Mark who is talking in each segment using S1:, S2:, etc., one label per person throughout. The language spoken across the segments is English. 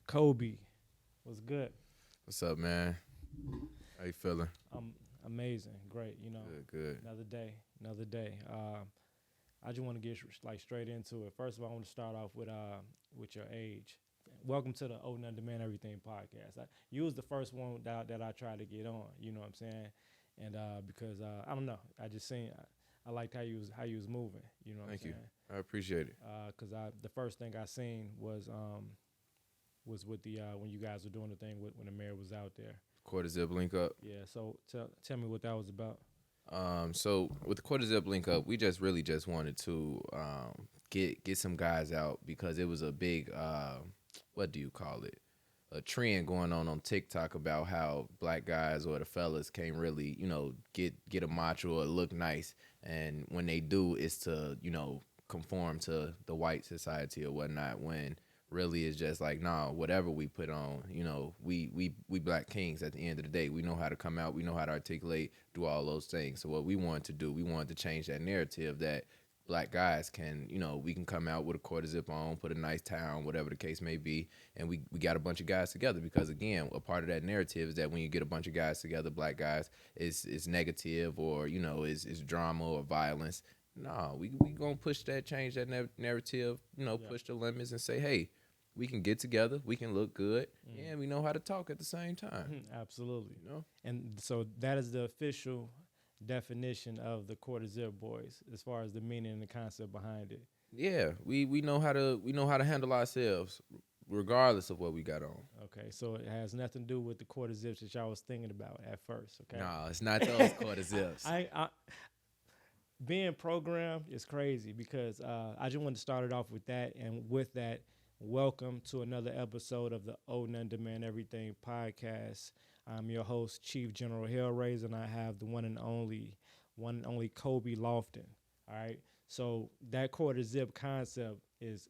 S1: Kobe, what's good?
S2: What's up, man? How you feeling?
S1: Amazing, great.
S2: Good, good.
S1: Another day. I just want to get like straight into it. First of all, I want to start off with your age. Welcome to the Old and Demand Everything podcast. You was the first one that I tried to get on. You know what I'm saying? And because I don't know, I just seen I liked how you was moving. You know what I'm
S2: Thank you.
S1: saying?
S2: I appreciate it.
S1: Because the first thing I seen was with the when you guys were doing the thing when the mayor was out there.
S2: Quarter zip link up.
S1: Yeah. So tell me what that was about.
S2: So with the quarter zip link up, we just really just wanted to get some guys out because it was a big what do you call it? A trend going on TikTok about how black guys or the fellas can't really, get a macho or look nice, and when they do, it's to, conform to the white society or whatnot. When really it's just like, nah, whatever we put on, we black kings at the end of the day. We know how to come out, we know how to articulate, do all those things. So what we wanted to do, we wanted to change that narrative that black guys can, we can come out with a quarter zip on, put a nice tie on, whatever the case may be, and we got a bunch of guys together because, again, a part of that narrative is that when you get a bunch of guys together, black guys, it's negative or, is drama or violence. No, we gonna push that, change that narrative,
S1: Yeah.
S2: push the limits and say, hey, we can get together, we can look good,
S1: Mm.
S2: and we know how to talk at the same time.
S1: Absolutely.
S2: You know?
S1: And so that is the official definition of the quarter zip boys, as far as the meaning and the concept behind it.
S2: Yeah, we know how to handle ourselves, regardless of what we got on.
S1: Okay, so it has nothing to do with the quarter zips that y'all was thinking about at first. Okay.
S2: No, it's not those quarter zips.
S1: I being programmed is crazy because I just wanted to start it off with that, and with that, welcome to another episode of the Old and Demand Everything podcast. I'm your host, Chief GeneralHail, and I have the one and only Kobe Lofton. All right, so that quarter zip concept is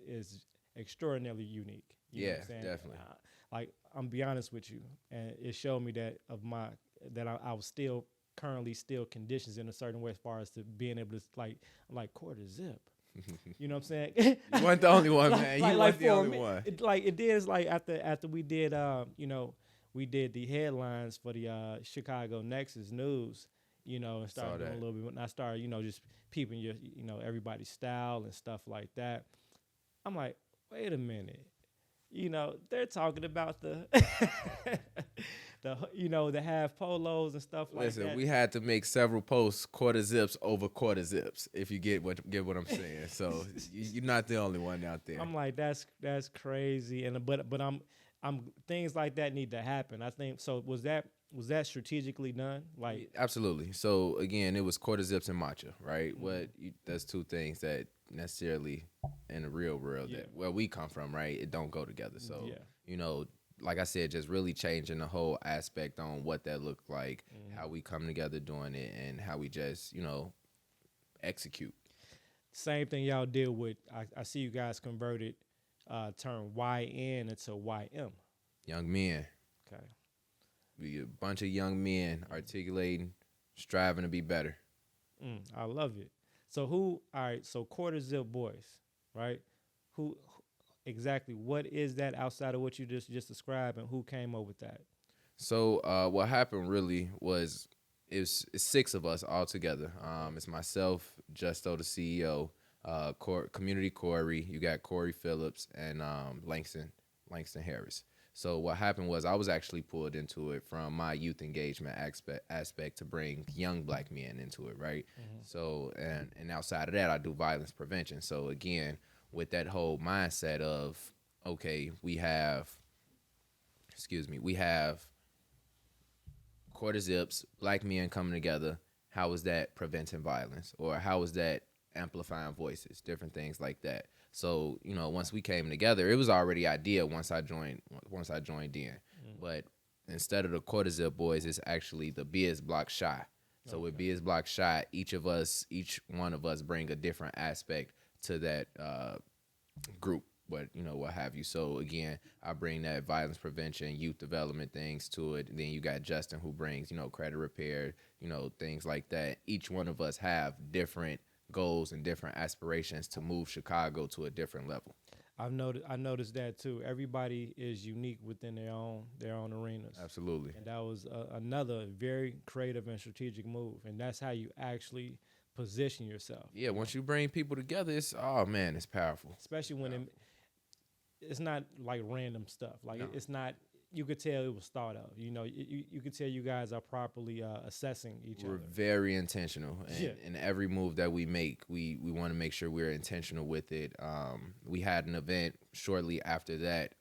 S1: extraordinarily unique. You know
S2: Yeah,
S1: what I'm saying?
S2: definitely.
S1: Like I'm be honest with you, and it showed me that I was still currently still conditions in a certain way as far as to being able to I'm like quarter zip. You know what I'm saying?
S2: You weren't the only one, man. You weren't the only one.
S1: It is like after we did we did the headlines for the Chicago Nexus News, and
S2: Saw
S1: started doing a
S2: that.
S1: little bit, and I started just peeping your everybody's style and stuff like that. I'm like, wait a minute, they're talking about the the half polos and stuff like
S2: Listen,
S1: that.
S2: we had to make several posts quarter zips over quarter zips. If you get what I'm saying, so you're not the only one out there.
S1: I'm like, that's crazy, and but I'm things like that need to happen. I think so. Was that strategically done? Like,
S2: Absolutely. So again, it was quarter zips and matcha, right?
S1: Mhm.
S2: That's two things that necessarily in the real world
S1: Yeah.
S2: that where we come from, right? It don't go together. So
S1: Yeah.
S2: like I said, just really changing the whole aspect on what that looked like,
S1: Mhm.
S2: how we come together doing it, and how we just execute.
S1: Same thing y'all deal with. I see you guys converted term YN into YM.
S2: Young men,
S1: Okay.
S2: we a bunch of young men articulating, striving to be better.
S1: I love it. So who? All right. So quarter zip boys, right? Who exactly? What is that outside of what you just described, and who came up with that?
S2: So what happened really was it's six of us all together. It's myself, Justo, the CEO, Community Corey. You got Corey Phillips and Langston Harris. So what happened was I was actually pulled into it from my youth engagement aspect to bring young black men into it, right?
S1: Mm-hmm.
S2: So and outside of that, I do violence prevention. So again, with that whole mindset of okay, we have quarter zips, black men coming together. How is that preventing violence, or how is that amplifying voices, different things like that. So once we came together, it was already idea once I joined in, but instead of the quarter zip boys, it's actually the Biz Block Shy. So with
S1: Okay.
S2: Biz Block Shy, each one of us bring a different aspect to that group, what have you. So again, I bring that violence prevention, youth development things to it. And then you got Justin who brings, credit repair, things like that. Each one of us have different goals and different aspirations to move Chicago to a different level.
S1: I noticed that too. Everybody is unique within their own arenas.
S2: Absolutely.
S1: And that was another very creative and strategic move. And that's how you actually position yourself.
S2: Yeah, once you bring people together, it's oh man, it's powerful.
S1: Especially when it's not like random stuff. Like
S2: No.
S1: it's not. You could tell it was thought of. You know, you could tell you guys are properly assessing each
S2: We're
S1: other.
S2: very intentional, and
S1: Yeah.
S2: in every move that we make, we want to make sure we're intentional with it. We had an event shortly after that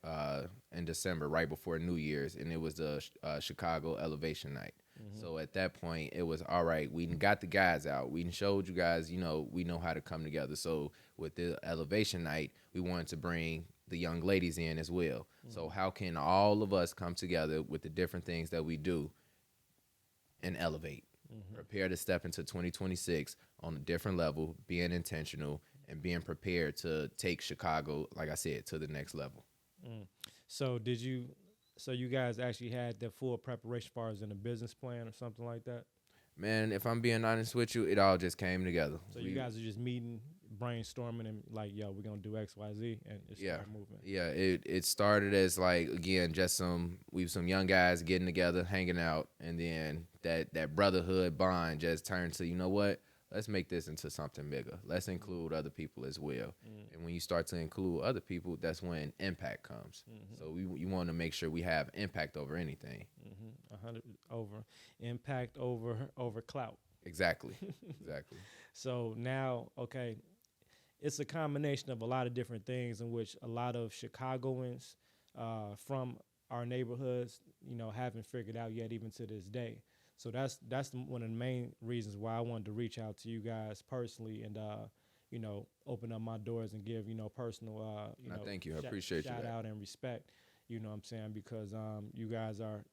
S2: in December, right before New Year's, and it was the Chicago Elevation Night. So at that point, it was all right. We got the guys out. We showed you guys, we know how to come together. So with the Elevation Night, we wanted to bring the young ladies in as well. So how can all of us come together with the different things that we do and elevate, prepare to step into 2026 on a different level, being intentional and being prepared to take Chicago, like I said, to the next level.
S1: So you guys actually had the full preparation as far as in a business plan or something like that?
S2: Man, if I'm being honest with you, it all just came together.
S1: So you guys are just meeting, brainstorming, and like, yo, we're gonna do X, Y, Z, and just start moving.
S2: Yeah, it started as like, again, just some young guys getting together, hanging out, and then that brotherhood bond just turned to, you know what? Let's make this into something bigger. Let's include other people as well. And when you start to include other people, that's when impact comes. So you want to make sure we have impact over anything.
S1: 100 over impact over clout.
S2: Exactly.
S1: So now, okay, it's a combination of a lot of different things in which a lot of Chicagoans from our neighborhoods, haven't figured out yet, even to this day. So that's one of the main reasons why I wanted to reach out to you guys personally and open up my doors and give personal
S2: thank you. I appreciate
S1: shout
S2: you.
S1: out and respect. You know what I'm saying? Because you guys are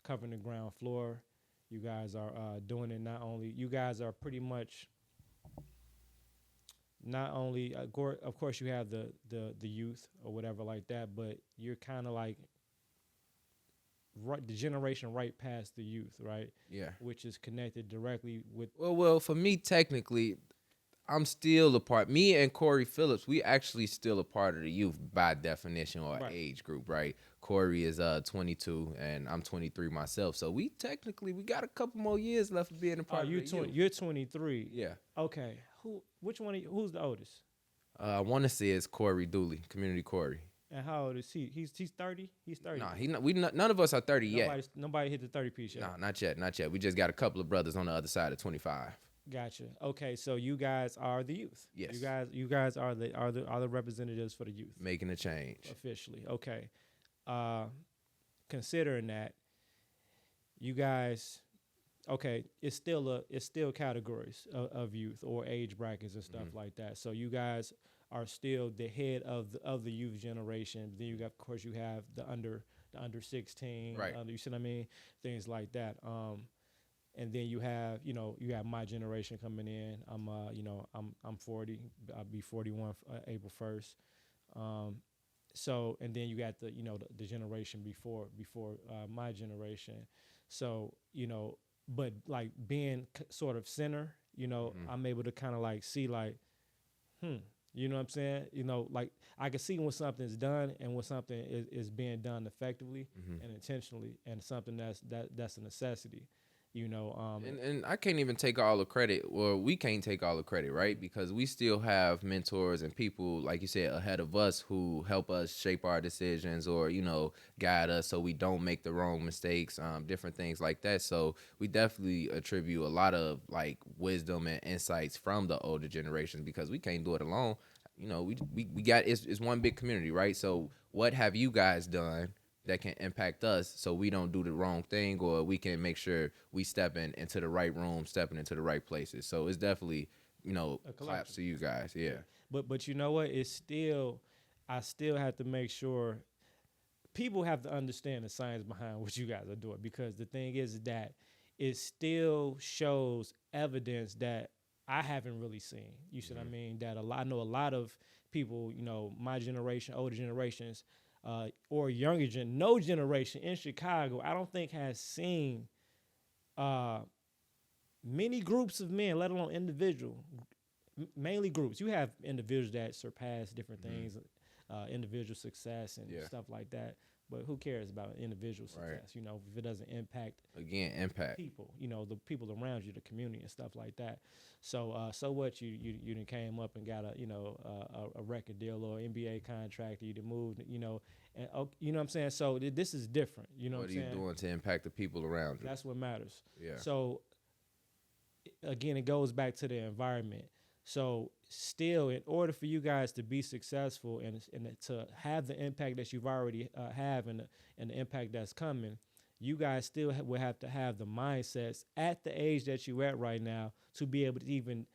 S1: covering the ground floor. You guys are doing it. You guys are pretty much not only of course you have the youth or whatever like that, but you're kind of like right, the generation right past the youth, right?
S2: Yeah.
S1: Which is connected directly with.
S2: Well, for me, technically, I'm still a part. Me and Corey Phillips, we actually still a part of the youth by definition or age group, right? Corey is 22 and I'm 23 myself, so we got a couple more years left of being a part of the youth.
S1: You're 23.
S2: Yeah.
S1: Okay. Which one? Who's the oldest?
S2: I want to say it's Corey Dooley, Community Corey.
S1: And how old is he? He's 30. He's 30.
S2: Nah, none of us are 30 yet.
S1: Nobody hit the 30 piece yet.
S2: Nah, not yet. We just got a couple of brothers on the other side of 25.
S1: Gotcha. Okay, so you guys are the youth.
S2: Yes.
S1: You guys are the representatives for the youth.
S2: Making a change.
S1: Officially. Okay. Considering that, you guys, okay, it's still categories of youth or age brackets and stuff like that. So you guys are still the head of the youth generation. Then of course you have the under 16,
S2: right?
S1: You see what I mean? Things like that. And then you have my generation coming in. I'm 40. I'll be 41 April 1st. So and then you got the generation before my generation. So but like being sort of center, I'm able to kind of like see like, you know what I'm saying? Like I can see when something's done and when something is being done effectively and intentionally, and something that's a necessity.
S2: And I can't even take all the credit, or we can't take all the credit, right? Because we still have mentors and people, like you said, ahead of us who help us shape our decisions or, guide us so we don't make the wrong mistakes, different things like that. So we definitely attribute a lot of like wisdom and insights from the older generations because we can't do it alone. We got, it's one big community, right? So what have you guys done that can impact us so we don't do the wrong thing, or we can make sure we stepping into the right room, stepping into the right places. So it's definitely, claps to you guys. Yeah.
S1: But you know what? I still have to make sure people have to understand the science behind what you guys are doing, because the thing is that it still shows evidence that I haven't really seen. You see what I mean? That I know a lot of people, my generation, older generations, or younger no generation in Chicago, I don't think has seen many groups of men, let alone individual, mainly groups. You have individuals that surpass different things individual success and stuff like that. But who cares about individual success? You know, if it doesn't impact people, you know, the people around you, the community and stuff like that. So, so what you done came up and got a record deal or NBA contract, you done moved, you know, and you know what I'm saying. So this is different. You know what I'm saying.
S2: What are you doing to impact the people around you?
S1: That's what matters.
S2: Yeah.
S1: So again, it goes back to the environment. So still, in order for you guys to be successful and to have the impact that you've already have and the impact that's coming, you guys still will have to have the mindsets at the age that you're at right now to be able to even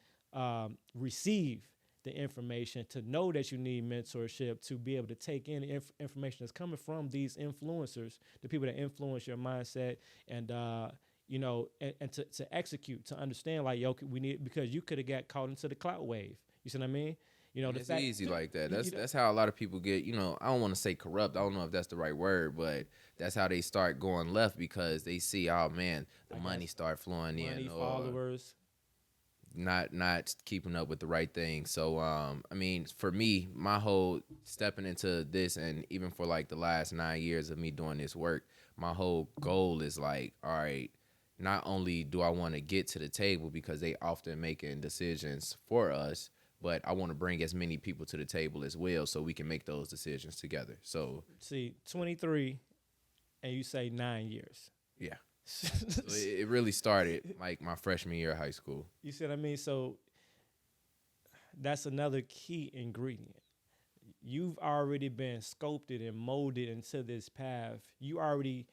S1: receive the information, to know that you need mentorship, to be able to take in information that's coming from these influencers, the people that influence your mindset, and you know, and to execute, to understand, like, yo, we need, because you could have got caught into the clout wave. You see what I mean? You know,
S2: it's easy like that. That's how a lot of people get, you know, I don't want to say corrupt. I don't know if that's the right word, but that's how they start going left, because they see, oh man, the money start flowing in, or
S1: followers,
S2: not keeping up with the right thing. So I mean, for me, my whole stepping into this, and even for like the last 9 years of me doing this work, my whole goal is like, all right, not only do I want to get to the table, because they often making decisions for us, but I want to bring as many people to the table as well, so we can make those decisions together. So
S1: see, 23, and you say 9 years.
S2: Yeah. So it really started like my freshman year of high school.
S1: You see what I mean? So that's another key ingredient. You've already been sculpted and molded into this path. You already,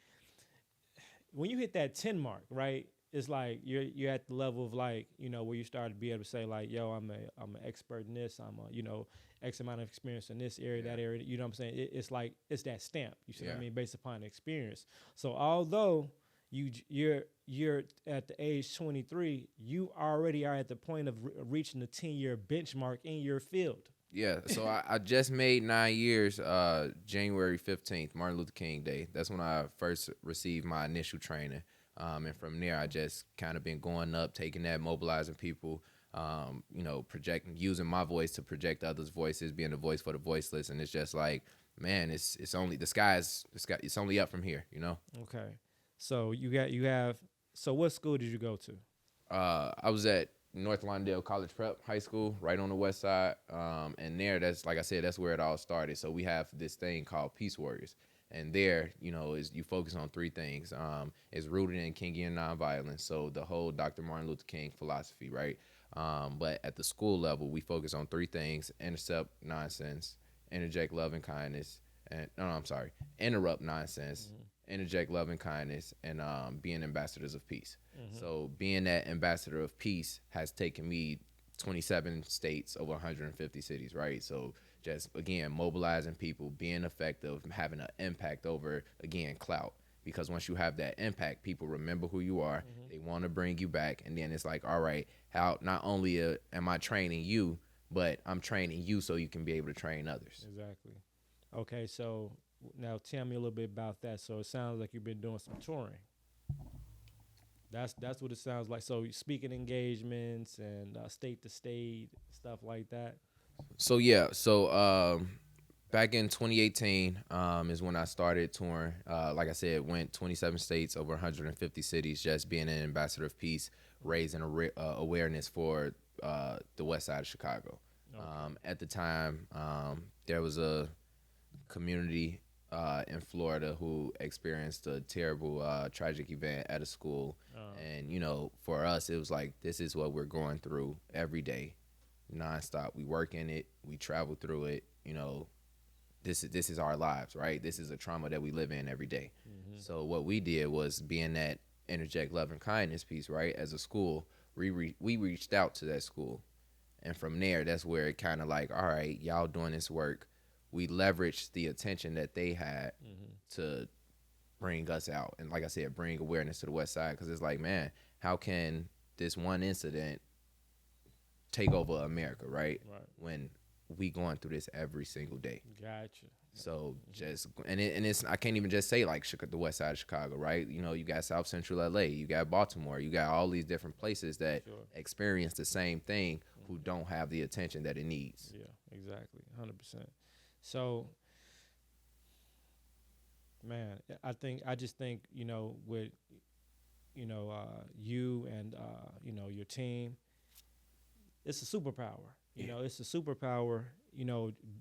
S1: when you hit that 10 mark, right? It's like you're at the level of, like, you know, where you start to be able to say, like, yo, I'm an expert in this. I'm a, you know, X amount of experience in this area, that area. You know what I'm saying? It's like, it's that stamp. You see what I mean? Based upon experience. So although you're at the age 23, you already are at the point of reaching the 10-year benchmark in your field.
S2: Yeah, so I just made 9 years, January 15th, Martin Luther King Day. That's when I first received my initial training. And from there, I just kind of been going up, taking that, mobilizing people, you know, using my voice to project others' voices, being the voice for the voiceless. And it's just like, man, it's only, it's only up from here, you know?
S1: Okay. So so what school did you go to?
S2: I was at North Lawndale College Prep High School, right on the west side. And there, that's, like I said, that's where it all started. So we have this thing called Peace Warriors. And there, you know, is you focus on three things. It's rooted in Kingian nonviolence, so the whole Dr. Martin Luther King philosophy, right? But at the school level, we focus on three things: intercept nonsense, interject love and kindness, and interrupt nonsense, interject love and kindness, and being ambassadors of peace. So being that ambassador of peace has taken me 27 states, over 150 cities, right? So just, again, mobilizing people, being effective, having an impact over, again, clout. Because once you have that impact, people remember who you are. They want to bring you back. And then it's like, all right, how not only am I training you, but I'm training you so you can be able to train others.
S1: Exactly. Okay, so now tell me a little bit about that. So it sounds like you've been doing some touring. That's what it sounds like. So speaking engagements and state to state, stuff like that.
S2: So back in 2018 is when I started touring. Like I said, went 27 states, over 150 cities, just being an ambassador of peace, raising awareness for the west side of Chicago. Okay. At the time, there was a community in Florida who experienced a terrible, tragic event at a school. And, you know, for us, it was like, this is what we're going through every day, nonstop. We work in it, we travel through it, you know, this is our lives, right? This is a trauma that we live in every day. So what we did was, being that interject love and kindness piece, right? As a school, we reached out to that school. And from there, that's where it kind of like, all right, y'all doing this work. We leveraged the attention that they had to bring us out. And like I said, bring awareness to the west side. Because it's like, man, how can this one incident take over America, right? When we going through this every single day.
S1: Gotcha.
S2: So just, and it's, I can't even just say like the west side of Chicago, right? You know, you got South Central LA, you got Baltimore, you got all these different places that experience the same thing, who don't have the attention that it needs.
S1: Yeah, exactly. 100%. So, man, I just think, with, you and, your team, it's a superpower. It's a superpower,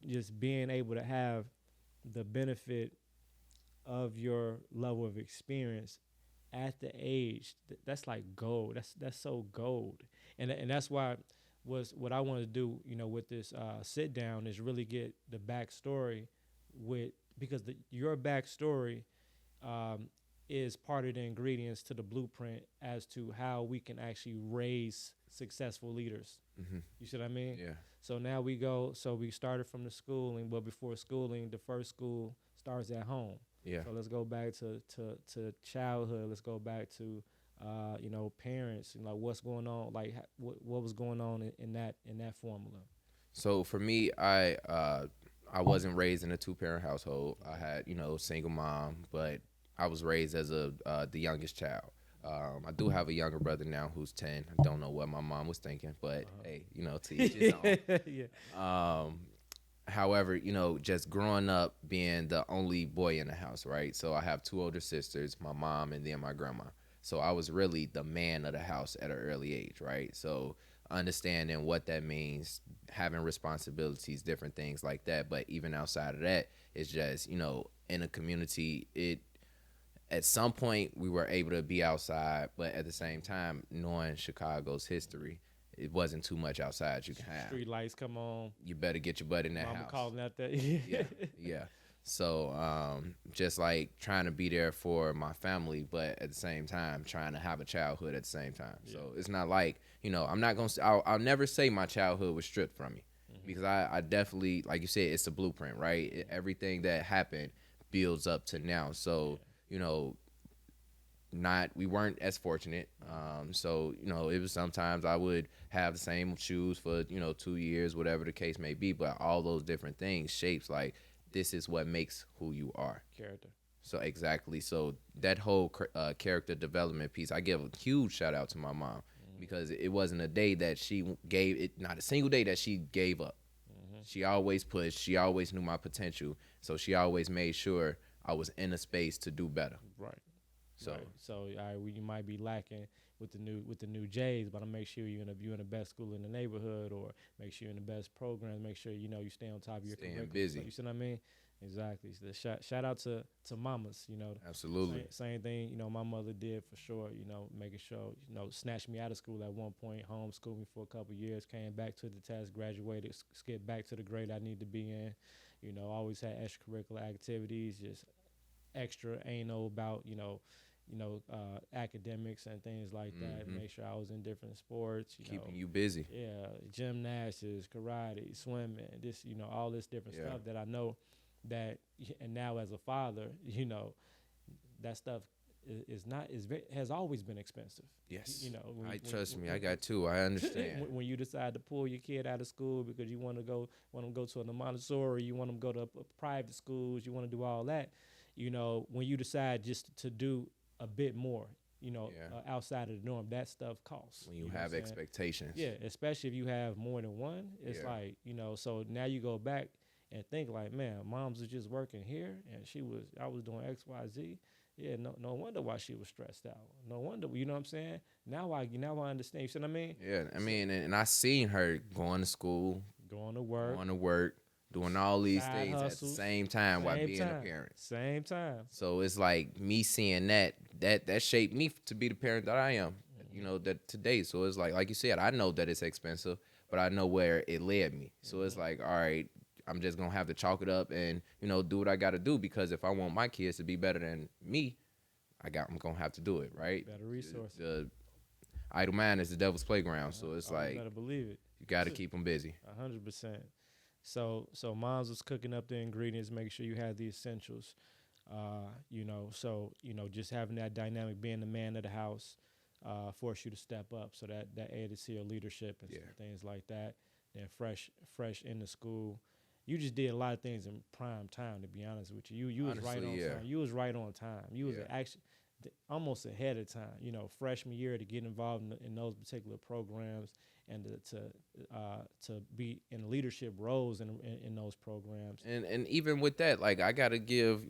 S1: just being able to have the benefit of your level of experience at the age that's like gold. That's so gold, and that's why was what I wanted to do. With this sit down is really get the backstory with because your backstory um, is part of the ingredients to the blueprint as to how we can actually raise successful leaders.
S2: Mm-hmm.
S1: You see what I mean?
S2: Yeah.
S1: So now we go. So we started from the schooling, but before schooling, the first school starts at home.
S2: Yeah.
S1: So let's go back to childhood. Let's go back to parents and like what's going on, like what was going on in that formula.
S2: So for me, I wasn't raised in a 2-parent household. I had single mom, but I was raised as the youngest child. I do have a younger brother now who's 10. I don't know what my mom was thinking, but hey, to each his own.
S1: Yeah.
S2: However, just growing up being the only boy in the house, right? So I have 2 older sisters, my mom and then my grandma. So I was really the man of the house at an early age, right? So understanding what that means, having responsibilities, different things like that. But even outside of that, it's just, in a community, at some point we were able to be outside, but at the same time, knowing Chicago's history, it wasn't too much outside you can have.
S1: Street lights come on.
S2: You better get your butt in that
S1: Mama
S2: house.
S1: calling out that.
S2: Yeah. So just like trying to be there for my family, but at the same time trying to have a childhood at the same time. Yeah. So it's not like I'm not gonna. I'll never say my childhood was stripped from me, because I definitely, like you said, it's a blueprint, right? Everything that happened builds up to now. So we weren't as fortunate. So it was sometimes I would have the same shoes for 2 years, whatever the case may be. But all those different things shapes, like, this is what makes who you are.
S1: Character.
S2: So exactly. So that whole character development piece, I give a huge shout out to my mom, because it wasn't a day that she gave it, not a single day that she gave up. She always pushed. She always knew my potential. So she always made sure I was in a space to do better.
S1: Right.
S2: So
S1: right. So you might be lacking with the new J's, but I'll make sure you're in the best school in the neighborhood, or make sure you're in the best program. Make sure you stay on top of your curriculum.
S2: Busy.
S1: So, you see what I mean? Exactly. So shout out to mamas.
S2: Absolutely.
S1: Same thing. My mother did for sure. Making sure snatched me out of school at one point, homeschooled me for a couple of years, came back to the test, graduated, skipped back to the grade I need to be in. Always had extracurricular activities, just extra anal about academics and things like that. Make sure I was in different sports.
S2: Keeping you busy.
S1: Yeah, gymnastics, karate, swimming, this, all this different stuff that I know that, and now as a father, that stuff has always been expensive.
S2: Yes.
S1: Trust
S2: me, I got 2. I understand.
S1: When you decide to pull your kid out of school because you want them to go to a Montessori, you want them to go to private schools, you want to do all that. When you decide just to do a bit more, outside of the norm, that stuff costs.
S2: When you have expectations.
S1: Yeah, especially if you have more than one. It's like, so now you go back and think like, man, mom's was just working here and I was doing X, Y, Z. Yeah, no wonder why she was stressed out. No wonder, you know what I'm saying? Now I understand. You see what I mean?
S2: Yeah, and I seen her going to school,
S1: going to work,
S2: doing all these
S1: side
S2: things
S1: hustles,
S2: at the same time while being a parent.
S1: Same time.
S2: So it's like me seeing that shaped me to be the parent that I am, that today. So it's like you said, I know that it's expensive, but I know where it led me. So it's like, all right, I'm just going to have to chalk it up and, do what I got to do, because if I want my kids to be better than me, I'm going to have to do it, right?
S1: Better resources.
S2: The idle mind is the devil's playground. So it's like,
S1: you better believe it.
S2: You got to keep them busy.
S1: 100%. So moms was cooking up the ingredients, making sure you had the essentials. Just having that dynamic, being the man of the house, forced you to step up. So that aided to your leadership and things like that. Then fresh in the school. You just did a lot of things in prime time, to be honest with you. You was right on time. You was right on time. You was almost ahead of time, freshman year to get involved in those particular programs and to be in leadership roles in those programs.
S2: And even with that, like I gotta give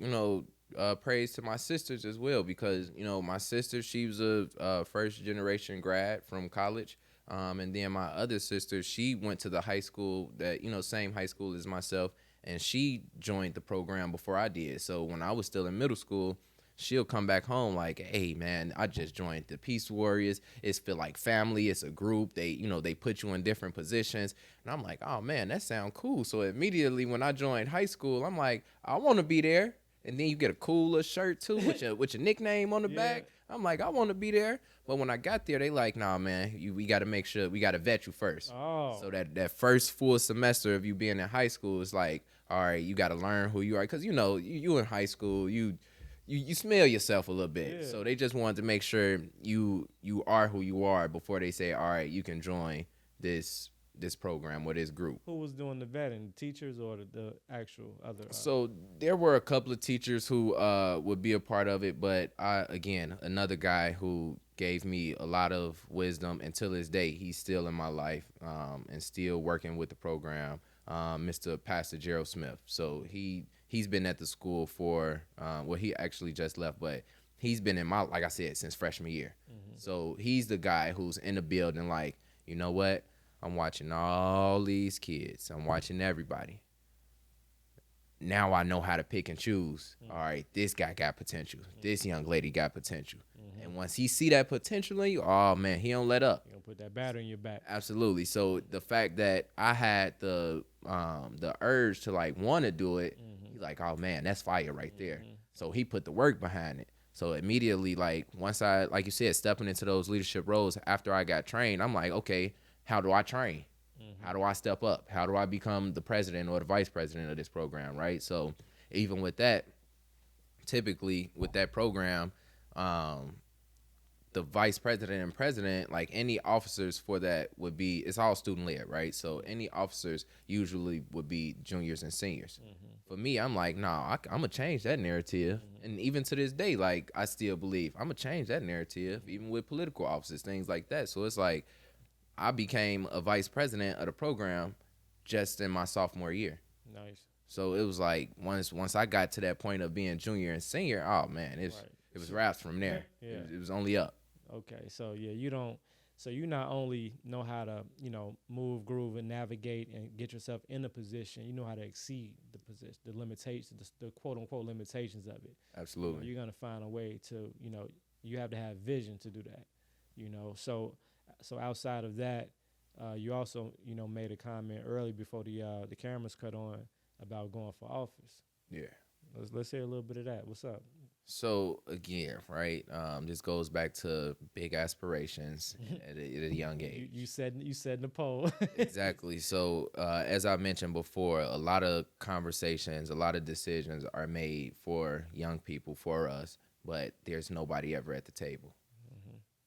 S2: praise to my sisters as well, because my sister, she was a first generation grad from college, and then my other sister, she went to the high school that same high school as myself, and she joined the program before I did. So when I was still in middle school, she'll come back home like, hey man, I just joined the Peace Warriors. It's feel like family. It's a group. They put you in different positions. And I'm like, oh man, that sounds cool. So immediately when I joined high school, I'm like, I want to be there. And then you get a cool little shirt too with your nickname on the back. I'm like, I want to be there. But when I got there, they like, nah, man, we got to make sure, we got to vet you first.
S1: Oh.
S2: So that first full semester of you being in high school is like, all right, you got to learn who you are. Because, you in high school, you smell yourself a little bit.
S1: Yeah.
S2: So they just wanted to make sure you are who you are before they say, all right, you can join this program or this group.
S1: Who was doing the vetting, the teachers or the actual other?
S2: So there were a couple of teachers who would be a part of it, but another guy who gave me a lot of wisdom, and till this day, he's still in my life and still working with the program, Mr. Pastor Gerald Smith. So he's been at the school for, he actually just left, but he's been in my, like I said, since freshman year. Mm-hmm. So he's the guy who's in the building like, you know what? I'm watching all these kids. I'm watching everybody. Now I know how to pick and choose. Mm-hmm. All right, this guy got potential. Mm-hmm. This young lady got potential. Mm-hmm. And once he see that potential in you, oh man, he don't let up.
S1: He gonna put that battery in your back.
S2: Absolutely. So the fact that I had the urge to like want to do it, he's like, oh man, that's fire right there. Mm-hmm. So he put the work behind it. So immediately, like once I, like you said, stepping into those leadership roles after I got trained, I'm like, okay, how do I train? Mm-hmm. How do I step up? How do I become the president or the vice president of this program, right? So even with that, typically with that program, the vice president and president, like any officers for that would be, it's all student led, right? So any officers usually would be juniors and seniors. Mm-hmm. For me, I'm like, nah, I'm going to change that narrative. Mm-hmm. And even to this day, like I still believe I'm going to change that narrative, even with political officers, things like that. So it's like, I became a vice president of the program just in my sophomore year.
S1: Nice.
S2: So it was like once I got to that point of being junior and senior, oh man, it was wraps from there. Yeah. It was only up.
S1: Okay, so yeah, you not only know how to move, groove, and navigate and get yourself in a position, you know how to exceed the position, the limitations, the quote unquote limitations of it.
S2: Absolutely.
S1: You're gonna find a way to you have to have vision to do that. So outside of that, you also made a comment early before the cameras cut on about going for office.
S2: Yeah.
S1: Let's hear a little bit of that. What's up?
S2: So again, right? This goes back to big aspirations at a young age.
S1: You said in the poll.
S2: Exactly. So as I mentioned before, a lot of conversations, a lot of decisions are made for young people, for us, but there's nobody ever at the table.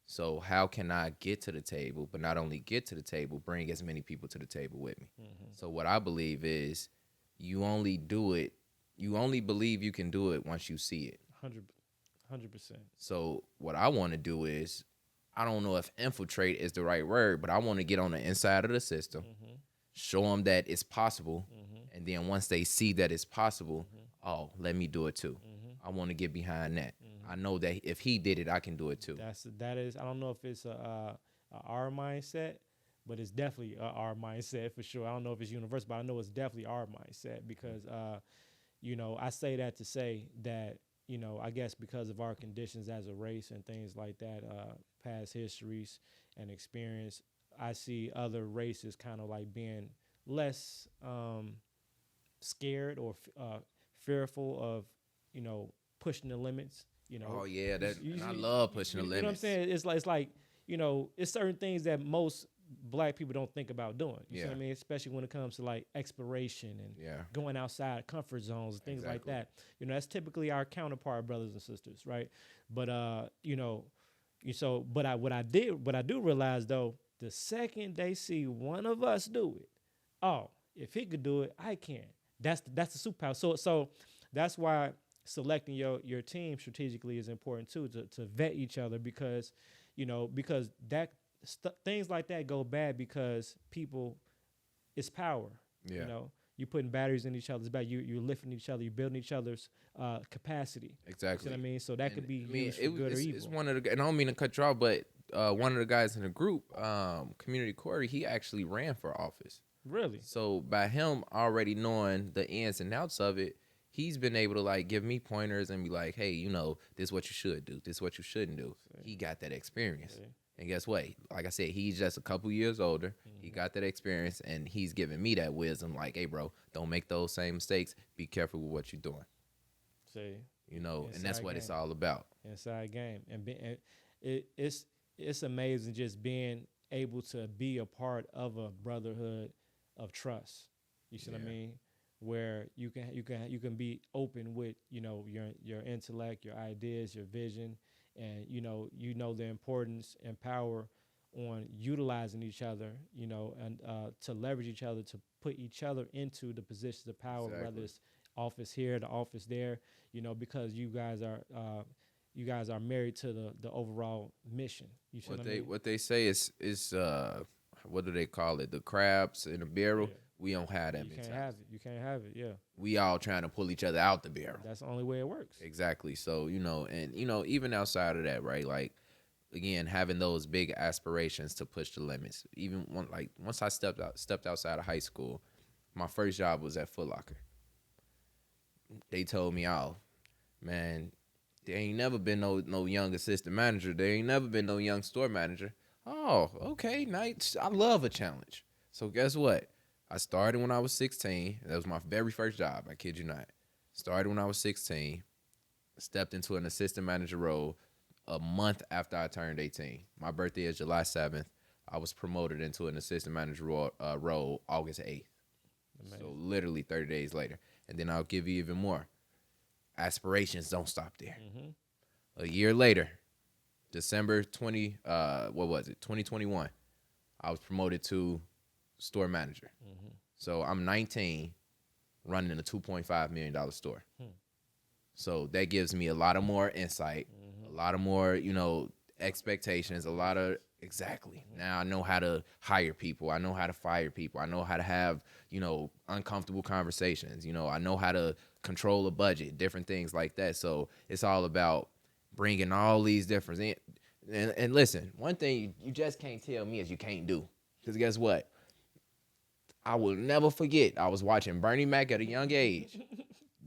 S2: So how can I get to the table, but not only get to the table, bring as many people to the table with me? Mm-hmm. So what I believe is you only believe you can do it once you see it.
S1: 100%.
S2: So what I want to do is, I don't know if infiltrate is the right word, but I want to get on the inside of the system, show them that it's possible, and then once they see that it's possible, oh, let me do it too. I want to get behind that. I know that if he did it, I can do it too.
S1: That is. I don't know if it's a our mindset, but it's definitely our mindset for sure. I don't know if it's universal, but I know it's definitely our mindset because, I say that to say that, I guess because of our conditions as a race and things like that, past histories and experience, I see other races kind of like being less scared or fearful of, pushing the limits.
S2: Oh yeah, I love pushing the limits.
S1: You know what I'm saying? It's like it's certain things that most Black people don't think about doing. You see what I mean? Especially when it comes to like exploration and going outside comfort zones and things like that. That's typically our counterpart brothers and sisters, right? But what I do realize though, the second they see one of us do it, oh, if he could do it, I can. That's the superpower. So that's why selecting your team strategically is important too, to vet each other, because because things like that go bad because people, it's power.
S2: Yeah.
S1: You putting batteries in each other's back. You're lifting each other. You're building each other's capacity.
S2: Exactly.
S1: You see what I mean? So that could be used for good or evil.
S2: It's one of the, and I don't mean to cut you off, but one of the guys in the group, Community Corey, he actually ran for office.
S1: Really?
S2: So by him already knowing the ins and outs of it, he's been able to like give me pointers and be like, hey, this is what you should do. This is what you shouldn't do. He got that experience. And guess what? Like I said, he's just a couple years older. He got that experience, and he's giving me that wisdom. Like, hey, bro, don't make those same mistakes. Be careful with what you're doing.
S1: See,
S2: and that's what it's all about.
S1: Inside game, and it's amazing just being able to be a part of a brotherhood of trust. You see what I mean? Where you can be open with your intellect, your ideas, your vision, and the importance and power on utilizing each other, and to leverage each other, to put each other into the positions of power, whether it's office here, the office there, because you guys are married to the overall mission. You see
S2: what they say is what do they call it? The crabs in the barrel. Yeah. We don't have that.
S1: You can't have it. Yeah.
S2: We all trying to pull each other out the barrel.
S1: That's the only way it works.
S2: Exactly. So even outside of that, right? Like, again, having those big aspirations to push the limits. Even once I stepped outside of high school, my first job was at Foot Locker. They told me, "Oh, man, there ain't never been no young assistant manager. There ain't never been no young store manager." Oh, okay, nice. I love a challenge. So guess what? I started when I was 16. That was my very first job. I kid you not. Started when I was 16. Stepped into an assistant manager role a month after I turned 18. My birthday is July 7th. I was promoted into an assistant manager role August 8th. Amazing. So literally 30 days later. And then I'll give you even more. Aspirations don't stop there. Mm-hmm. A year later, December 2021, I was promoted to store manager. Mm-hmm. So I'm 19, running a $2.5 million store. So that gives me a lot of more insight, a lot of more, expectations, a lot of, exactly. Now I know how to hire people. I know how to fire people. I know how to have, uncomfortable conversations. I know how to control a budget, different things like that. So it's all about bringing all these different in. And listen, one thing you just can't tell me is you can't do. Because guess what? I will never forget. I was watching Bernie Mac at a young age.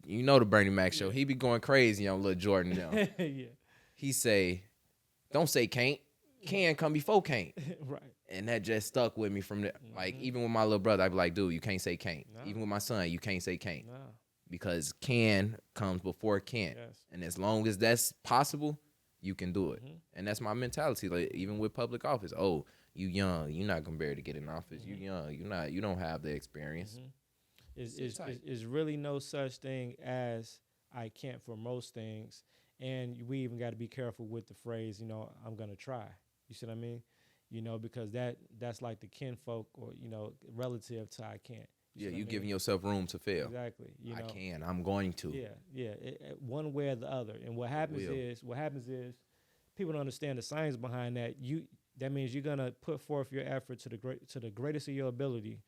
S2: You know the Bernie Mac show. He be going crazy on Lil Jordan now. Yeah. He say, don't say can't. Can come before can't. Right. And that just stuck with me from there. Mm-hmm. Like, even with my little brother, I be like, dude, you can't say can't. No. Even with my son, you can't say can't. No. Because can comes before can't. Yes. And as long as that's possible, you can do it. Mm-hmm. And that's my mentality. Like, even with public office. Oh, you young, you're not gonna be able to get in office. Mm-hmm. You young, you don't have the experience. Mm-hmm.
S1: It's really no such thing as I can't for most things. And we even got to be careful with the phrase, I'm gonna try. You see what I mean? Because that's like the kinfolk or, relative to I can't.
S2: You giving yourself room to fail.
S1: Exactly.
S2: I can. I'm going to.
S1: Yeah. One way or the other. And what happens is people don't understand the science behind that. That means you're gonna put forth your effort to the greatest of your ability.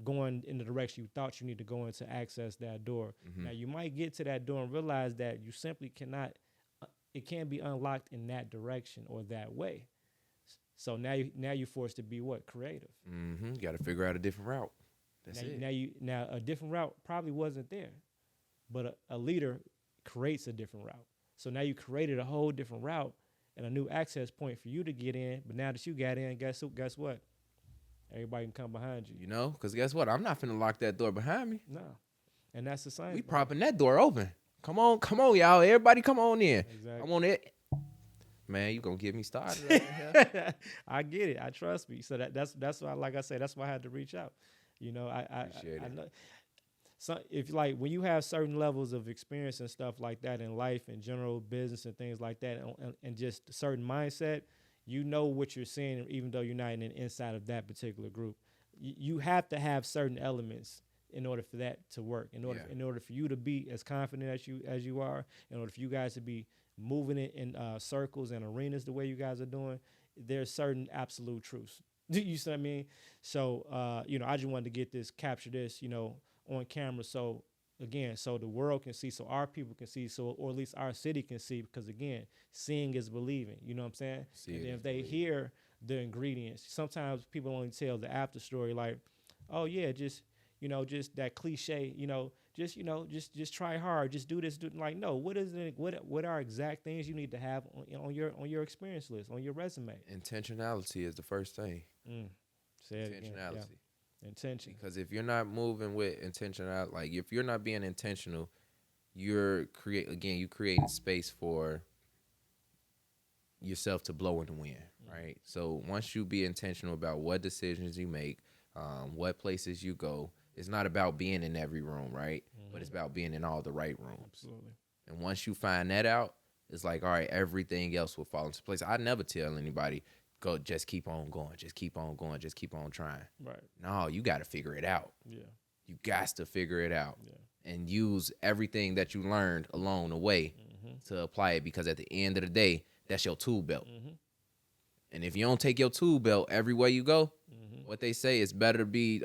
S1: Going in the direction you thought you need to go in to access that door. Mm-hmm. Now you might get to that door and realize that you simply cannot. It can't be unlocked in that direction or that way. So now you're forced to be what? Creative.
S2: Mm-hmm. You got to figure out a different route. That's it.
S1: Now a different route probably wasn't there, but a leader creates a different route. So now you created a whole different route and a new access point for you to get in. But now that you got in, guess what? Everybody can come behind you.
S2: Because guess what? I'm not finna lock that door behind me.
S1: No, and that's the science.
S2: We propping that door open. Come on, y'all. Everybody come on in.
S1: Exactly.
S2: I'm on it. Man, you gonna get me started right here.
S1: I get it. I trust me. So that's why, like I said, that's why I had to reach out. I know. So if when you have certain levels of experience and stuff like that in life and general business and things like that, and just a certain mindset, what you're seeing, even though you're not inside of that particular group. You have to have certain elements in order for that to work,
S2: Yeah.
S1: in order for you to be as confident as you are, in order for you guys to be moving in circles and arenas the way you guys are doing, there's certain absolute truths. You see what I mean? So you know, I just wanted to get this, capture this, you know, on camera. So again, so the world can see, so our people can see, so or at least our city can see, because again, seeing is believing. You know what I'm saying? And then if they hear the ingredients, sometimes people only tell the after story, like, oh yeah, just you know, just that cliche, you know, just try hard, just do this, like, no, what is it? What are exact things you need to have on your experience list, on your resume?
S2: Intentionality is the first thing.
S1: Say it again.
S2: Intentionality.
S1: Yeah. Intention.
S2: Because if you're not moving with intentionality, like if you're not being intentional, you're creating space for yourself to blow in the wind, right? So once you be intentional about what decisions you make, what places you go, it's not about being in every room, right? But it's about being in all the right rooms.
S1: Absolutely.
S2: And once you find that out, it's like, all right, everything else will fall into place. I never tell anybody, go, just keep on going, just keep on going, just keep on trying.
S1: Right.
S2: No, you got to figure it out.
S1: Yeah.
S2: You got to figure it out.
S1: Yeah.
S2: And use everything that you learned along the way to apply it, because at the end of the day, that's your tool belt. And if you don't take your tool belt everywhere you go, what they say is better to be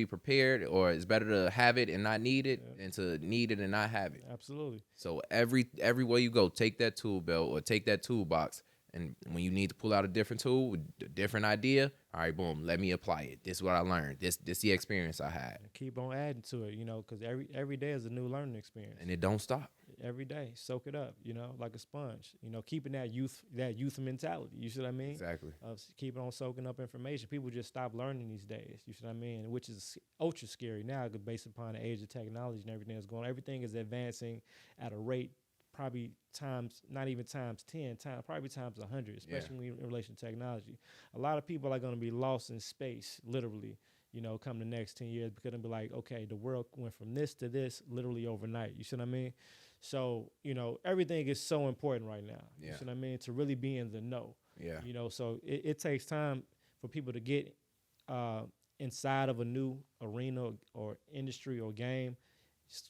S2: prepared, or it's better to have it and not need it than to need it and not have it.
S1: Absolutely.
S2: So everywhere you go, take that tool belt or take that toolbox. And when you need to pull out a different tool with a different idea, all right, boom, let me apply it. This is what I learned. This the experience I had.
S1: And keep on adding to it, you know, because every day is a new learning experience.
S2: And it don't stop.
S1: Every day, soak it up, you know, like a sponge. You know, keeping that youth mentality. You see what I mean?
S2: Exactly.
S1: Keeping on soaking up information. People just stop learning these days. You see what I mean? Which is ultra scary now, based upon the age of technology and everything that's going on. Everything is advancing at a rate probably not even times 10, probably times 100, especially in relation to technology. A lot of people are going to be lost in space, literally, you know, come the next 10 years, because they'll be like, okay, the world went from this to this literally overnight. You see what I mean? So, you know, everything is so important right now. You see what I mean? To really be in the know.
S2: Yeah.
S1: You know, so it takes time for people to get inside of a new arena or industry or game.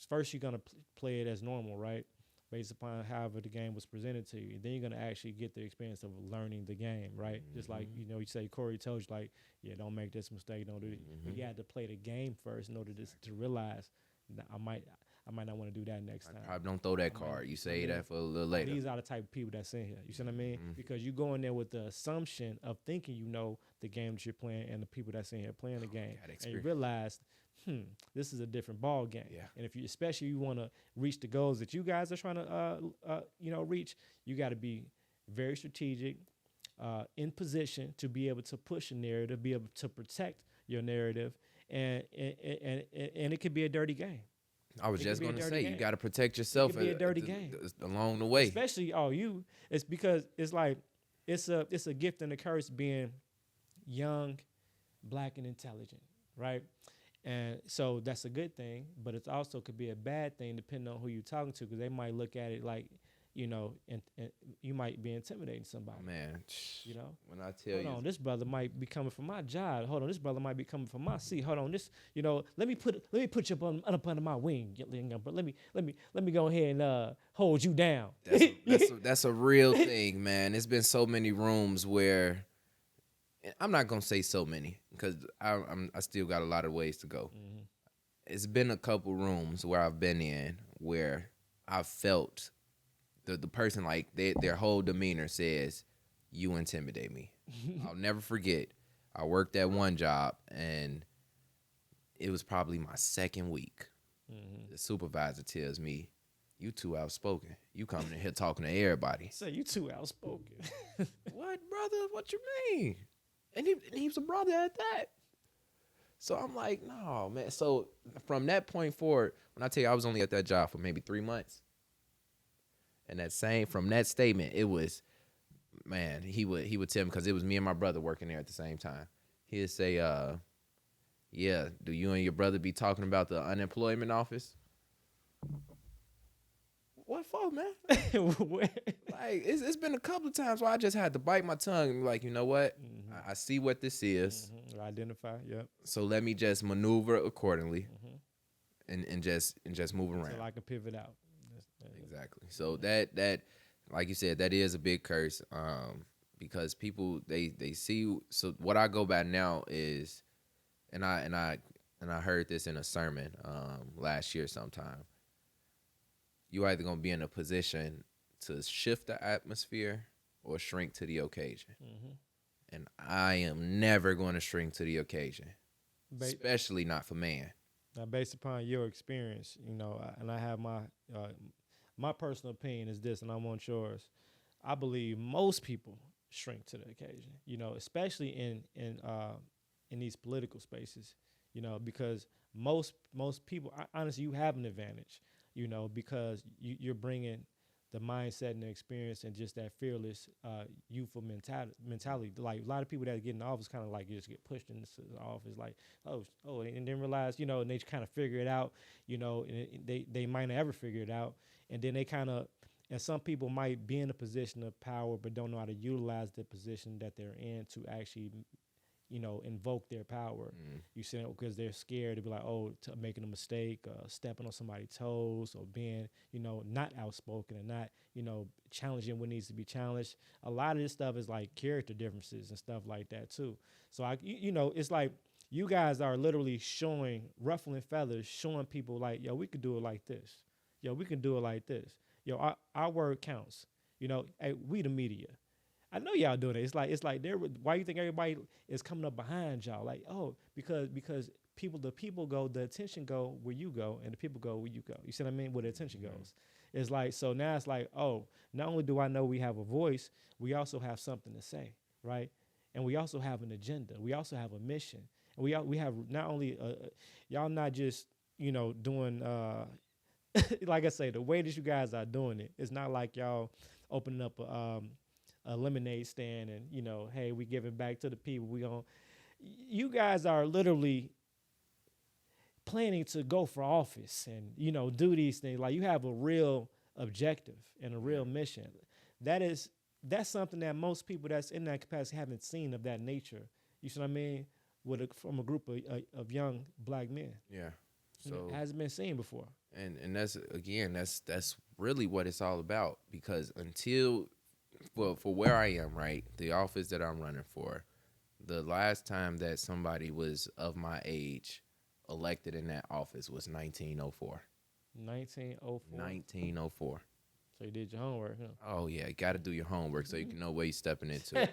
S1: First, you're going to play it as normal, right? Based upon however the game was presented to you. Then you're going to actually get the experience of learning the game, right? Just like, you know, you say Corey told you, like, yeah, don't make this mistake, don't do it. But you had to play the game first in order to realize that I might not want to do that next time.
S2: Probably don't throw that card. You say that for a little later.
S1: These are the type of people that's in here. You see what I mean? Because you go in there with the assumption of thinking you know the game that you're playing and the people that's in here playing the game. And you realize, this is a different ball game.
S2: Yeah.
S1: And if you, especially you want to reach the goals that you guys are trying to, reach, you got to be very strategic, in position to be able to push a narrative, be able to protect your narrative, and it could be a dirty game.
S2: I was just going to say, you got to protect yourself.
S1: It could be a dirty game
S2: along the way.
S1: Especially it's because it's like it's a gift and a curse being young, black, and intelligent, right? And so that's a good thing, but it also could be a bad thing depending on who you're talking to, because they might look at it like, you know, and you might be intimidating somebody.
S2: Man,
S1: you know,
S2: when I tell
S1: hold on, this brother might be coming from my job. Hold on, this brother might be coming from my seat. Hold on, this, you know, let me put you up under my wing. But let me go ahead and hold you down.
S2: That's a real thing, man. There's been so many rooms where, I'm not gonna say so many, because I still got a lot of ways to go. It's been a couple rooms where I've been in where I felt the person, like their whole demeanor says, you intimidate me. I'll never forget, I worked at one job and it was probably my second week. The supervisor tells me, you too outspoken. You coming in here talking to everybody.
S1: Say, you too outspoken.
S2: What, brother? What you mean? And he was a brother at that. So I'm like, no, man. So from that point forward, when I tell you I was only at that job for maybe 3 months, and from that statement, it was, man, he would tell me, because it was me and my brother working there at the same time. He'd say, yeah, do you and your brother be talking about the unemployment office? What for, man? Like, it's been a couple of times where I just had to bite my tongue and be like, you know what? I see what this is.
S1: Identify, yep.
S2: So let me just maneuver accordingly. and just move around.
S1: Until I can pivot out.
S2: Exactly. So that like you said, that is a big curse. Because people they see. So what I go by now is, and I heard this in a sermon last year sometime. You either gonna be in a position to shift the atmosphere or shrink to the occasion.
S1: Mm-hmm.
S2: And I am never going to shrink to the occasion, especially not for man.
S1: Now, based upon your experience, and I have my personal opinion is this, and I want yours. I believe most people shrink to the occasion, especially in these political spaces, because most people, honestly, you have an advantage, because you're bringing the mindset and the experience and just that fearless youthful mentality. Like a lot of people that get in office kind of like just get pushed into the office, like and then realize, and they kind of figure it out, and they might not ever figure it out, and then they kind of. And some people might be in a position of power but don't know how to utilize the position that they're in to actually, invoke their power. You see, because they're scared to be like, making a mistake, stepping on somebody's toes, or being, not outspoken and not, challenging what needs to be challenged. A lot of this stuff is like character differences and stuff like that too. So it's like you guys are literally ruffling feathers, showing people like, yo, we could do it like this. Yo, we can do it like this. Yo, our word counts. Hey, we the media. I know y'all doing it. It's like why you think everybody is coming up behind y'all? Like, because the people go, the attention go where you go, and the people go where you go. You see what I mean? Where the attention goes. It's like, so now it's like, not only do I know we have a voice, we also have something to say, right? And we also have an agenda. We also have a mission. And we have not only y'all not just doing. Like I say, the way that you guys are doing it, it's not like y'all opening up a lemonade stand and hey, we give it back to the people. You guys are literally planning to go for office and do these things. Like you have a real objective and a real mission. That's something that most people that's in that capacity haven't seen of that nature. You see what I mean? From a group of young black men.
S2: Yeah. So
S1: it hasn't been seen before.
S2: And that's really what it's all about, because for where I am, right, the office that I'm running for, the last time that somebody was of my age elected in that office was 1904.
S1: 1904.
S2: 1904.
S1: So you did your homework, huh?
S2: Oh yeah, you got to do your homework so you can know what you're stepping into.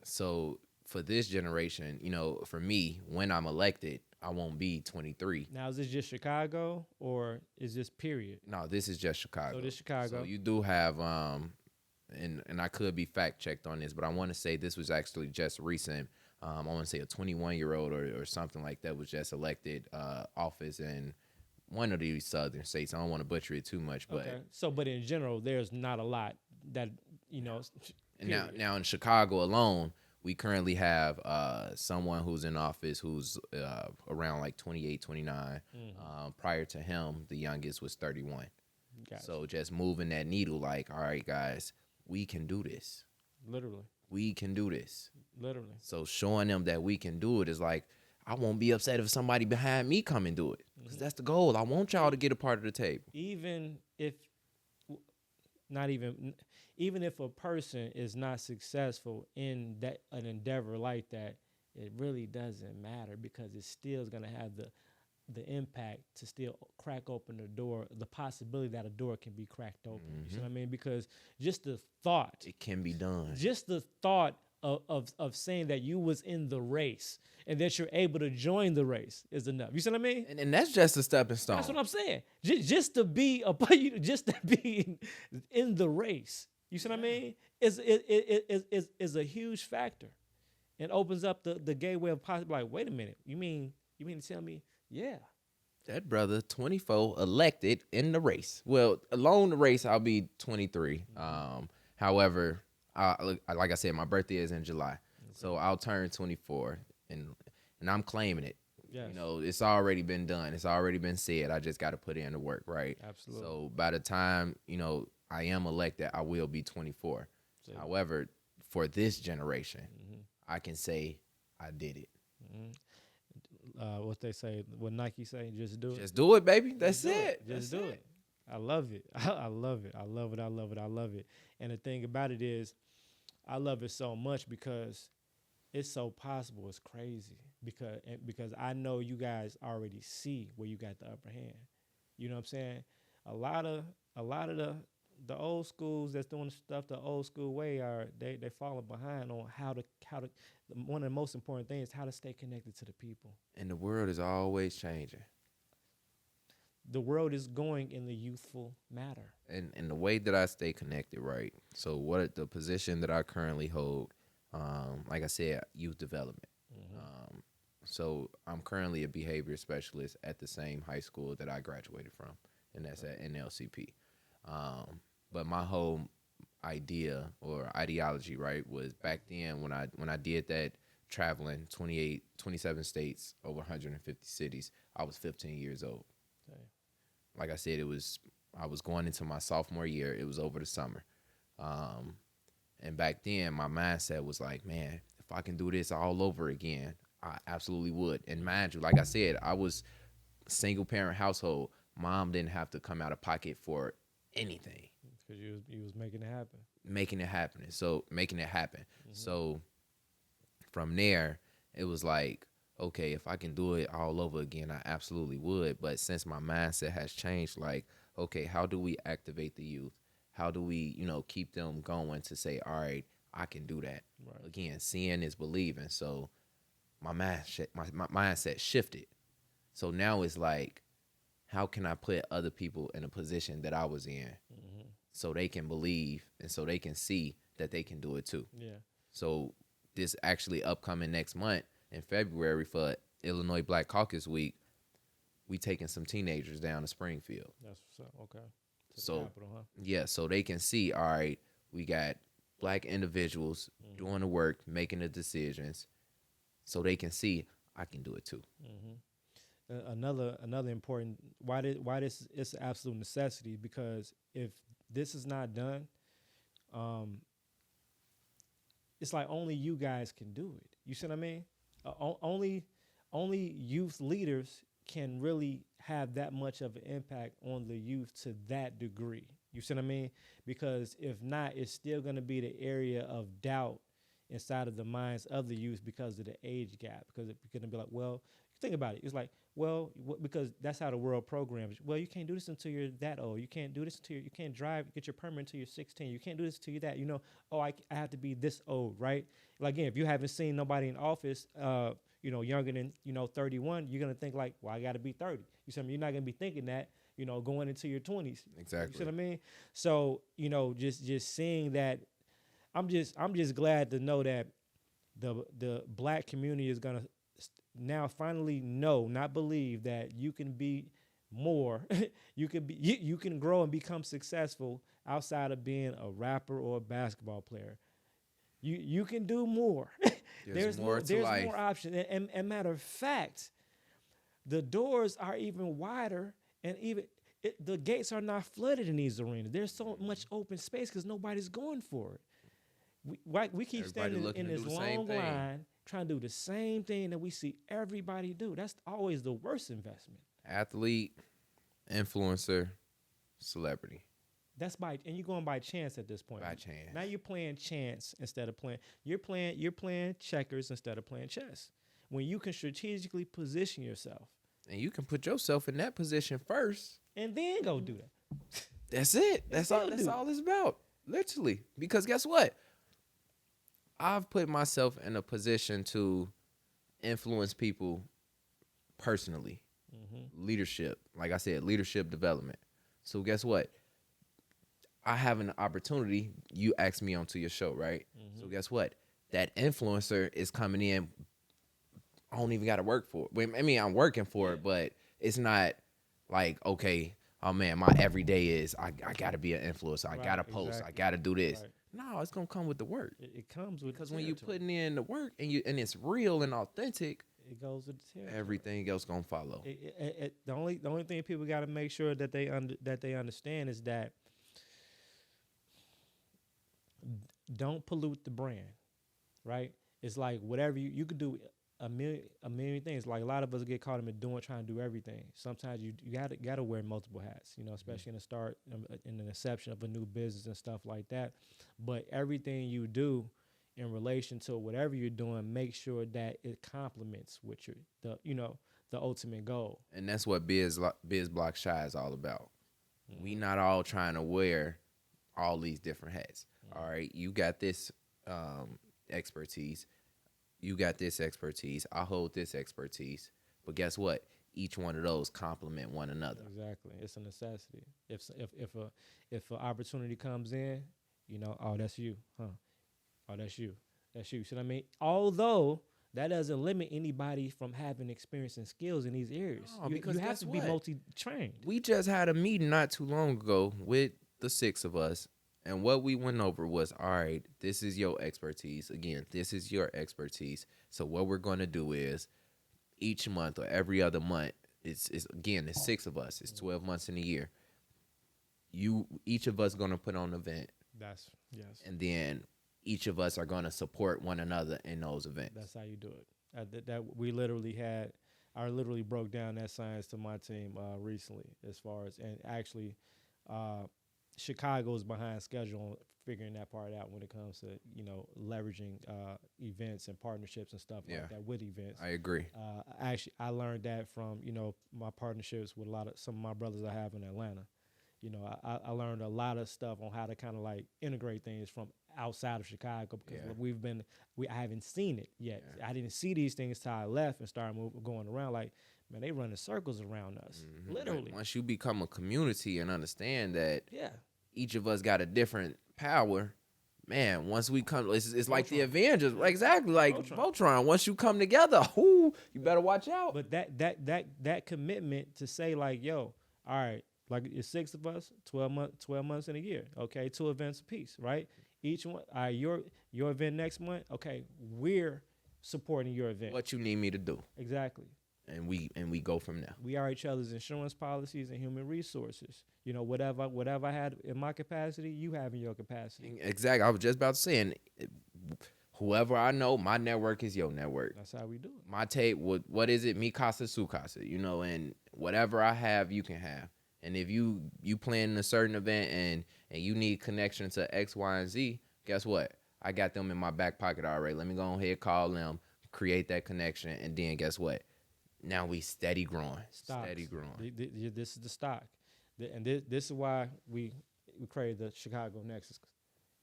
S2: So for this generation, for me, when I'm elected, I won't be 23.
S1: Now, is this just Chicago or is this period?
S2: No, this is just Chicago.
S1: So this Chicago.
S2: So you do have, and I could be fact checked on this, but I want to say this was actually just recent. I want to say a 21-year-old or something like that was just elected office in one of these southern states. I don't want to butcher it too much, but
S1: okay. So, but in general, there's not a lot that
S2: And now in Chicago alone, we currently have someone who's in office who's around like 28, 29. Prior to him, the youngest was 31. Gotcha. So just moving that needle, like, all right, guys, we can do this.
S1: Literally.
S2: We can do this.
S1: Literally.
S2: So showing them that we can do it is like, I won't be upset if somebody behind me come and do it, because that's the goal. I want y'all to get a part of the table.
S1: Even if a person is not successful in an endeavor like that, it really doesn't matter, because it still is going to have the impact to still crack open the door, the possibility that a door can be cracked open. You see what I mean? Because just the thought,
S2: it can be done.
S1: Just the thought of saying that you was in the race and that you're able to join the race is enough. You see what I mean?
S2: And that's just a stepping stone.
S1: That's what I'm saying. Just to be in the race. You see what I mean? Is a huge factor, and opens up the gateway of possible. Like, wait a minute, you mean to tell me? Yeah,
S2: that brother 24 elected in the race. Well, alone the race, I'll be 23. However, like I said, my birthday is in July, so I'll turn 24, and I'm claiming it. Yes. It's already been done. It's already been said. I just got to put in the work, right?
S1: Absolutely.
S2: So by the time I am elected, I will be 24. However, for this generation, I can say I did it.
S1: what they say, what Nike say, just do it.
S2: Just do it, baby. That's
S1: do
S2: it.
S1: Just
S2: That's
S1: do it. I love it. I love it. I love it. I love it. I love it. And the thing about it is, I love it so much because it's so possible. It's crazy because I know you guys already see where you got the upper hand. You know what I'm saying? A lot of the old schools that's doing stuff the old school way are they falling behind on how to one of the most important things is how to stay connected to the people.
S2: And the world is always changing.
S1: The world is going in the youthful matter.
S2: And the way that I stay connected, right? So the position that I currently hold, like I said, youth development. So I'm currently a behavior specialist at the same high school that I graduated from, and that's at NLCP. But my whole idea or ideology, right, was back then when I did that traveling 27 states, over 150 cities, I was 15 years old. Okay. Like I said, I was going into my sophomore year. It was over the summer. And back then my mindset was like, man, if I can do this all over again, I absolutely would. And mind you, like I said, I was single parent household. Mom didn't have to come out of pocket for anything.
S1: Because you was making it happen.
S2: Making it happen. So from there, it was like, okay, if I can do it all over again, I absolutely would. But since my mindset has changed, like, okay, how do we activate the youth? How do we, keep them going to say, all right, I can do that. Right. Again, seeing is believing. So my mindset shifted. So now it's like, how can I put other people in a position that I was in so they can believe and so they can see that they can do it too?
S1: Yeah.
S2: So this actually upcoming next month in February for Illinois Black Caucus Week, we taking some teenagers down to Springfield.
S1: That's what's up. Okay.
S2: So
S1: the capital, huh?
S2: Yeah, so they can see, all right, we got black individuals doing the work, making the decisions, so they can see I can do it too.
S1: Another important why this is an absolute necessity, because if this is not done, it's like only you guys can do it. You see what I mean? Only youth leaders can really have that much of an impact on the youth to that degree. You see what I mean? Because if not, it's still going to be the area of doubt inside of the minds of the youth because of the age gap. Because it's going to be like, well, think about it. It's like, well, because that's how the world programs. Well, you can't do this until you're that old. You can't do this until you can't get your permit until you're 16. You can't do this until you're that. I have to be this old, right? Like, again, if you haven't seen nobody in office, younger than 31, you're gonna think like, well, I got to be 30. You see what I mean? You're not gonna be thinking that, going into your 20s.
S2: Exactly.
S1: You see what I mean? So, just seeing that, I'm just glad to know that the black community is gonna now finally know, not believe, that you can be more. you can grow and become successful outside of being a rapper or a basketball player. You can do more. There's more options. And matter of fact, the doors are even wider, and the gates are not flooded in these arenas. There's so much open space because nobody's going for it. We keep standing in this long line trying to do the same thing that we see everybody do. That's always the worst investment.
S2: Athlete, influencer, celebrity.
S1: And you're going by chance at this point.
S2: By chance.
S1: Now you're playing chance instead of playing. You're playing checkers instead of playing chess. When you can strategically position yourself.
S2: And you can put yourself in that position first.
S1: And then go do that.
S2: That's it. That's all it's about. Literally. Because guess what? I've put myself in a position to influence people personally. Leadership. Like I said, leadership development. So guess what? I have an opportunity. You asked me onto your show, right? So guess what? That influencer is coming in. I don't even got to work for it. I mean, I'm working for it, but it's not like, okay, oh man, my everyday is I got to be an influencer. I got to post. Exactly. I got to do this. Right. No, it's gonna come with the work.
S1: It comes with,
S2: because when you're putting in the work and it's real and authentic,
S1: it goes with the territory.
S2: Everything else gonna follow.
S1: The only thing people got to make sure that they understand is that don't pollute the brand, right? It's like whatever you could do a million things. Like a lot of us get caught in trying to do everything. Sometimes you gotta wear multiple hats, especially in the start, in the inception of a new business and stuff like that. But everything you do in relation to whatever you're doing, make sure that it complements with the ultimate goal.
S2: And that's what Biz Block Shy is all about. We not all trying to wear all these different hats. All right, you got this expertise. You got this expertise. I hold this expertise. But guess what? Each one of those complement one another.
S1: Exactly, it's a necessity. If an opportunity comes in, oh, that's you, huh? Oh, that's you. That's you. See what I mean? Although that doesn't limit anybody from having experience and skills in these areas.
S2: No, because
S1: you have
S2: guess
S1: to be
S2: what?
S1: multi-trained.
S2: We just had a meeting not too long ago with the 6 of us, and what we went over was, all right, this is your expertise. Again, this is your expertise. So what we're going to do is each month or every other month, it's 6 of us. It's 12 months in a year. Each of us going to put on an event.
S1: That's yes.
S2: And then each of us are going to support one another in those events.
S1: That's how you do it. That we literally had. I literally broke down that science to my team recently, as far as, and actually, Chicago's behind schedule on figuring that part out when it comes to leveraging events and partnerships and stuff like that with events.
S2: I agree.
S1: Actually, I learned that from my partnerships with some of my brothers I have in Atlanta. I learned a lot of stuff on how to kind of like integrate things from outside of Chicago, because I haven't seen it yet. Yeah. I didn't see these things till I left and started going around. Like, man, they running circles around us, literally.
S2: Once you become a community and understand that each of us got a different power, man, once we come, it's like the Avengers. Exactly, like Voltron. Once you come together, you better watch out.
S1: But that commitment to say, like, yo, all right, like it's 6 of us, 12 months in a year. Okay, 2 events apiece, right? Each one, all right, your event next month. Okay, we're supporting your event.
S2: What you need me to do?
S1: Exactly.
S2: And we go from there.
S1: We are each other's insurance policies and human resources. Whatever I had in my capacity, you have in your capacity.
S2: Exactly. I was just about to say, and whoever I know, my network is your network.
S1: That's how we do it.
S2: My tape, what is it? Mi casa, su casa. And whatever I have, you can have. And if you plan a certain event and you need connection to X, Y, and Z, guess what? I got them in my back pocket already. Let me go ahead, call them, create that connection, and then guess what? Now we steady growing.
S1: Stocks.
S2: Steady growing.
S1: This is the stock. And this is why we created the Chicago Nexus.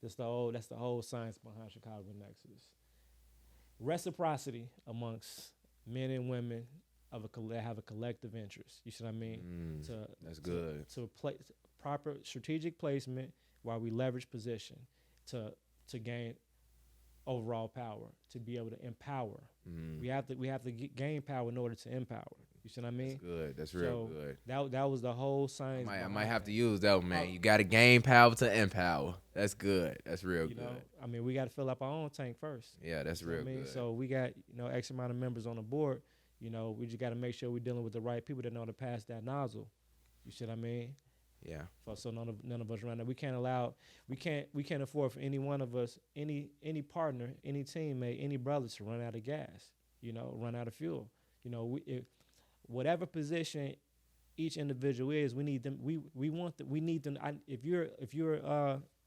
S1: That's the whole science behind Chicago Nexus. Reciprocity amongst men and women that have a collective interest. You see what I mean?
S2: That's good.
S1: To proper strategic placement while we leverage position to gain overall power, to be able to empower. We have to gain power in order to empower. You see what I mean?
S2: That's good. That's real good.
S1: That was the whole science.
S2: I might have to use that one, man. You got to gain power to empower. That's good. That's real good.
S1: I mean, we got to fill up our own tank first.
S2: Yeah, that's real good.
S1: So we got X amount of members on the board. We just got to make sure we're dealing with the right people that know how to pass that nozzle. You see what I mean?
S2: Yeah.
S1: So none of us around there. We can't afford for any one of us, any partner, any teammate, any brother to run out of gas. Run out of fuel. Whatever position each individual is, we need them. We need them. If you're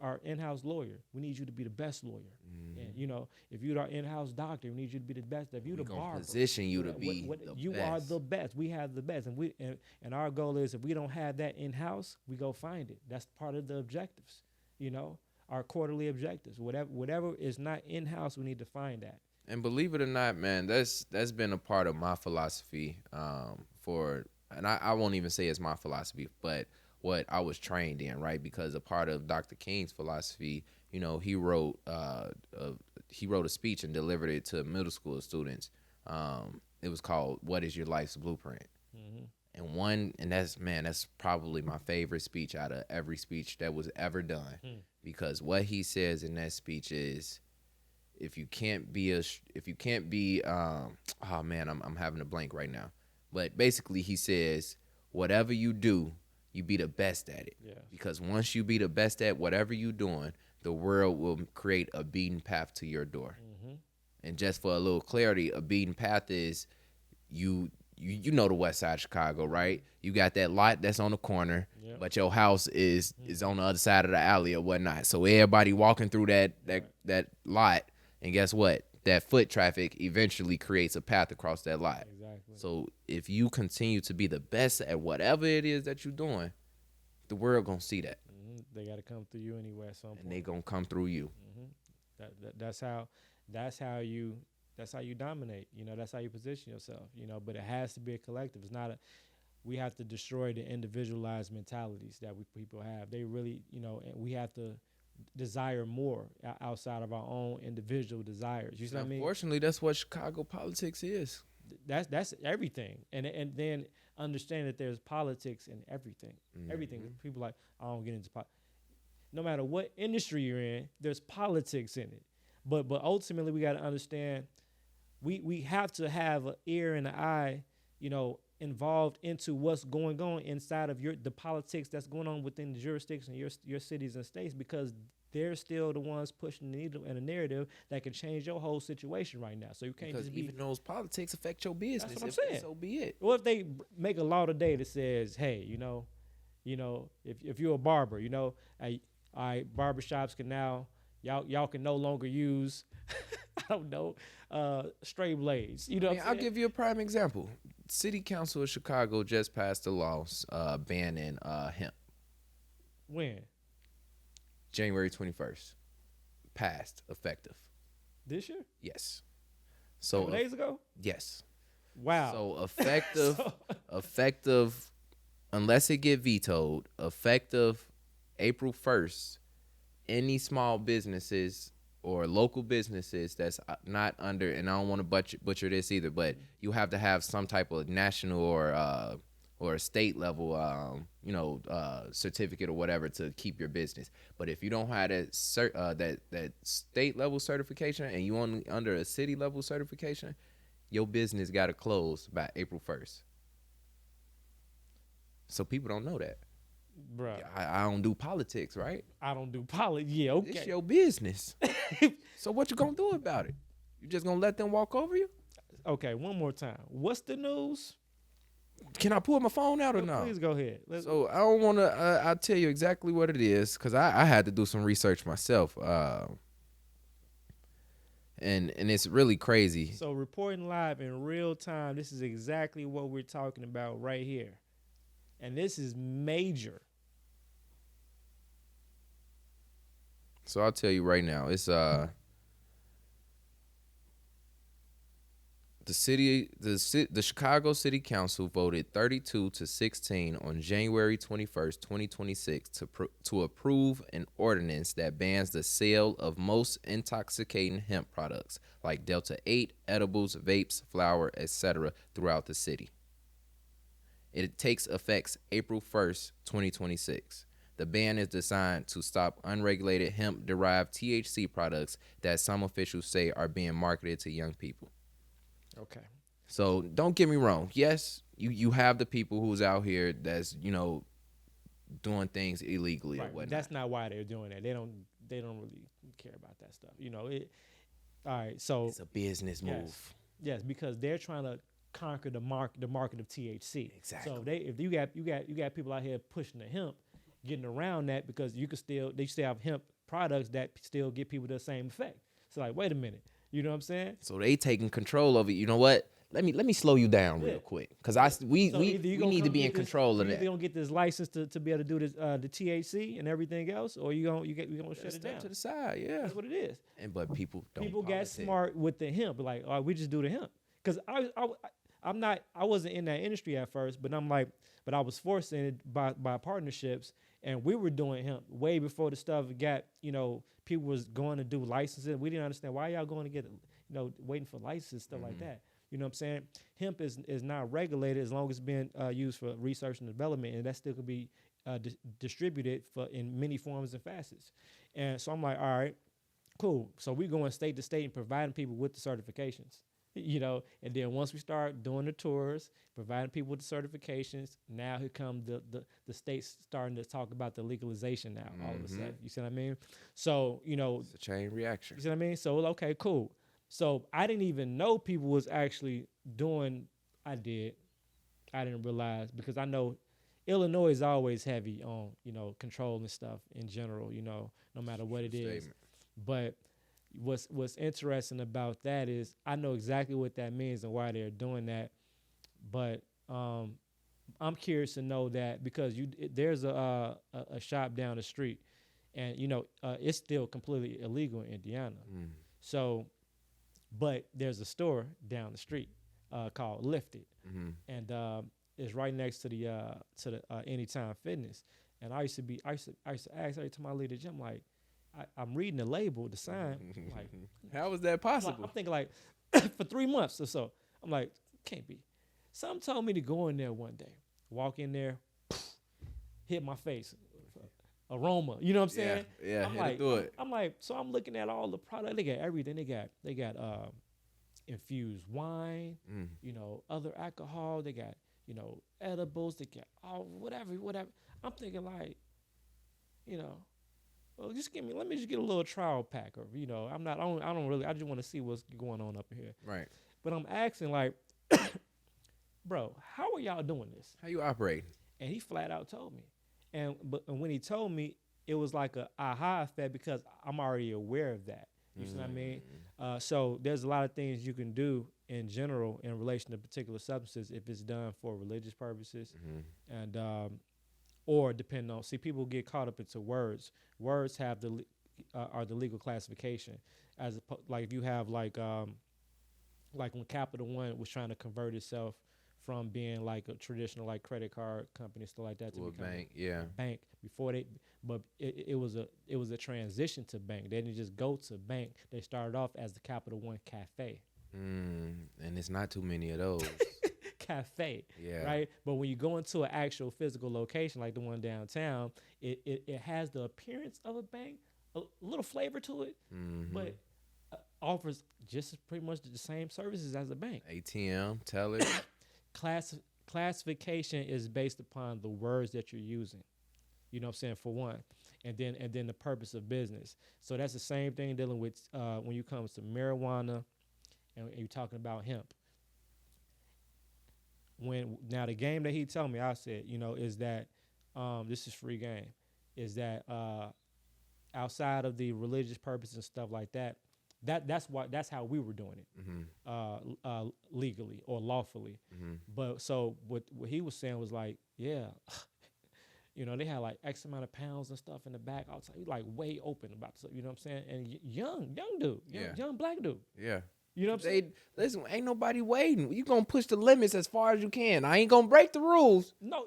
S1: our in-house lawyer, we need you to be the best lawyer. And if you're our in-house doctor, we need you to be the best. If you're the barber,
S2: position you to be the
S1: you
S2: best.
S1: are the best. We have the best, and our goal is, if we don't have that in-house, we go find it. That's part of the objectives. Our quarterly objectives. Whatever is not in-house, we need to find that.
S2: And believe it or not, man, that's been a part of my philosophy and I won't even say it's my philosophy, but what I was trained in, right? Because a part of Dr. King's philosophy, he wrote a speech and delivered it to middle school students. It was called "What Is Your Life's Blueprint?" And that's probably my favorite speech out of every speech that was ever done, because what he says in that speech is, I'm having a blank right now. But basically he says, whatever you do, you be the best at it.
S1: Yeah.
S2: Because once you be the best at whatever you're doing, the world will create a beaten path to your door. And just for a little clarity, a beaten path is you know the west side of Chicago, right? You got that lot that's on the corner,
S1: Yep.
S2: but your house is on the other side of the alley or whatnot. So everybody walking through that lot, and guess what? That foot traffic eventually creates a path across that lot.
S1: Exactly.
S2: So if you continue to be the best at whatever it is that you're doing, the world gonna see that,
S1: They got to come through you anyway at some point.
S2: and they gonna come through you.
S1: That's how you dominate. That's how you position yourself. But it has to be a collective. It's not a. We have to destroy the individualized mentalities that people have. They really, and we have to desire more outside of our own individual desires. You see what I mean?
S2: Unfortunately, that's what Chicago politics is.
S1: That's everything, and then understand that there's politics in everything. Everything. People like, I don't get into politics. No matter what industry you're in, there's politics in it. But ultimately, we got to understand we have to have an ear and an eye, involved into what's going on inside of the politics that's going on within the jurisdiction of your cities and states, because they're still the ones pushing the needle and a narrative that can change your whole situation right now. So you can't just
S2: even those politics affect your business.
S1: That's what I'm saying.
S2: So be it.
S1: Or if they make a law today that says, hey, if you're a barber, barbershops can now y'all can no longer use I don't know straight blades.
S2: I'll give you a prime example. City Council of Chicago just passed a law banning hemp.
S1: When?
S2: January 21st. Passed, effective.
S1: This year?
S2: Yes. So
S1: 2 days ago?
S2: Yes.
S1: Wow.
S2: So effective, unless it get vetoed, effective April 1st, any small businesses or local businesses that's not under, and I don't want to butcher this either, but you have to have some type of national or a state level, certificate or whatever to keep your business. But if you don't have that state level certification and you only under a city level certification, your business got to close by April 1st. So people don't know that.
S1: Bruh.
S2: I don't do politics, right?
S1: I don't do politics. Yeah, okay.
S2: It's your business. So what you gonna do about it? You just gonna let them walk over you?
S1: Okay, one more time. What's the news?
S2: Can I pull my phone out or no?
S1: Please go ahead.
S2: So I don't want to. I'll tell you exactly what it is, because I had to do some research myself. And it's really crazy.
S1: So reporting live in real time, this is exactly what we're talking about right here. And this is major.
S2: So I'll tell you right now, it's the Chicago City Council voted 32-16 on January 21st, 2026 to approve an ordinance that bans the sale of most intoxicating hemp products like Delta 8, edibles, vapes, flour, etc. throughout the city. It takes effect April 1st, 2026. The ban is designed to stop unregulated hemp-derived THC products that some officials say are being marketed to young people.
S1: Okay.
S2: So don't get me wrong. Yes, you have the people who's out here that's, doing things illegally or whatnot.
S1: That's not why they're doing that. They don't really care about that stuff. All right, so
S2: it's a business move.
S1: Yes, because they're trying to conquer the market of THC.
S2: Exactly.
S1: So if you got people out here pushing the hemp, getting around that, because they still have hemp products that still get people the same effect. So like, wait a minute, you know what I'm saying?
S2: So they taking control of it. You know what? Let me slow you down real quick, because we need to be in control of that.
S1: They don't get this license to be able to do this the THC and everything else, or we gonna shut it down
S2: to the side. Yeah,
S1: that's what it is.
S2: But people
S1: got smart with the hemp, like, all right, we just do the hemp. Because I wasn't in that industry at first, but I was forced in it by partnerships, and we were doing hemp way before the stuff got, people was going to do licensing. We didn't understand why y'all going to get, waiting for licenses, stuff like that. You know what I'm saying? Hemp is not regulated as long as it's being used for research and development, and that still could be distributed in many forms and facets. And so I'm like, all right, cool. So we going state to state and providing people with the certifications. And then once we start doing the tours, providing people with the certifications, now here come the states starting to talk about the legalization now all of a sudden. You see what I mean? So,
S2: it's a chain reaction.
S1: You see what I mean? So, okay, cool. So I didn't even know people was actually doing. I did. I didn't realize because I know Illinois is always heavy on control and stuff in general. No matter what it is.
S2: Statement.
S1: But what's interesting about that is I know exactly what that means and why they're doing that. But I'm curious to know that because there's a shop down the street, and it's still completely illegal in Indiana. So, but there's a store down the street called Lifted, and it's right next to the Anytime Fitness. And I used to ask every time I leave the gym, like I'm reading the label, the sign, like
S2: how was that possible?
S1: I'm thinking like for 3 months or so, I'm like, can't be. Something told me to go in there one day, walk in there, hit my face, aroma. You know what I'm saying?
S2: Yeah,
S1: I'm
S2: had
S1: like,
S2: to do it.
S1: I'm like, so I'm looking at all the product. They got everything. They got infused wine, other alcohol. They got edibles. They got all whatever. I'm thinking like, well, let me just get a little trial pack of, I don't really, I just want to see what's going on up here.
S2: Right.
S1: But I'm asking like, bro, how are y'all doing this?
S2: How you operate?
S1: And he flat out told me. And when he told me, it was like a aha effect because I'm already aware of that. You see what I mean? So there's a lot of things you can do in general in relation to particular substances if it's done for religious purposes, and or depending on. See, people get caught up into words. Words have are the legal classification. Like if you have like when Capital One was trying to convert itself from being like a traditional like credit card company, stuff like that, to become a bank before but it was a transition to bank. They didn't just go to bank. They started off as the Capital One Cafe.
S2: And it's not too many of those.
S1: Cafe, right? But when you go into an actual physical location like the one downtown, it has the appearance of a bank, a little flavor to it, but offers just pretty much the same services as a bank.
S2: ATM, teller.
S1: Classification is based upon the words that you're using. You know what I'm saying, for one. And then the purpose of business. So that's the same thing dealing with when you comes to marijuana and you're talking about hemp. Now the game that he told me, I said, is that this is free game, is that outside of the religious purpose and stuff like that, that's how we were doing it, legally or lawfully. But so what he was saying was like, yeah, they had like X amount of pounds and stuff in the back outside. He like way open about stuff, you know what I'm saying? And young dude, young black dude.
S2: Yeah.
S1: You know what I'm saying?
S2: Listen, ain't nobody waiting. You gonna push the limits as far as you can. I ain't gonna break the rules.
S1: No,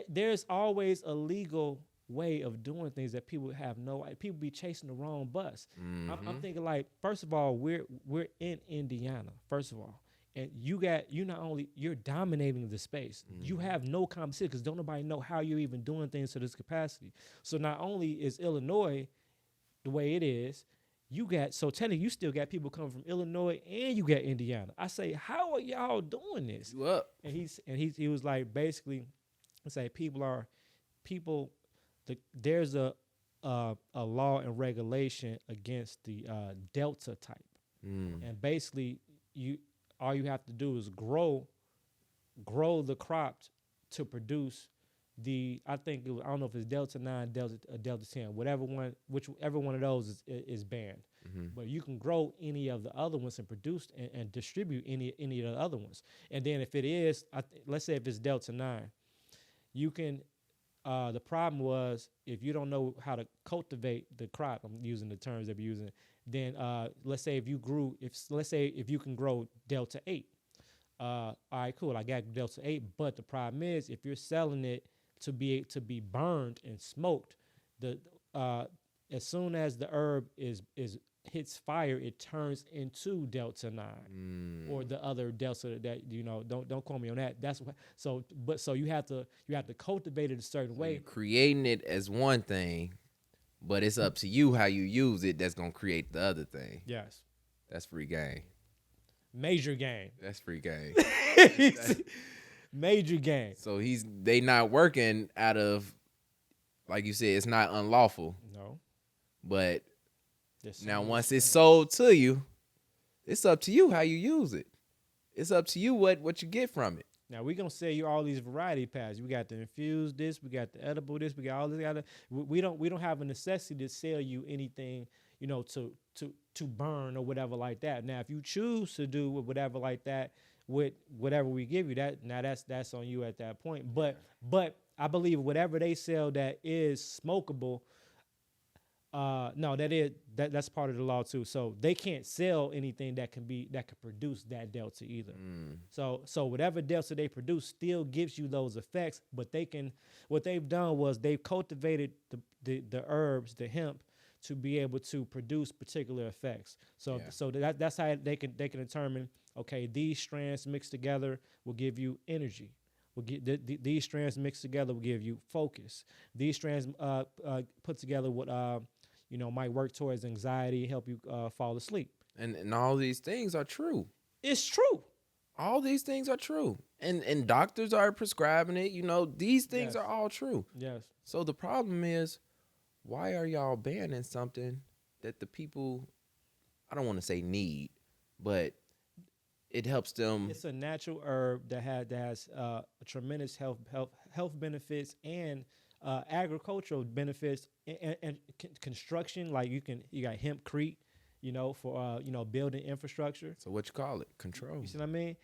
S1: there's always a legal way of doing things that people have people be chasing the wrong bus. I'm thinking like, first of all, we're in Indiana, first of all. And you're dominating the space. You have no competition because don't nobody know how you're even doing things to this capacity. So not only is Illinois the way it is, technically you still got people coming from Illinois and you got Indiana. I say, how are y'all doing this?
S2: You up?
S1: And he was like, basically, I say there's a law and regulation against the Delta type, and basically all you have to do is grow the crops to produce I don't know if it's Delta 9, Delta 10, whichever one of those is banned. But you can grow any of the other ones and produce and distribute any of the other ones. And then if it is, let's say if it's Delta 9, you can. The problem was if you don't know how to cultivate the crop, I'm using the terms they're using, then let's say if you can grow Delta 8, all right, cool, I got Delta 8, but the problem is if you're selling it to be burned and smoked, as soon as the herb hits fire, it turns into Delta 9 or the other Delta that don't quote me on that. That's what. So you have to cultivate it a certain way.
S2: You're creating it as one thing, but it's up to you how you use it. That's gonna create the other thing.
S1: Yes,
S2: that's free game.
S1: Major game.
S2: That's free game.
S1: Major game.
S2: So they not working out of, like you said, it's not unlawful.
S1: No.
S2: But now once it's sold to you, It's up to you how you use it. It's up to you what you get from it.
S1: Now we're gonna sell you all these variety packs. We got the infused this, we got the edible this, we got all this. We don't have a necessity to sell you anything, to burn or whatever like that. Now, if you choose to do whatever like that with whatever we give you, that's on you at that point. But I believe whatever they sell that is smokable. No, that's part of the law too. So they can't sell anything that can produce that delta either. So whatever delta they produce still gives you those effects, but what they've done was they've cultivated the herbs, the hemp, to be able to produce particular effects. So that's how they can determine, okay, these strands mixed together will give you energy. These strands mixed together will give you focus. These strands put together would might work towards anxiety, help you fall asleep.
S2: And all these things are true.
S1: It's true.
S2: All these things are true. And doctors are prescribing it. These things are all true.
S1: Yes.
S2: So the problem is, why are y'all banning something that the people, I don't want to say need, but it helps them.
S1: It's a natural herb that has tremendous health benefits and agricultural benefits and construction. Like you got hempcrete, for building infrastructure.
S2: So what you call it? Control.
S1: You see what I mean?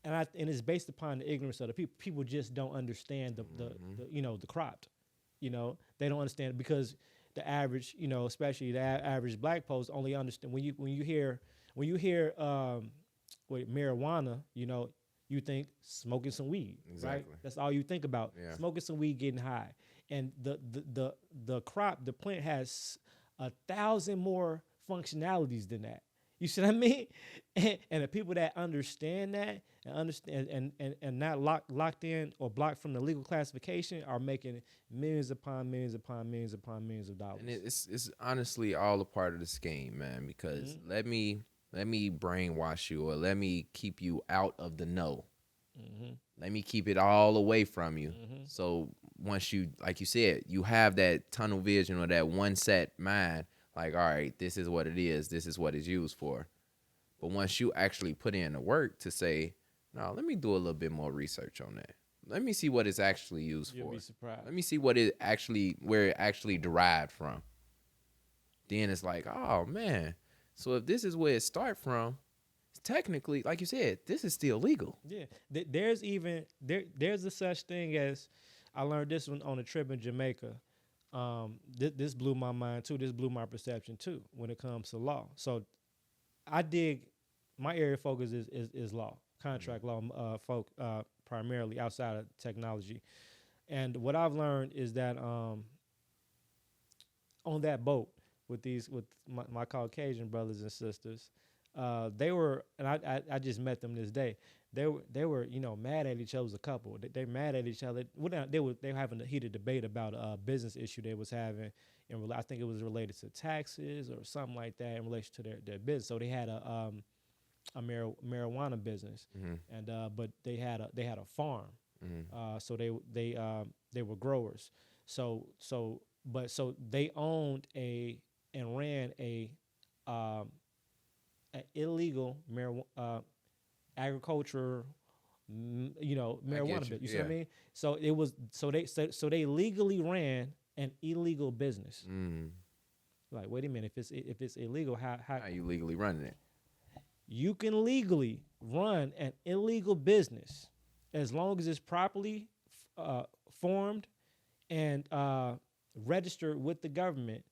S1: And it's based upon the ignorance of the people. People just don't understand the crop. They don't understand it because the average, especially the average black post only understand when you hear marijuana, you think smoking some weed,
S2: exactly.
S1: Right? That's all you think about. Yeah. Smoking some weed, getting high. And the crop, the plant has 1,000 more functionalities than that. You see what I mean? And the people that understand that and not locked in or blocked from the legal classification are making millions upon millions upon millions upon millions of dollars.
S2: And it's honestly all a part of the scheme, man, because let me brainwash you, or let me keep you out of the know. Let me keep it all away from you. So once you, like you said, you have that tunnel vision or that one set mind, like, all right, this is what it is. This is what it's used for. But once you actually put in the work to say, no, let me do a little bit more research on that. Let me see what it's actually used
S1: You'll
S2: for.
S1: be surprised.
S2: Let me see where it actually derived from. Then it's like, oh man. So if this is where it start from, technically, like you said, this is still legal.
S1: Yeah, there's a such thing as, I learned this one on a trip in Jamaica. This blew my mind too. This blew my perception too when it comes to law. So my area of focus is law, contract law, primarily outside of technology. And what I've learned is that on that boat with my Caucasian brothers and sisters, they were, and I just met them this day. They were mad at each other as a couple. They mad at each other. They were having a heated debate about a business issue they was having. I think it was related to taxes or something like that in relation to their business. So they had a marijuana business, and but they had a farm. So they were growers. So they owned and ran a illegal agriculture, marijuana business. You see what I mean? So they legally ran an illegal business. Like, wait a minute, if it's illegal, how
S2: are you legally running it?
S1: You can legally run an illegal business as long as it's properly formed and registered with the government,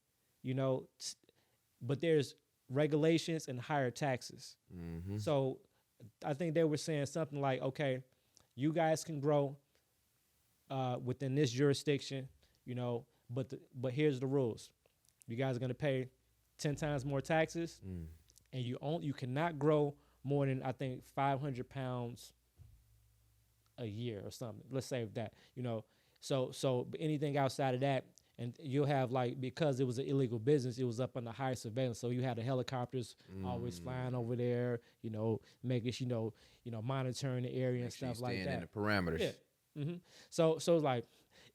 S1: but there's regulations and higher taxes. So I think they were saying something like, okay, you guys can grow within this jurisdiction, but here's the rules. You guys are going to pay 10 times more taxes, and you cannot grow more than, I think, 500 pounds a year or something. Let's say that, so anything outside of that, and you'll have, like, because it was an illegal business, it was up under higher surveillance. So you had the helicopters always flying over there, making, monitoring the area and stuff like that.
S2: In the parameters.
S1: Yeah. So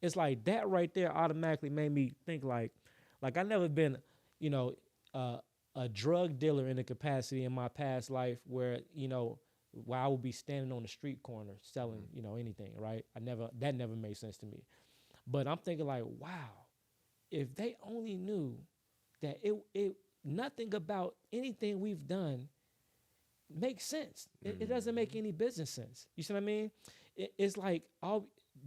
S1: it's like that right there automatically made me think like I never been, a drug dealer in a capacity in my past life where, where I would be standing on the street corner selling, anything, right? That never made sense to me. But I'm thinking like, wow, if they only knew that it nothing about anything we've done makes sense. It doesn't make any business sense. You see what I mean? It's like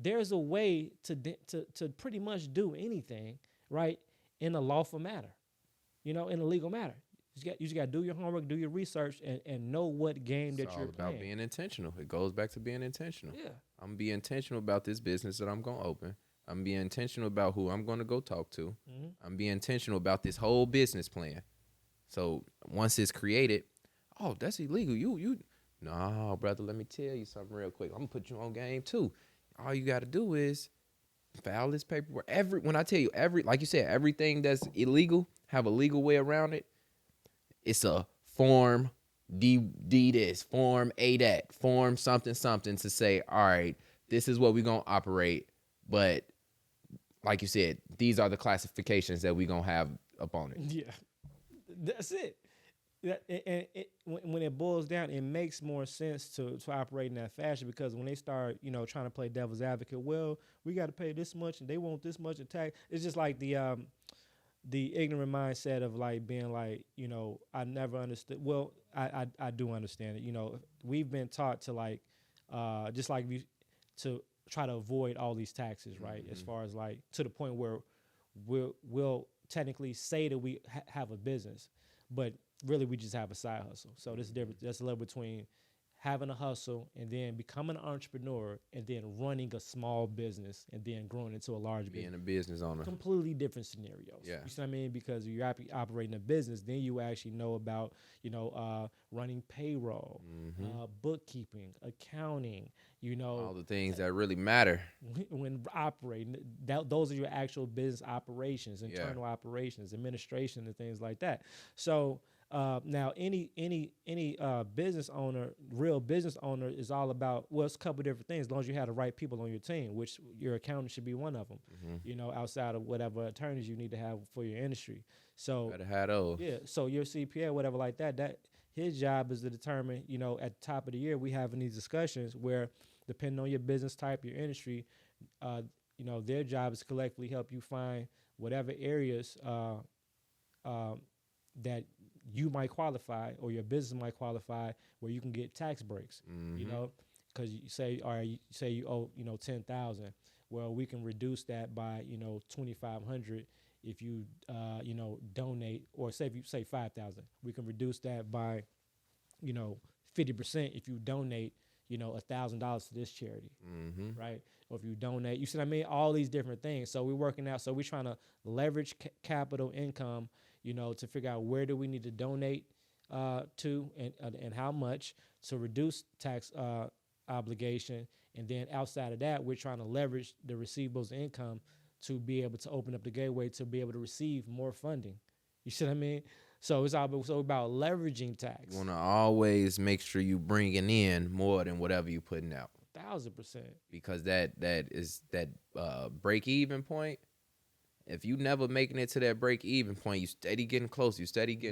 S1: there's a way to pretty much do anything, right, in a lawful manner, in a legal manner. You just got to do your homework, do your research, and know what game that you're playing.
S2: It's all about being intentional. It goes back to being intentional.
S1: Yeah.
S2: I'm going to be intentional about this business that I'm going to open. I'm being intentional about who I'm going to go talk to. Mm-hmm. I'm being intentional about this whole business plan. So once it's created, oh, that's illegal. No, brother, let me tell you something real quick. I'm going to put you on game too. All you got to do is file this paperwork. When I tell you like you said, everything that's illegal, have a legal way around it. It's a form D this, form A that, form something to say, all right, this is what we're going to operate. But like you said, these are the classifications that we're going to have up on it.
S1: Yeah, that's it. When it boils down, it makes more sense to operate in that fashion, because when they start, trying to play devil's advocate, well, we got to pay this much and they want this much in tax. It's just like the ignorant mindset of like being like, I never understood. Well, I do understand it. We've been taught to like, just like to try to avoid all these taxes, right? Mm-hmm. As far as like to the point where we'll technically say that we have a business, but really we just have a side hustle. So this is different. That's a little between having a hustle and then becoming an entrepreneur and then running a small business and then growing into a large business.
S2: Being a business owner.
S1: Completely different scenarios. Yeah. You see what I mean? Because you're operating a business, then you actually know about, running payroll, bookkeeping, accounting,
S2: all the things that really matter
S1: when operating. Those are your actual business operations, internal operations, administration, and things like that. So now any business owner, real business owner, is all about, well, it's a couple different things. As long as you have the right people on your team, which your accountant should be one of them, outside of whatever attorneys you need to have for your industry. So
S2: better have those.
S1: Yeah. So your CPA, whatever like that his job is to determine, at the top of the year, we having these discussions where, depending on your business type, your industry, their job is to collectively help you find whatever areas that you might qualify or your business might qualify where you can get tax breaks. Because you say, all right, you owe, 10,000. Well, we can reduce that by, 2,500 if you, donate, or say if you say 5,000, we can reduce that by, 50% if you donate, $1,000 to this charity, right? Or if you donate, you see what I mean? All these different things. So we're working out. So we're trying to leverage capital income, to figure out where do we need to donate to and how much to reduce tax obligation. And then outside of that, we're trying to leverage the receivables income to be able to open up the gateway to be able to receive more funding. You see what I mean? So it's all about leveraging tax.
S2: You want to always make sure you bringing in more than whatever you putting out.
S1: 1,000%.
S2: Because that is that break even point. If you never making it to that break even point, you steady getting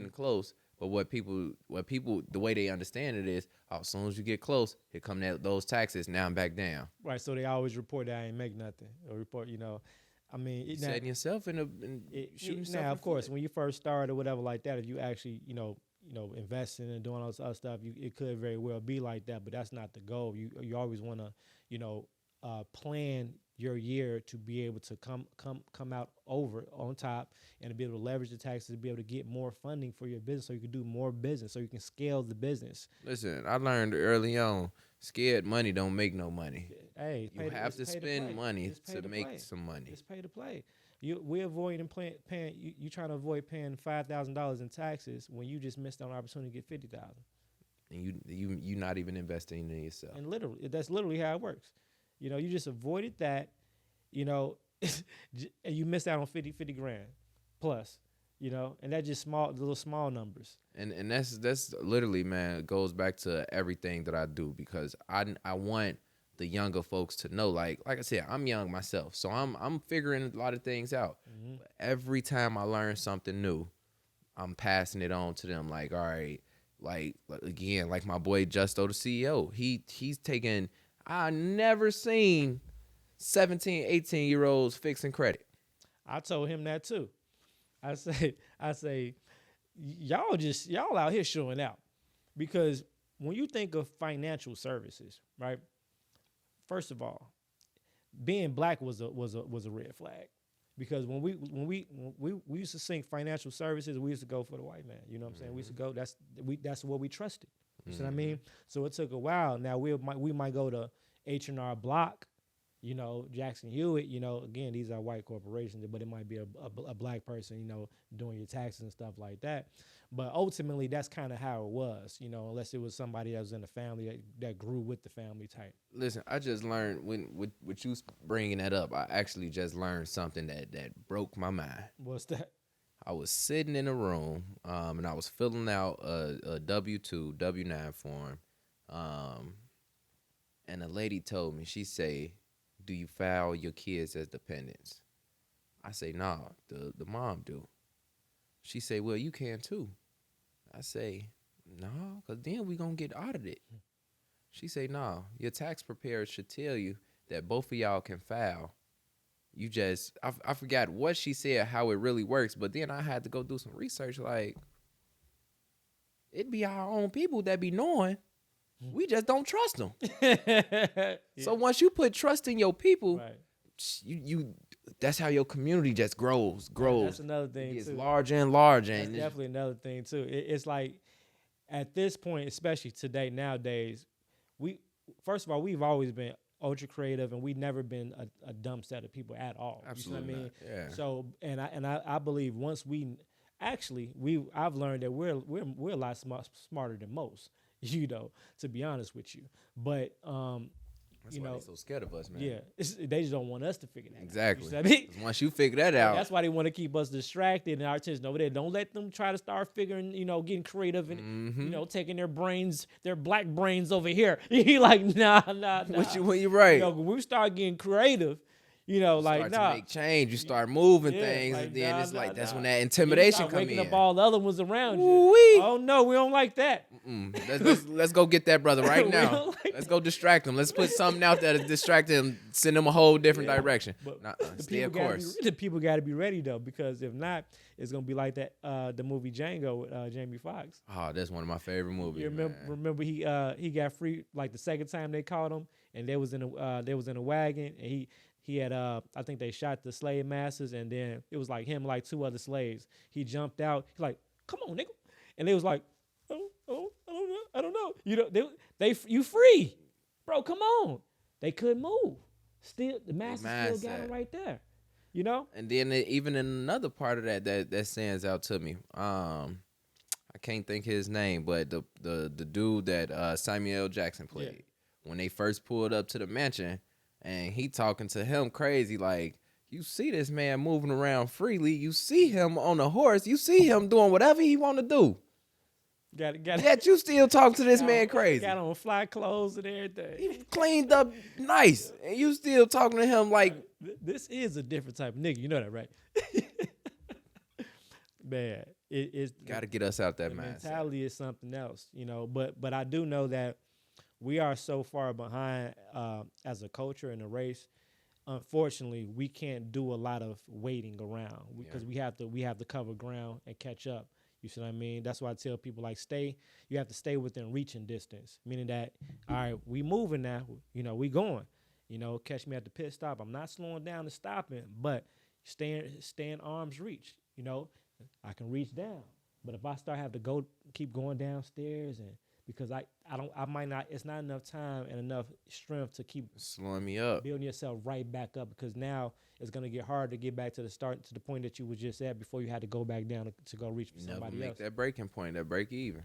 S2: close. But what people, the way they understand it is, as soon as you get close, here come those taxes. Now I'm back down.
S1: Right. So they always report that I ain't make nothing, or report, I mean,
S2: you setting yourself in shooting yourself.
S1: Now, of course, when you first start or whatever like that, if you actually, investing and doing all this other stuff, it could very well be like that. But that's not the goal. You always want to, plan your year to be able to come out on top and to be able to leverage the taxes to be able to get more funding for your business, so you can do more business, so you can scale the business.
S2: Listen, I learned early on, scared money don't make no money.
S1: Hey,
S2: you have to spend money to make some money.
S1: It's pay to play. We're avoiding paying. You trying to avoid paying $5,000 in taxes when you just missed out on an opportunity to get $50,000.
S2: And you not even investing in yourself.
S1: And that's literally how it works. You just avoided that. And you missed out on 50 grand plus. And that's just little small numbers.
S2: And that's literally, man, it goes back to everything that I do, because I want the younger folks to know, like I said, I'm young myself, so I'm figuring a lot of things out. But every time I learn something new, I'm passing it on to them. Like, all right, like again, like my boy Justo, the CEO, he's taking. I never seen 17, 18-year-olds fixing credit.
S1: I told him that too. I say, y'all out here showing out, because when you think of financial services, right? First of all, being black was a red flag, because when we used to think financial services, we used to go for the white man. You know what I'm saying? We used to go. That's what we trusted. You see what I mean? So it took a while. Now we might go to H&R Block, Jackson Hewitt. Again, these are white corporations, but it might be a black person, doing your taxes and stuff like that. But ultimately, that's kind of how it was, unless it was somebody that was in the family that grew with the family type.
S2: Listen, I just learned with you bringing that up, I actually just learned something that broke my mind.
S1: What's that?
S2: I was sitting in a room, and I was filling out a W-2, W-9 form, and a lady told me, she say, do you file your kids as dependents? I say, nah, the mom do. She say, well, you can too. I say, no, because then we going to get audited. She say, no, your tax preparer should tell you that both of y'all can file. You just, I forgot what she said, how it really works, but then I had to go do some research. Like, it be our own people that be knowing. We just don't trust them. Yeah. So once you put trust in your people, right, you that's how your community just grows.
S1: That's another thing,
S2: it's
S1: too.
S2: larger and larger.
S1: That's definitely another thing, too. It's like, at this point, especially today, nowadays, first of all, we've always been ultra creative, and we've never been a dumb set of people at all.
S2: Absolutely,
S1: you know what I
S2: mean?
S1: Yeah. So, and I believe once I've learned that we're a lot smarter than most. To be honest with you, but
S2: that's why they're so scared of us, man.
S1: Yeah, they just don't want us to figure that
S2: exactly.
S1: out. You know what I mean?
S2: Once you figure that out,
S1: that's why they want to keep us distracted and our attention over there. Don't let them try to start figuring, getting creative and taking their brains, their black brains over here. You like, nah.
S2: When you right,
S1: when we start getting creative. Like,
S2: to make change. You start moving things,
S1: like,
S2: and then it's like that's when that
S1: intimidation
S2: comes in.
S1: Waking up all the other ones around you.
S2: Ooh-wee.
S1: Oh no, we don't like that.
S2: Let's go get that brother right now. Let's go distract him. Let's put something out there to distract him, send him a whole different direction.
S1: But
S2: stay of course.
S1: The people got to be ready though, because if not, it's gonna be like that. The movie Django with Jamie Foxx.
S2: Oh, that's one of my favorite movies.
S1: You remember he got free like the second time they caught him, and they was in a wagon, and he had I think they shot the slave masters, and then it was like him, like two other slaves. He jumped out. He's like, "Come on, nigga," and they was like, I don't know. You free, bro? Come on. They couldn't move. Still, the masters still got him right there.
S2: And then even in another part of that stands out to me. I can't think his name, but the dude that Samuel L. Jackson played when they first pulled up to the mansion. And he talking to him crazy, like, you see this man moving around freely. You see him on a horse. You see him doing whatever he want to do. Yet you still talk to this man crazy.
S1: Got on fly clothes and everything.
S2: He cleaned up nice. And you still talking to him like.
S1: This is a different type of nigga. You know that, right? Man, it's
S2: got to get us out that mindset.
S1: Mentality is something else, But I do know that we are so far behind as a culture and a race. Unfortunately, we can't do a lot of waiting around because we have to cover ground and catch up. You see what I mean? That's why I tell people, like, you have to stay within reaching distance, meaning that, all right, we moving now, we going. Catch me at the pit stop. I'm not slowing down and stopping, but stay in arm's reach. I can reach down, but if I start having to keep going downstairs and because I might not, it's not enough time and enough strength to keep
S2: slowing me up,
S1: building yourself right back up, because now it's going to get hard to get back to the start, to the point that you were just at before you had to go back down to go reach for somebody else.
S2: Never make that breaking point, that break even.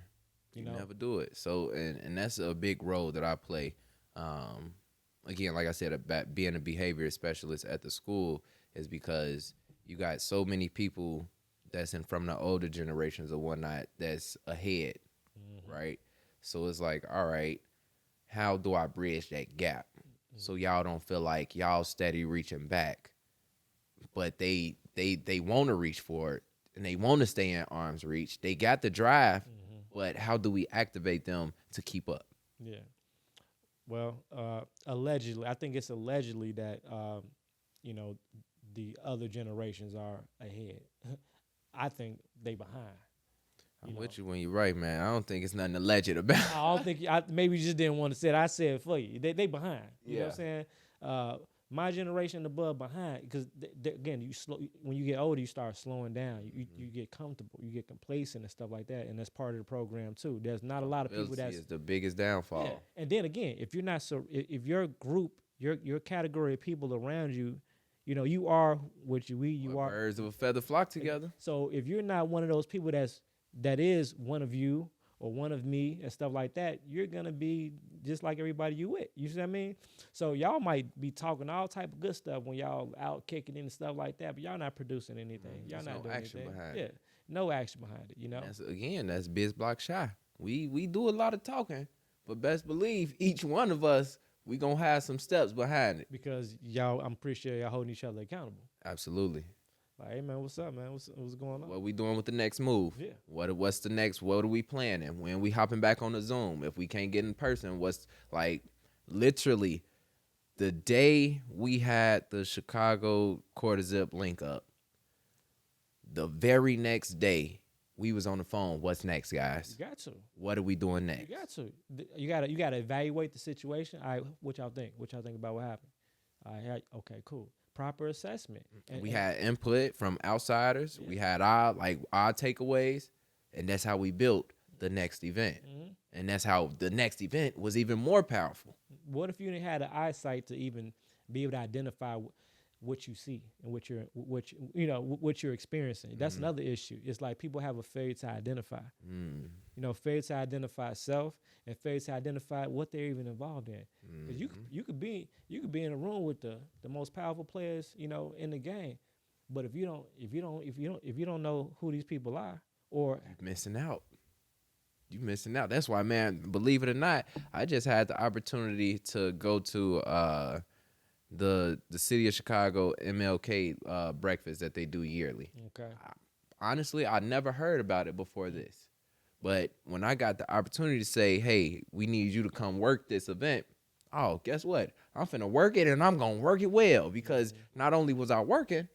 S2: You never do it. So, and that's a big role that I play. Again, like I said, about being a behavior specialist at the school is because you got so many people that's from the older generations or whatnot that's ahead, right? So it's like, all right, how do I bridge that gap so y'all don't feel like y'all steady reaching back, but they want to reach for it, and they want to stay in arm's reach. They got the drive, but how do we activate them to keep up?
S1: Yeah. Well, allegedly, I think it's allegedly that you know, the other generations are ahead. I think they behind.
S2: I'm with you when you're right, man. I don't think it's nothing alleged about.
S1: I don't think maybe you just didn't want to say it. I said it for you. They behind. You know what I'm saying? My generation above behind because again, you slow when you get older, you start slowing down. You get comfortable, you get complacent and stuff like that, and that's part of the program too. There's not a lot of people that's
S2: is the biggest downfall.
S1: Yeah. And then again, if you're not if your group, your category of people around you, you know, you are what you are.
S2: Birds of a feather flock together.
S1: So if you're not one of those people that is one of you or one of me and stuff like that, you're gonna be just like everybody you with. You see what I mean? So y'all might be talking all type of good stuff when y'all out kicking it and stuff like that, but y'all not producing anything. Y'all not doing
S2: action
S1: anything.
S2: behind
S1: it. No action behind it. You know.
S2: That's biz block shy. We do a lot of talking, but best believe each one of us we gonna have some steps behind it
S1: because y'all. I'm pretty sure y'all holding each other accountable.
S2: Absolutely.
S1: Like, hey man, what's up, man? What's going on?
S2: What we doing with the next move?
S1: Yeah.
S2: What's the next? What are we planning? When we hopping back on the Zoom? If we can't get in person, what's like literally the day we had the Chicago quarter zip link up, the very next day we was on the phone. What's next, guys?
S1: You got to.
S2: What are we doing next?
S1: You got to. You got to evaluate the situation. All right, what y'all think? What y'all think about what happened? All right, okay, cool. Proper assessment. And
S2: we had input from outsiders. Yeah. We had our takeaways, and that's how we built the next event. And that's how the next event was even more powerful.
S1: What if you didn't have the eyesight to even be able to identify what you see and what you're experiencing? That's another issue. It's like people have a failure to identify. You know, failure to identify self and failure to identify what they're even involved in. Because you could be in a room with the most powerful players, you know, in the game, but if you don't know who these people are, or
S2: you're missing out. You missing out. That's why, man, believe it or not, I just had the opportunity to go to the city of Chicago MLK breakfast that they do yearly.
S1: Okay.
S2: Honestly, I never heard about it before this. But when I got the opportunity to say, hey, we need you to come work this event, oh, guess what? I'm finna work it, and I'm gonna work it well, because not only was I working,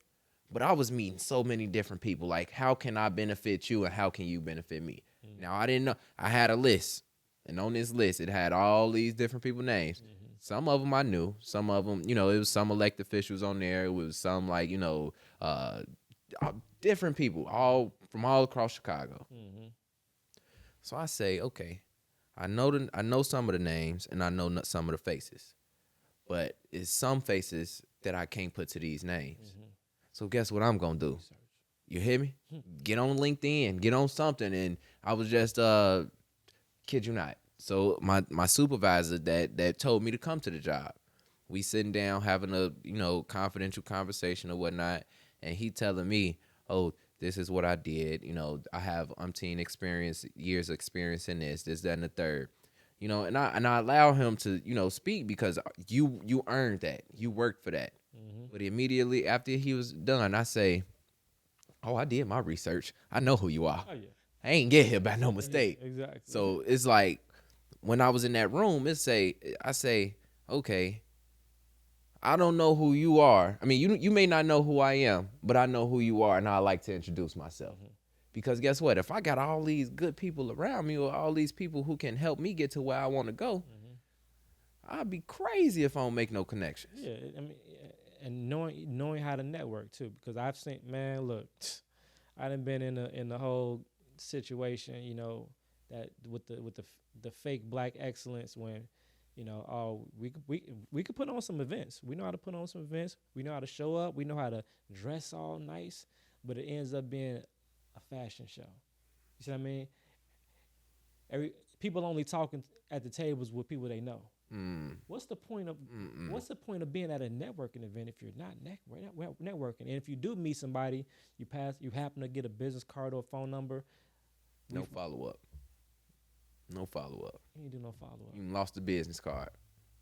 S2: but I was meeting so many different people. Like, how can I benefit you, and how can you benefit me? Now, I didn't know. I had a list, and on this list, it had all these different people's names. Some of them I knew. Some of them, you know, it was some elected officials on there. It was some, like, you know, different people, all from all across Chicago. So I say, okay, I know some of the names, and I know some of the faces, but it's some faces that I can't put to these names. So guess what I'm gonna do? You hear me? Get on LinkedIn, get on something. And I was just kid you not. So my supervisor that told me to come to the job, we sitting down having a, you know, confidential conversation or whatnot, and he telling me, oh, this is what I did. You know, I have umpteen years experience in this, that, and the third. You know, and I allow him to, you know, speak, because you earned that. You worked for that. But immediately after he was done, I say, oh, I did my research. I know who you are. Oh, yeah. I ain't get here by no mistake.
S1: Yeah, exactly.
S2: So it's like, when I was in that room, I say, okay, I don't know who you are. I mean, you may not know who I am, but I know who you are, and I like to introduce myself. Because guess what? If I got all these good people around me, or all these people who can help me get to where I want to go, I'd be crazy if I don't make no connections.
S1: Yeah, I mean, and knowing how to network too. Because I've seen, man, look, I done been in the whole situation, you know, that with the fake black excellence, when, you know, oh, we could put on some events. We know how to put on some events. We know how to show up. We know how to dress all nice, but it ends up being a fashion show. You see what I mean? People only talking at the tables with people they know. What's the point of being at a networking event if you're not networking? And if you do meet somebody, you happen to get a business card or a phone number.
S2: No follow up. No follow up.
S1: You ain't do no follow up.
S2: You lost the business card.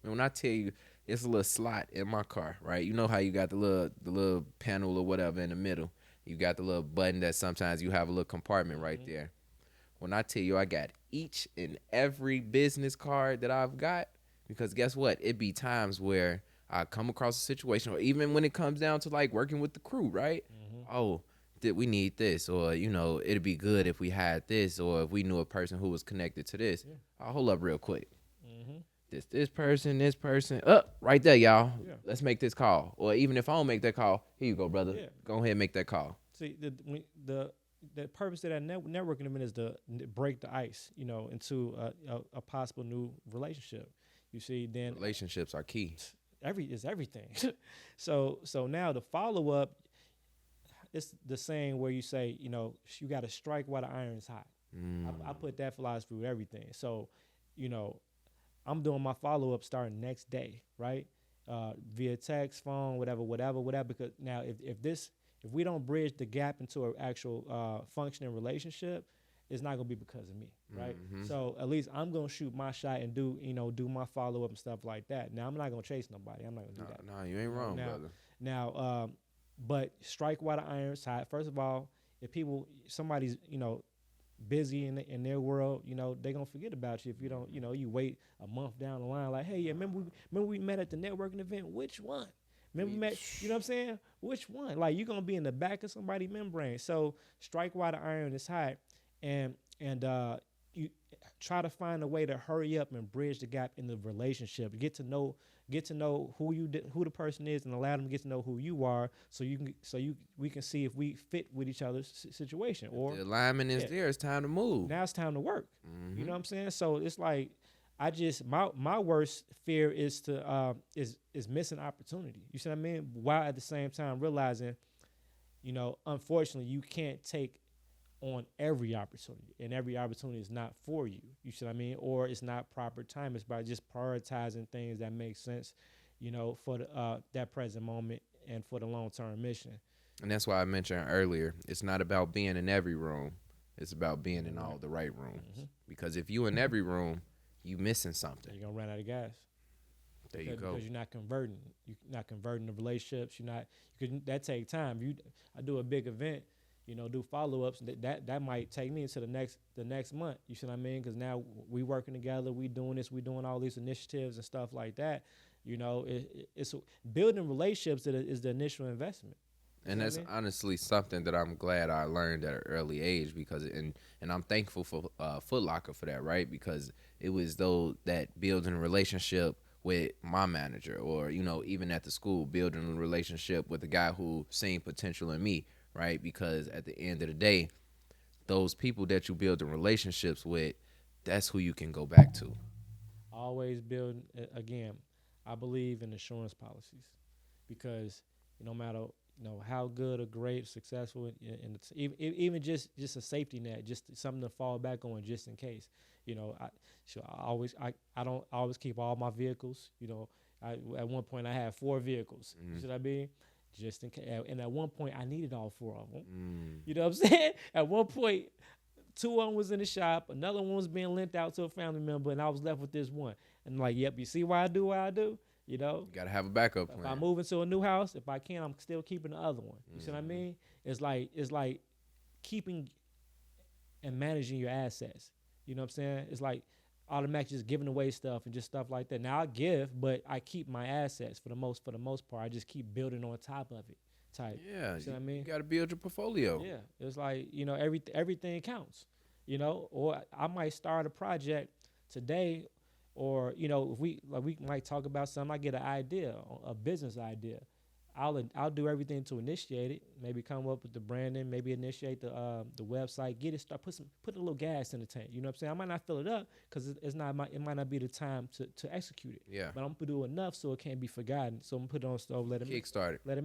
S2: And when I tell you, it's a little slot in my car, right? You know how you got the little panel or whatever in the middle. You got the little button that sometimes you have a little compartment right there. When I tell you I got each and every business card that I've got, because guess what? It be times where I come across a situation, or even when it comes down to like working with the crew, right? Oh, did we need this? Or, it'd be good if we had this, or if we knew a person who was connected to this. I'll hold up real quick. This person, up right there, y'all.
S1: Yeah.
S2: Let's make this call. Or even if I don't make that call, here you go, brother.
S1: Yeah.
S2: Go ahead and make that call.
S1: See, the purpose of that networking event is to break the ice, into a possible new relationship. You see, then
S2: Relationships are key.
S1: is everything. So now the follow up, it's the saying where you say, you got to strike while the iron is hot. I put that philosophy with everything. So, I'm doing my follow up starting next day, right? Via text, phone, whatever. Because now if we don't bridge the gap into an actual functioning relationship, it's not gonna be because of me, right? So at least I'm gonna shoot my shot and do my follow up and stuff like that. Now I'm not gonna chase nobody. I'm not gonna do that.
S2: No, you ain't wrong, brother.
S1: Now, but strike while the iron's hot. First of all, if somebody's busy in their world, they're gonna forget about you if you don't, you wait a month down the line, like, hey, yeah, remember we met at the networking event? Which one? Remember we met, you know what I'm saying? Which one? Like, you're gonna be in the back of somebody's membrane. So strike while the iron is hot, and you try to find a way to hurry up and bridge the gap in the relationship. Get to know who the person is, and allow them to get to know who you are, so we can see if we fit with each other's situation. Or
S2: the alignment is there. It's time to move.
S1: Now it's time to work. You know what I'm saying? So it's like, my worst fear is is missing opportunity. You see what I mean? While at the same time realizing, unfortunately you can't take on every opportunity, and every opportunity is not for you. You see what I mean? Or it's not proper time. It's by just prioritizing things that make sense, for that present moment and for the long-term mission.
S2: And that's why I mentioned earlier, it's not about being in every room. It's about being in all the right rooms. Because if you in every room, you missing something.
S1: You're gonna run out of gas.
S2: There you go.
S1: Because you're not converting. You're not converting the relationships. That take time. I do a big event, do follow-ups. That might take me into the next month. You see what I mean? Because now we working together. We doing this. We doing all these initiatives and stuff like that. It's building relationships that is the initial investment.
S2: And that's honestly something that I'm glad I learned at an early age, because and I'm thankful for Foot Locker for that, right? Because it was that building a relationship with my manager, or even at the school, building a relationship with the guy who seen potential in me, right? Because at the end of the day, those people that you build relationships with, that's who you can go back to.
S1: Always build, again, I believe in insurance policies, because no matter how good or great, successful, and even just a safety net, just something to fall back on just in case. I don't always keep all my vehicles. At one point I had 4 vehicles. You see what I mean? Just in case. And at one point I needed all 4 of them. You know what I'm saying? At one point, 2 of them was in the shop, another one was being lent out to a family member, and I was left with this one. And like, yep, you see why I do what I do? You gotta
S2: have a backup plan.
S1: If I move into a new house, if I can, I'm still keeping the other one. You see what I mean? It's like keeping and managing your assets. You know what I'm saying? It's like automatically just giving away stuff and just stuff like that. Now I give, but I keep my assets for the most part. I just keep building on top of it. Type.
S2: Yeah.
S1: You see what I mean? You
S2: gotta build your portfolio.
S1: Yeah. It's like, everything counts. Or I might start a project today. Or, if we might talk about something, I get an idea, a business idea. I'll do everything to initiate it. Maybe come up with the branding. Maybe initiate the website. Get it started. Put a little gas in the tank. You know what I'm saying? I might not fill it up because it might not be the time to execute it.
S2: Yeah.
S1: But I'm gonna do enough so it can't be forgotten. So I'm gonna put it on the stove. Let it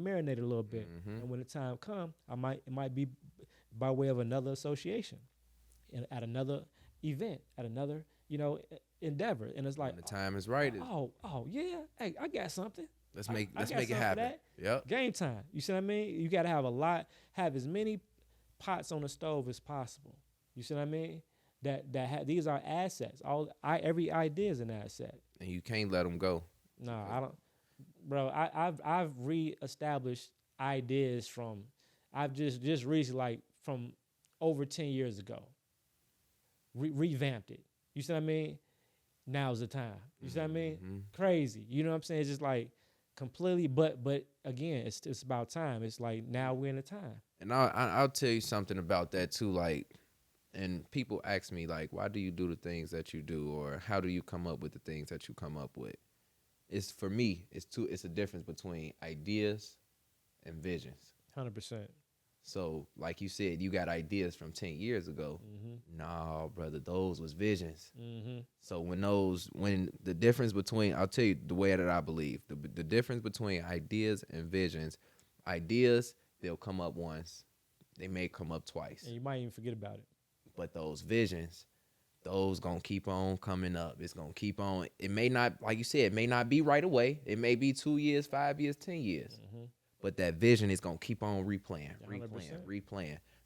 S1: marinate a little bit. And when the time comes, it might be by way of another association, at another event, at another endeavor. And it's like,
S2: when the time is right.
S1: Oh yeah. Hey, I got something.
S2: Let's make it happen. Yep.
S1: Game time. You see what I mean? You got to have as many pots on the stove as possible. You see what I mean? These are assets. Every idea is an asset.
S2: And you can't let them go.
S1: No, I don't, bro. I've reestablished ideas from I've just recently, like from over 10 years ago, revamped it. You see what I mean? Now's the time. You see what I mean? Crazy. You know what I'm saying? It's just like completely, but again, it's about time. It's like now we're in the time.
S2: And I'll tell you something about that too. Like, and people ask me like, why do you do the things that you do, or how do you come up with the things that you come up with? It's for me. It's a difference between ideas and visions.
S1: 100%.
S2: So, like you said, you got ideas from 10 years ago. No, brother, those was visions. So when the difference between, I'll tell you the way that I believe, the difference between ideas and visions, ideas, they'll come up once. They may come up twice.
S1: And you might even forget about it.
S2: But those visions, those going to keep on coming up. It's going to keep on. It may not, like you said, it may not be right away. It may be 2 years, 5 years, 10 years. But that vision is going to keep on replaying.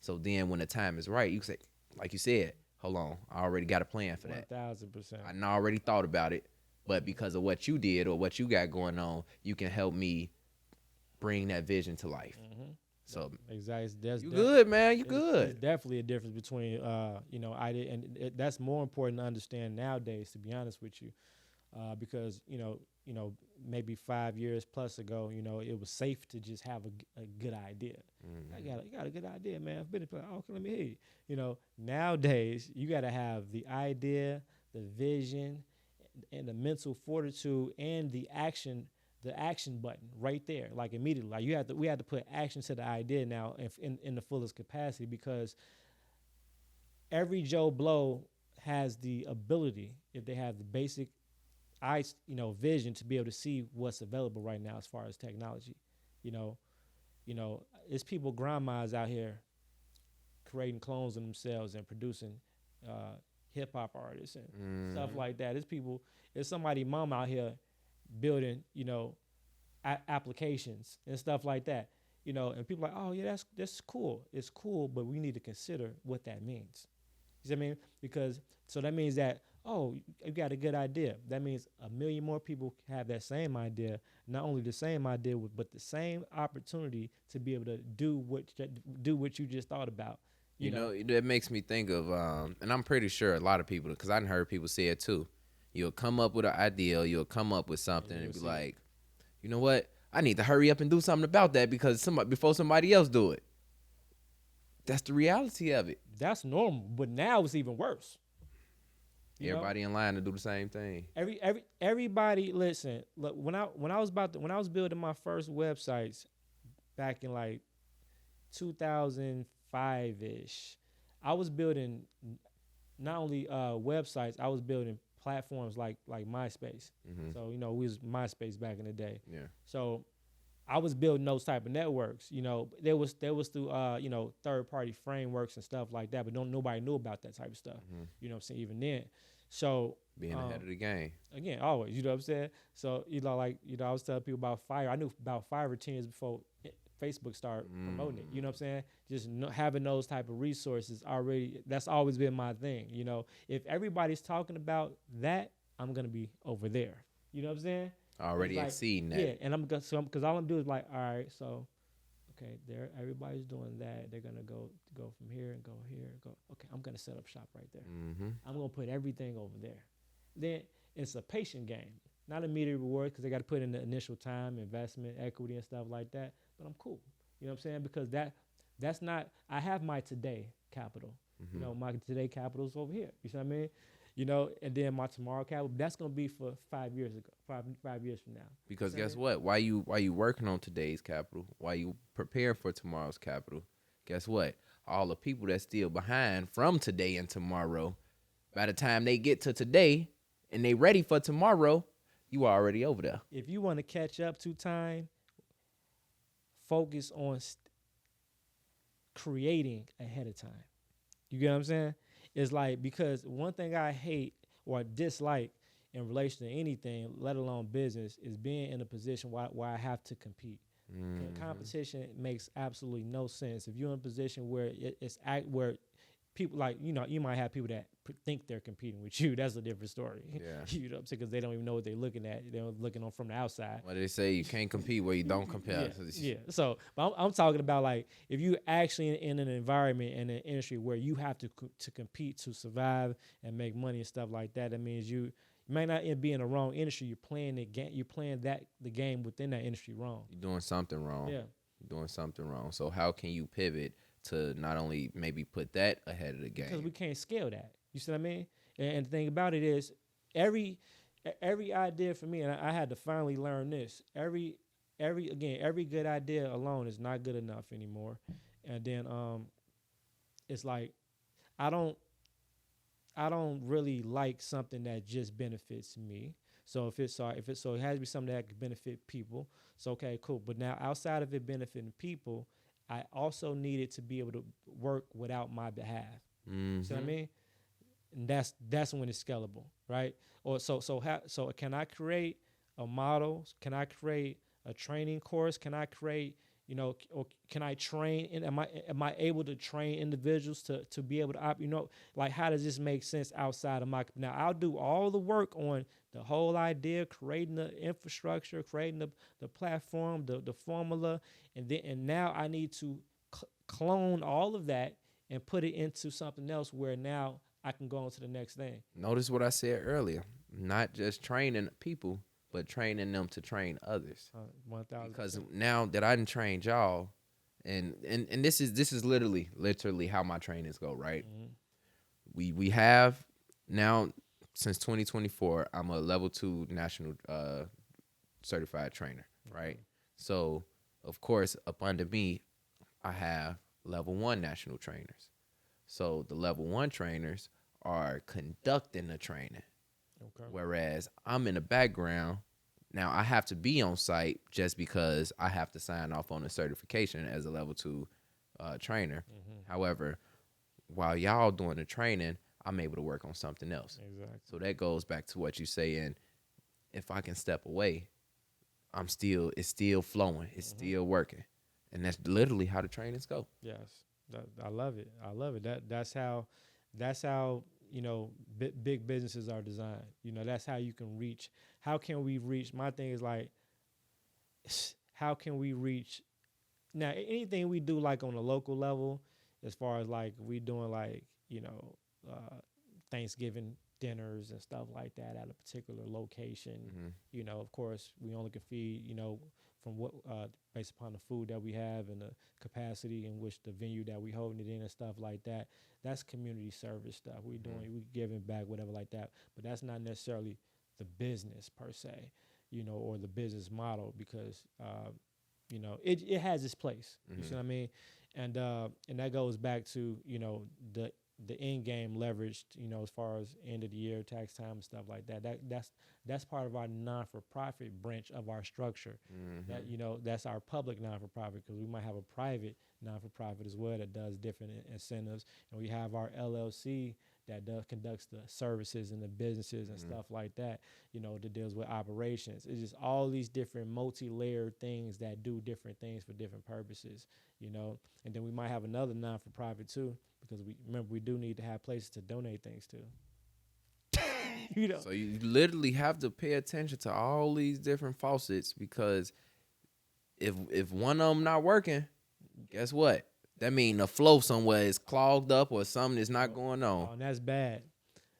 S2: So then when the time is right, you can say, like you said, hold on, I already got a plan for that.
S1: 1,000%.
S2: I already thought about it. But because of what you did or what you got going on, you can help me bring that vision to life. So
S1: exactly,
S2: you good, man. You good.
S1: There's definitely a difference between, idea, and that's more important to understand nowadays, to be honest with you, because maybe 5 years plus ago, it was safe to just have a good idea. You got a good idea, man. I've been okay, let me hear you. Nowadays you got to have the idea, the vision, and the mental fortitude, and the action button right there, like immediately. Like we had to put action to the idea now in the fullest capacity, because every Joe Blow has the ability, if they have the basic vision, to be able to see what's available right now as far as technology. It's people, grandmas out here creating clones of themselves and producing hip hop artists and stuff like that. It's somebody mom out here building, applications and stuff like that. And people are like, oh yeah, that's cool. It's cool, but we need to consider what that means. You see what I mean? Because so that means that, oh, you got a good idea. That means a million more people have that same idea. Not only the same idea, but the same opportunity to be able to do what you just thought about. You know,
S2: that makes me think of, and I'm pretty sure a lot of people, because I heard people say it too. You'll come up with an idea, you'll come up with something, and be like, you know what? I need to hurry up and do something about that before somebody else do it. That's the reality of it.
S1: That's normal, but now it's even worse.
S2: Everybody in line to do the same thing.
S1: Everybody, listen. Look, when I was building my first websites back in like 2005-ish, I was building not only websites, I was building platforms like MySpace. So we was MySpace back in the day.
S2: Yeah. So
S1: I was building those type of networks. There was through third party frameworks and stuff like that, but nobody knew about that type of stuff. You know what I'm saying? Even then. So
S2: being ahead of the game.
S1: Again, always, you know what I'm saying? So, I was telling people about Fire. I knew about 5 or 10 years before Facebook started promoting it. You know what I'm saying? Just having those type of resources already, that's always been my thing. If everybody's talking about that, I'm going to be over there. You know what I'm saying?
S2: Already exceeding that.
S1: Yeah, and because all I'm doing is like, all right, so, okay, everybody's doing that. They're going to go from here and go here and go. Okay, I'm going to set up shop right there. I'm going to put everything over there. Then it's a patient game, not immediate reward, because they got to put in the initial time, investment, equity, and stuff like that. But I'm cool. You know what I'm saying? Because that's not, I have my today capital. My today capital is over here. You see what I mean? And then my tomorrow capital, that's going to be for 5 years ago, 5 years from now.
S2: Because guess what? Why you working on today's capital? Why you prepare for tomorrow's capital? Guess what? All the people that's still behind from today and tomorrow, by the time they get to today and they ready for tomorrow, you are already over there.
S1: If you want to catch up to time, focus on creating ahead of time. You get what I'm saying? It's like, because one thing I hate or dislike in relation to anything, let alone business, is being in a position where I have to compete. Competition makes absolutely no sense. If you're in a position where people like, you might have people that think they're competing with you. That's a different story.
S2: Yeah.
S1: You know what I'm saying? Because they don't even know what they're looking at. They're looking on from the outside.
S2: Well, they say you can't compete where you don't compare.
S1: Yeah. So, but I'm talking about like if you actually in an environment in an industry where you have to compete to survive and make money and stuff like that, that means you may not be in the wrong industry. You're playing the game. You're playing the game within that industry wrong.
S2: You're doing something wrong.
S1: Yeah.
S2: You're doing something wrong. So how can you pivot to not only maybe put that ahead of the game?
S1: Because we can't scale that. You see what I mean? And the thing about it is every idea for me, and I had to finally learn this. Every good idea alone is not good enough anymore. And then it's like I don't really like something that just benefits me. So it has to be something that can benefit people. So okay, cool. But now outside of it benefiting people, I also needed to be able to work without my behalf.
S2: Mm-hmm.
S1: See what I mean? And that's when it's scalable, right? Or so can I create a model? Can I create a training course? Can I create, or can I train? And am I able to train individuals to be able to like how does this make sense outside of my? Now I'll do all the work on the whole idea, creating the infrastructure, creating the platform, the formula, and now I need to clone all of that and put it into something else where now I can go on to the next thing.
S2: Notice what I said earlier. Not just training people, but training them to train others.
S1: 1,000%.
S2: Because now that I done trained y'all, and this is literally how my trainings go, right? Mm-hmm. We have now since 2024, I'm a level 2 national certified trainer, right? Mm-hmm. So of course, up under me, I have level 1 national trainers. So the level 1 trainers are conducting the training. Okay. Whereas I'm in the background. Now I have to be on site just because I have to sign off on a certification as a level 2 trainer. Mm-hmm. However, while y'all doing the training, I'm able to work on something else. Exactly. So that goes back to what you saying. If I can step away, it's still flowing. It's still working. And that's literally how the trainings go. Yes.
S1: I love it. That's how big businesses are designed. That's how you can reach. How can we reach? My thing is like, how can we reach? Now, anything we do like on a local level, as far as like we doing like Thanksgiving dinners and stuff like that at a particular location. Mm-hmm. Of course, we only can feed from what based upon the food that we have and the capacity in which the venue that we holding it in and stuff like that. That's community service stuff. We giving back, whatever like that. But that's not necessarily the business per se, or the business model because it has its place. Mm-hmm. You see what I mean? And that goes back to the end game leveraged, as far as end of the year tax time and stuff like that. That's part of our non-for-profit branch of our structure. Mm-hmm. That that's our public non-for-profit because we might have a private non-for-profit as well that does different incentives, and we have our LLC that conducts the services and the businesses and stuff like that. That deals with operations. It's just all these different multi-layered things that do different things for different purposes. And then we might have another non-for-profit too. Because we do need to have places to donate things to.
S2: So you literally have to pay attention to all these different faucets because if one of them not working, guess what? That means the flow somewhere is clogged up or something is not going on.
S1: Oh, and that's bad.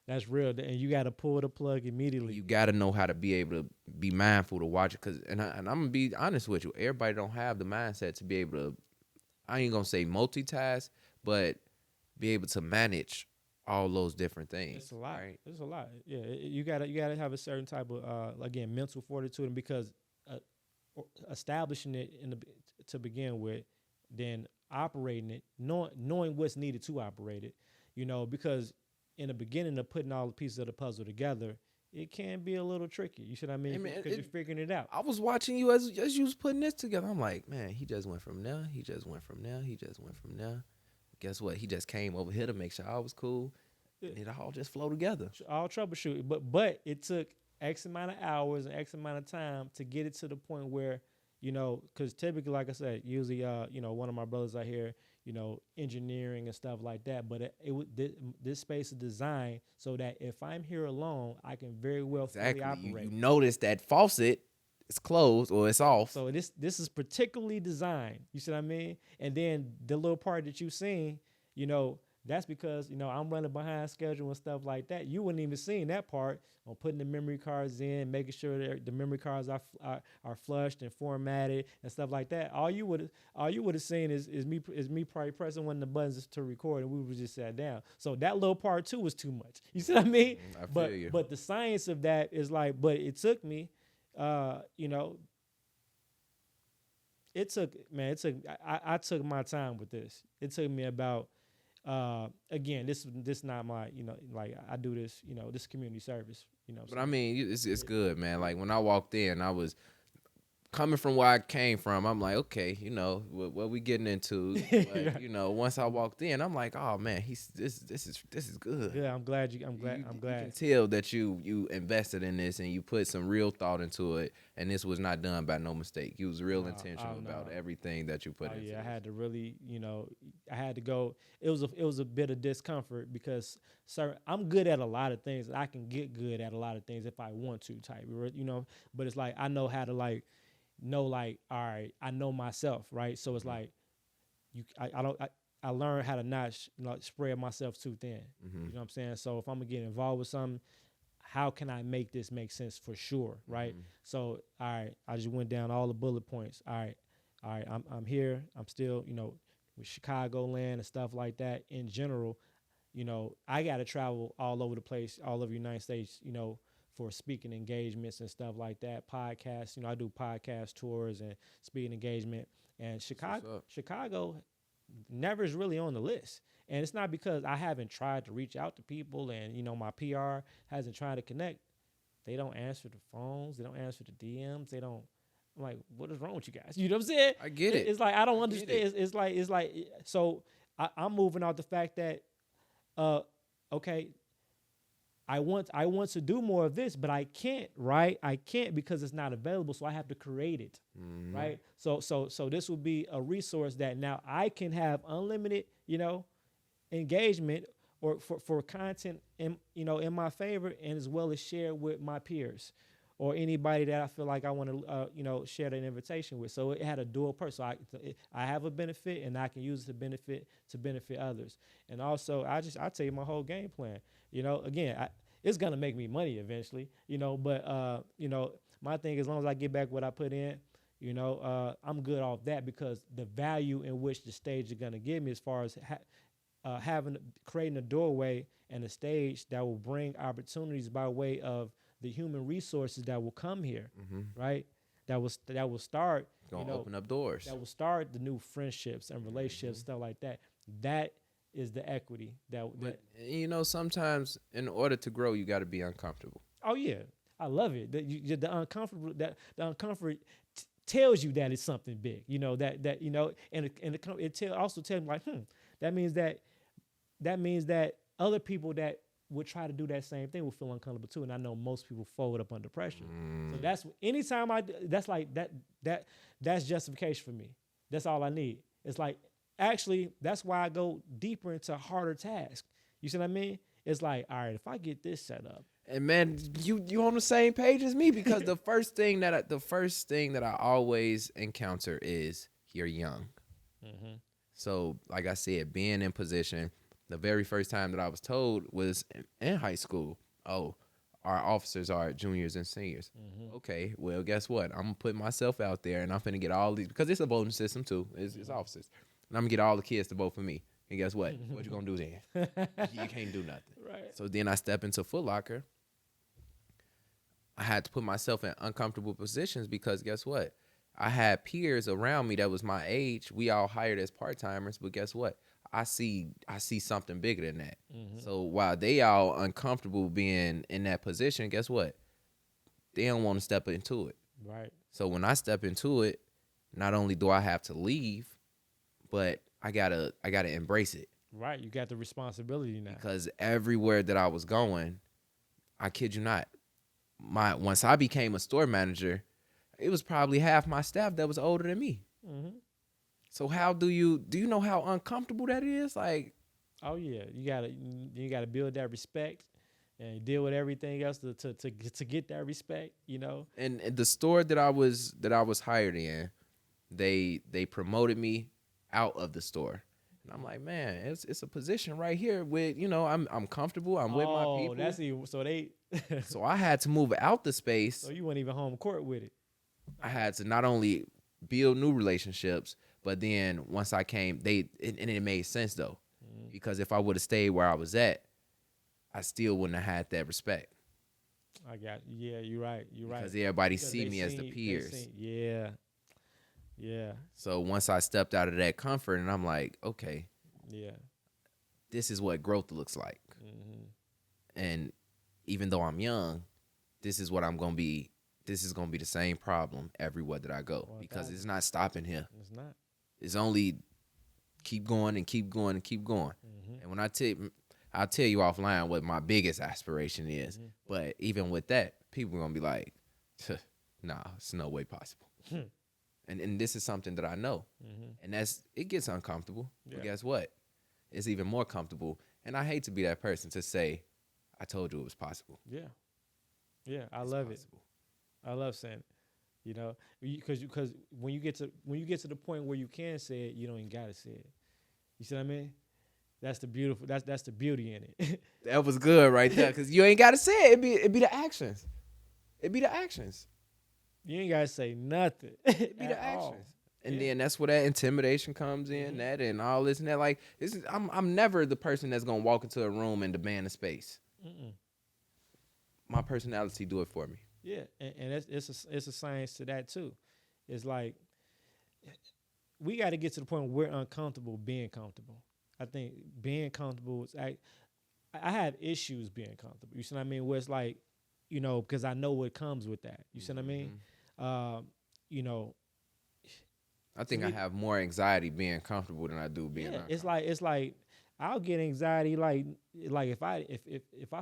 S1: That's real, and you got to pull the plug immediately.
S2: You got to know how to be able to be mindful to watch it. And I'm gonna be honest with you, everybody don't have the mindset to be able to. I ain't gonna say multitask, but be able to manage all those different things.
S1: It's a lot.
S2: Right?
S1: It's a lot. Yeah, you gotta have a certain type of again mental fortitude, and because establishing it to begin with, then operating it, knowing what's needed to operate it, because in the beginning of putting all the pieces of the puzzle together, it can be a little tricky. You see what I mean? Because you're figuring it out.
S2: I was watching you as you was putting this together. I'm like, man, he just went from there. He just went from there. He just went from there. Guess what? He just came over here to make sure I was cool. Yeah. And it all just flow together.
S1: All troubleshooting. But it took X amount of hours and X amount of time to get it to the point where, because typically, like I said, usually, one of my brothers out here, engineering and stuff like that. But this space is designed so that if I'm here alone, I can very well fully operate.
S2: You notice that faucet is closed or it's off.
S1: So this is particularly designed. You see what I mean? And then the little part that you seen, that's because I'm running behind schedule and stuff like that. You wouldn't even seen that part on putting the memory cards in, making sure that the memory cards are flushed and formatted and stuff like that. All you would have seen is me probably pressing one of the buttons to record, and we would just sat down. So that little part too was too much. You see what I mean?
S2: I feel you.
S1: But the science of that is like, but it took me, I took my time with this. It took me about. Again, this not my, like I do this, this community service,
S2: But I mean, it's good, man. Like when I walked in, I was coming from where I came from. I'm like, okay, what we getting into. But, once I walked in, I'm like, oh man, this is good.
S1: Yeah, I'm glad. I'm glad.
S2: You can tell that you invested in this and you put some real thought into it, and this was not done by no mistake. You was real intentional about everything that you put into.
S1: Yeah, I had to really, I had to go. It was a bit of discomfort because, sir, I'm good at a lot of things. I can get good at a lot of things if I want to, type, But it's like I know how to all right, I know myself, right? So it's like I learned how to not spread myself too thin. You know what I'm saying? So if I'm gonna get involved with something, how can I make this make sense for sure, right? So all right, I just went down all the bullet points. All right, I'm here. I'm still, with Chicagoland and stuff like that. In general, I got to travel all over the place, all over the United States, for speaking engagements and stuff like that. Podcasts, I do podcast tours and speaking engagement. And Chicago never is really on the list. And it's not because I haven't tried to reach out to people and, my PR hasn't tried to connect. They don't answer the phones. They don't answer the DMs. They don't. I'm like, what is wrong with you guys? You know what I'm saying?
S2: I get it.
S1: It's like, I don't understand. It's like, so I'm moving out the fact that, okay, I want to do more of this, but I can't, right? I can't because it's not available, so I have to create it, right? So this will be a resource that now I can have unlimited, engagement or for content in my favor, and as well as share with my peers or anybody that I feel like I want to share that invitation with. So it had a dual purpose. So I have a benefit, and I can use it to benefit others. And also I tell you my whole game plan. Again, it's gonna make me money eventually, but my thing, as long as I get back what I put in, I'm good off that, because the value in which the stage is gonna give me, as far as creating a doorway and a stage that will bring opportunities by way of the human resources that will come here, right? That will start,
S2: open up doors.
S1: That will start the new friendships and relationships, stuff like that. That is the equity
S2: But sometimes in order to grow, you got to be uncomfortable.
S1: Oh yeah, I love it. The uncomfortable, the uncomfort tells you that it's something big. And it also tells me like, that means that other people that would try to do that same thing will feel uncomfortable too. And I know most people fold up under pressure. So that's anytime that's justification for me. That's all I need. It's like, actually, that's why I go deeper into harder tasks. You see what I mean? It's like, all right, if I get this set up.
S2: And man, you on the same page as me, because the first thing that I always encounter is you're young. So like I said, being in position, the very first time that I was told was in high school. Oh, our officers are juniors and seniors. Okay, well, guess what? I'm gonna put myself out there, and I'm finna get all these, because it's a voting system too. It's officers. And I'm gonna get all the kids to vote for me. And guess what? What you gonna do then? You can't do nothing.
S1: Right.
S2: So then I step into Foot Locker. I had to put myself in uncomfortable positions, because guess what? I had peers around me that was my age. We all hired as part-timers, but guess what? I see something bigger than that. So while they all uncomfortable being in that position, guess what? They don't want to step into it.
S1: Right.
S2: So when I step into it, not only do I have to leave, but I gotta embrace it.
S1: Right. You got the responsibility now.
S2: Because everywhere that I was going, I kid you not, once I became a store manager, it was probably half my staff that was older than me. So how do you know how uncomfortable that is? Like,
S1: Oh yeah, you gotta build that respect and deal with everything else to get that respect.
S2: and the store that I was hired in, they promoted me out of the store. And I'm like, man, it's a position right here with, I'm comfortable. I'm with my
S1: Oh,
S2: people.
S1: that's even so they.
S2: So I had to move out the space.
S1: So you weren't even home court with it.
S2: I had to not only build new relationships, but then once I came, and it made sense though, because if I would have stayed where I was at, I still wouldn't have had that respect.
S1: I got yeah. You're right.
S2: Because everybody
S1: Because
S2: see
S1: they
S2: me as the
S1: seen- they
S2: peers.
S1: seen- yeah, yeah,
S2: So once I stepped out of that comfort, and I'm like, okay,
S1: yeah.
S2: this is what growth looks like. And even though I'm young, this is what I'm gonna be. This is gonna be the same problem everywhere that I go, because it's not stopping here.
S1: It's not.
S2: It's only keep going and keep going and keep going. And when I'll tell you offline what my biggest aspiration is. But even with that, people are gonna be like, nah, it's no way possible. And this is something that I know. And it gets uncomfortable.
S1: Yeah.
S2: But guess what? It's even more comfortable. And I hate to be that person to say, I told you it was possible.
S1: Yeah, yeah. I
S2: It's
S1: love
S2: possible.
S1: it. I love saying it. Because when you get to the point where you can say it, you don't even gotta say it. You see what I mean? That's the beauty in it.
S2: That was good right there, because you ain't got to say it. It'd be the actions. It'd be the actions.
S1: You ain't gotta say nothing.
S2: It'd be the actions. And then that's where that intimidation comes in, that and all this and that. Like, I'm never the person that's gonna walk into a room and demand a space. My personality do it for me.
S1: Yeah, and it's a science to that too. It's like we got to get to the point where we're uncomfortable being comfortable. I think being comfortable is I have issues being comfortable. You see what I mean? Where it's like, because I know what comes with that. You see what I mean?
S2: I think I have more anxiety being comfortable than I do being uncomfortable.
S1: It's like I'll get anxiety like if I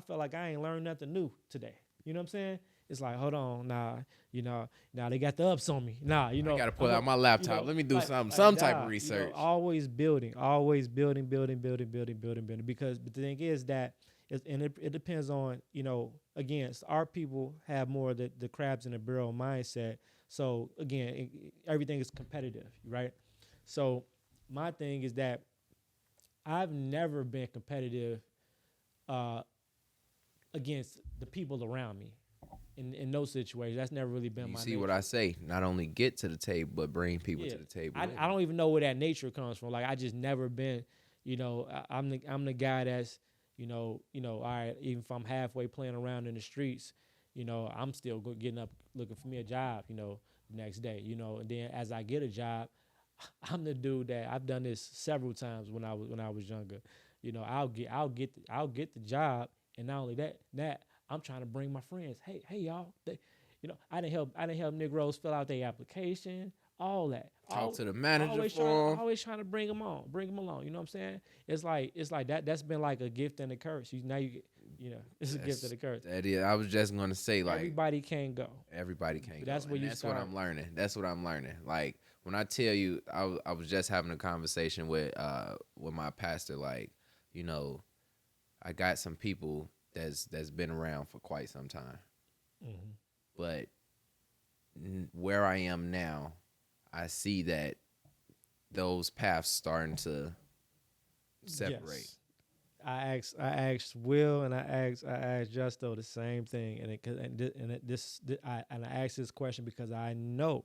S1: feel like I ain't learned nothing new today. You know what I'm saying? It's like, hold on, now they got the ups on me. I
S2: gotta pull out my laptop. Let me do some type of research.
S1: Always building, because the thing is that it depends on, again, our people have more the crabs in the barrel mindset. So again, everything is competitive, right? So my thing is that I've never been competitive against the people around me in those situations. That's never really been my nature.
S2: You see what I say? Not only get to the table, but bring people to the table.
S1: I don't even know where that nature comes from. Like, I just never been, I'm the guy that's, all right, even if I'm halfway playing around in the streets, I'm still getting up looking for me a job, the next day, and then as I get a job, I'm the dude that I've done this several times when I was younger. I'll get the job, and not only that I'm trying to bring my friends. Hey y'all, I didn't help Negroes fill out their application, all that.
S2: Talk to the manager for them.
S1: Always trying to bring them along. You know what I'm saying? It's like that. That's been like a gift and a curse. It's a gift and a curse.
S2: That is. I was just gonna say, like,
S1: everybody can't go.
S2: Everybody can't go.
S1: That's where
S2: that's what I'm learning. That's what I'm learning. Like, when I tell you, I was just having a conversation with my pastor. Like, I got some people that's been around for quite some time, but where I am now, I see that those paths starting to separate.
S1: Yes. I asked Will and I asked Justo the same thing, I asked this question because I know,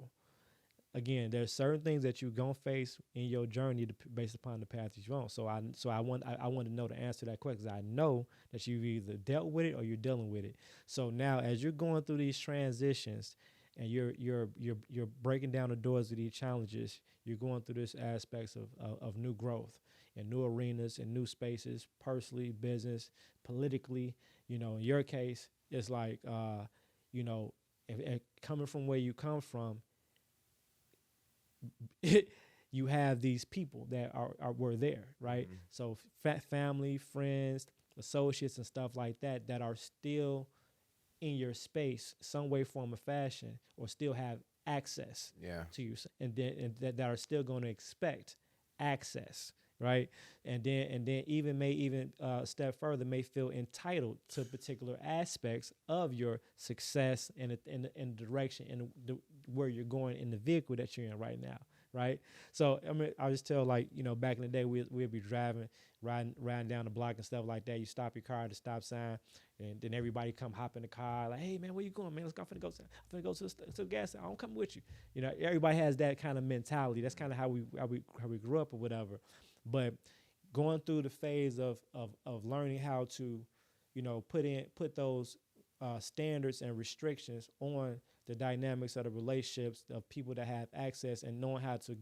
S1: again, there's certain things that you're gonna face in your journey based upon the path that you're on. So I want to know the answer to that question, because I know that you've either dealt with it or you're dealing with it. So now, as you're going through these transitions and you're breaking down the doors of these challenges, you're going through this aspects of new growth and new arenas and new spaces, personally, business, politically. In your case, it's like, if coming from where you come from, you have these people that were there, right? So family, friends, associates, and stuff like that are still in your space, some way, form, or fashion, or still have access
S2: Yeah.
S1: to you, and that are still going to expect access, right? And then even step further, may feel entitled to particular aspects of your success and in the direction and where you're going in the vehicle that you're in right now, right? So I mean, I just tell, like, back in the day, we'd be riding down the block and stuff like that. You stop your car at the stop sign, and then everybody come hop in the car, like, hey man, where you going, man? Let's go. I'm finna go to the gas station. I'm coming with you. Everybody has that kind of mentality. That's kind of how we grew up or whatever. But going through the phase of learning how to, put those standards and restrictions on the dynamics of the relationships of people that have access, and knowing how to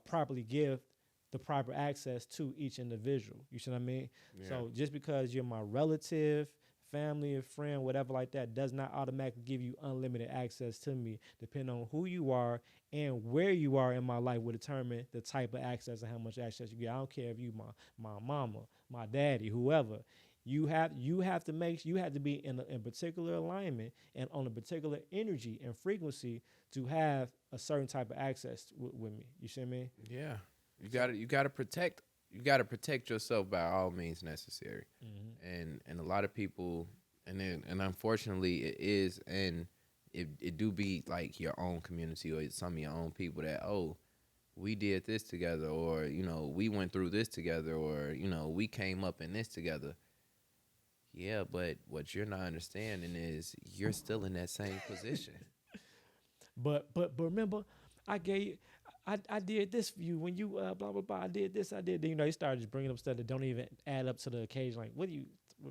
S1: properly give the proper access to each individual. You see what I mean? Yeah. So just because you're my relative, family, or friend, whatever like that, does not automatically give you unlimited access to me. Depending on who you are and where you are in my life will determine the type of access and how much access you get. I don't care if you my mama, my daddy, whoever. You have to be in particular alignment and on a particular energy and frequency to have a certain type of access with me. You see what I mean?
S2: Yeah. You gotta protect yourself by all means necessary. Mm-hmm. And a lot of people, and unfortunately it is, and it do be like your own community or some of your own people that, oh, we did this together, or we went through this together, or we came up in this together. Yeah, but what you're not understanding is you're still in that same position.
S1: But remember, I did this for you when you blah blah blah. I did this. I did. You started just bringing up stuff that don't even add up to the occasion. Like, what do you,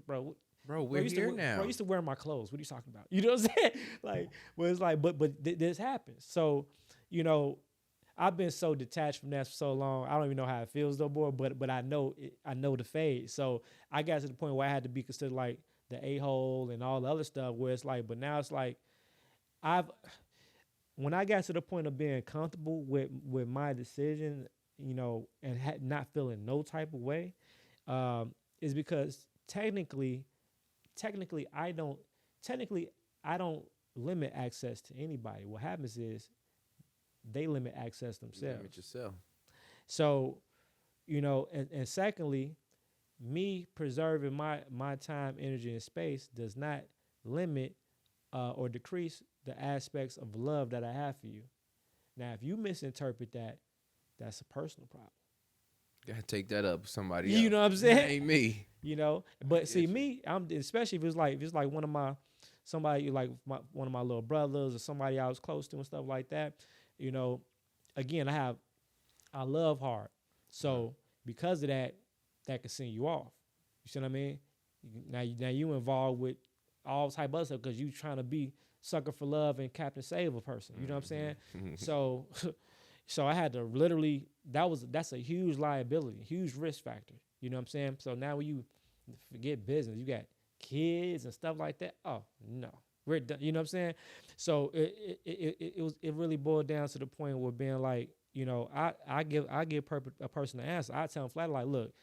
S1: bro?
S2: Bro, we're here now.
S1: Bro, I used to wear my clothes. What are you talking about? You know what I'm saying? Like, but it's like, but this happens. So, I've been so detached from that for so long. I don't even know how it feels no more. But I know the phase. So I got to the point where I had to be considered like the a-hole and all the other stuff. Where it's like, but now it's like, when I got to the point of being comfortable with my decision, and not feeling no type of way, is because technically I don't limit access to anybody. What happens is they limit access themselves.
S2: You limit yourself.
S1: So, and secondly, me preserving my time, energy, and space does not limit or decrease the aspects of love that I have for you. Now, if you misinterpret that, that's a personal problem.
S2: Gotta take that up with somebody else.
S1: You know what I'm saying?
S2: It ain't me.
S1: But see, me, I'm especially if it's like one of my one of my little brothers or somebody I was close to and stuff like that. Again, I love hard, so because of that can send you off. You see what I mean? Now you involved with all type of stuff because you trying to be sucker for love and Captain Save a person. You know what I'm saying? So I had to literally, that's a huge liability, huge risk factor. You know what I'm saying? So now when you forget business, you got kids and stuff like that. Oh no, we're done. You know what I'm saying? So it really boiled down to the point where being like, I give a person an answer. I tell them flat, like, look,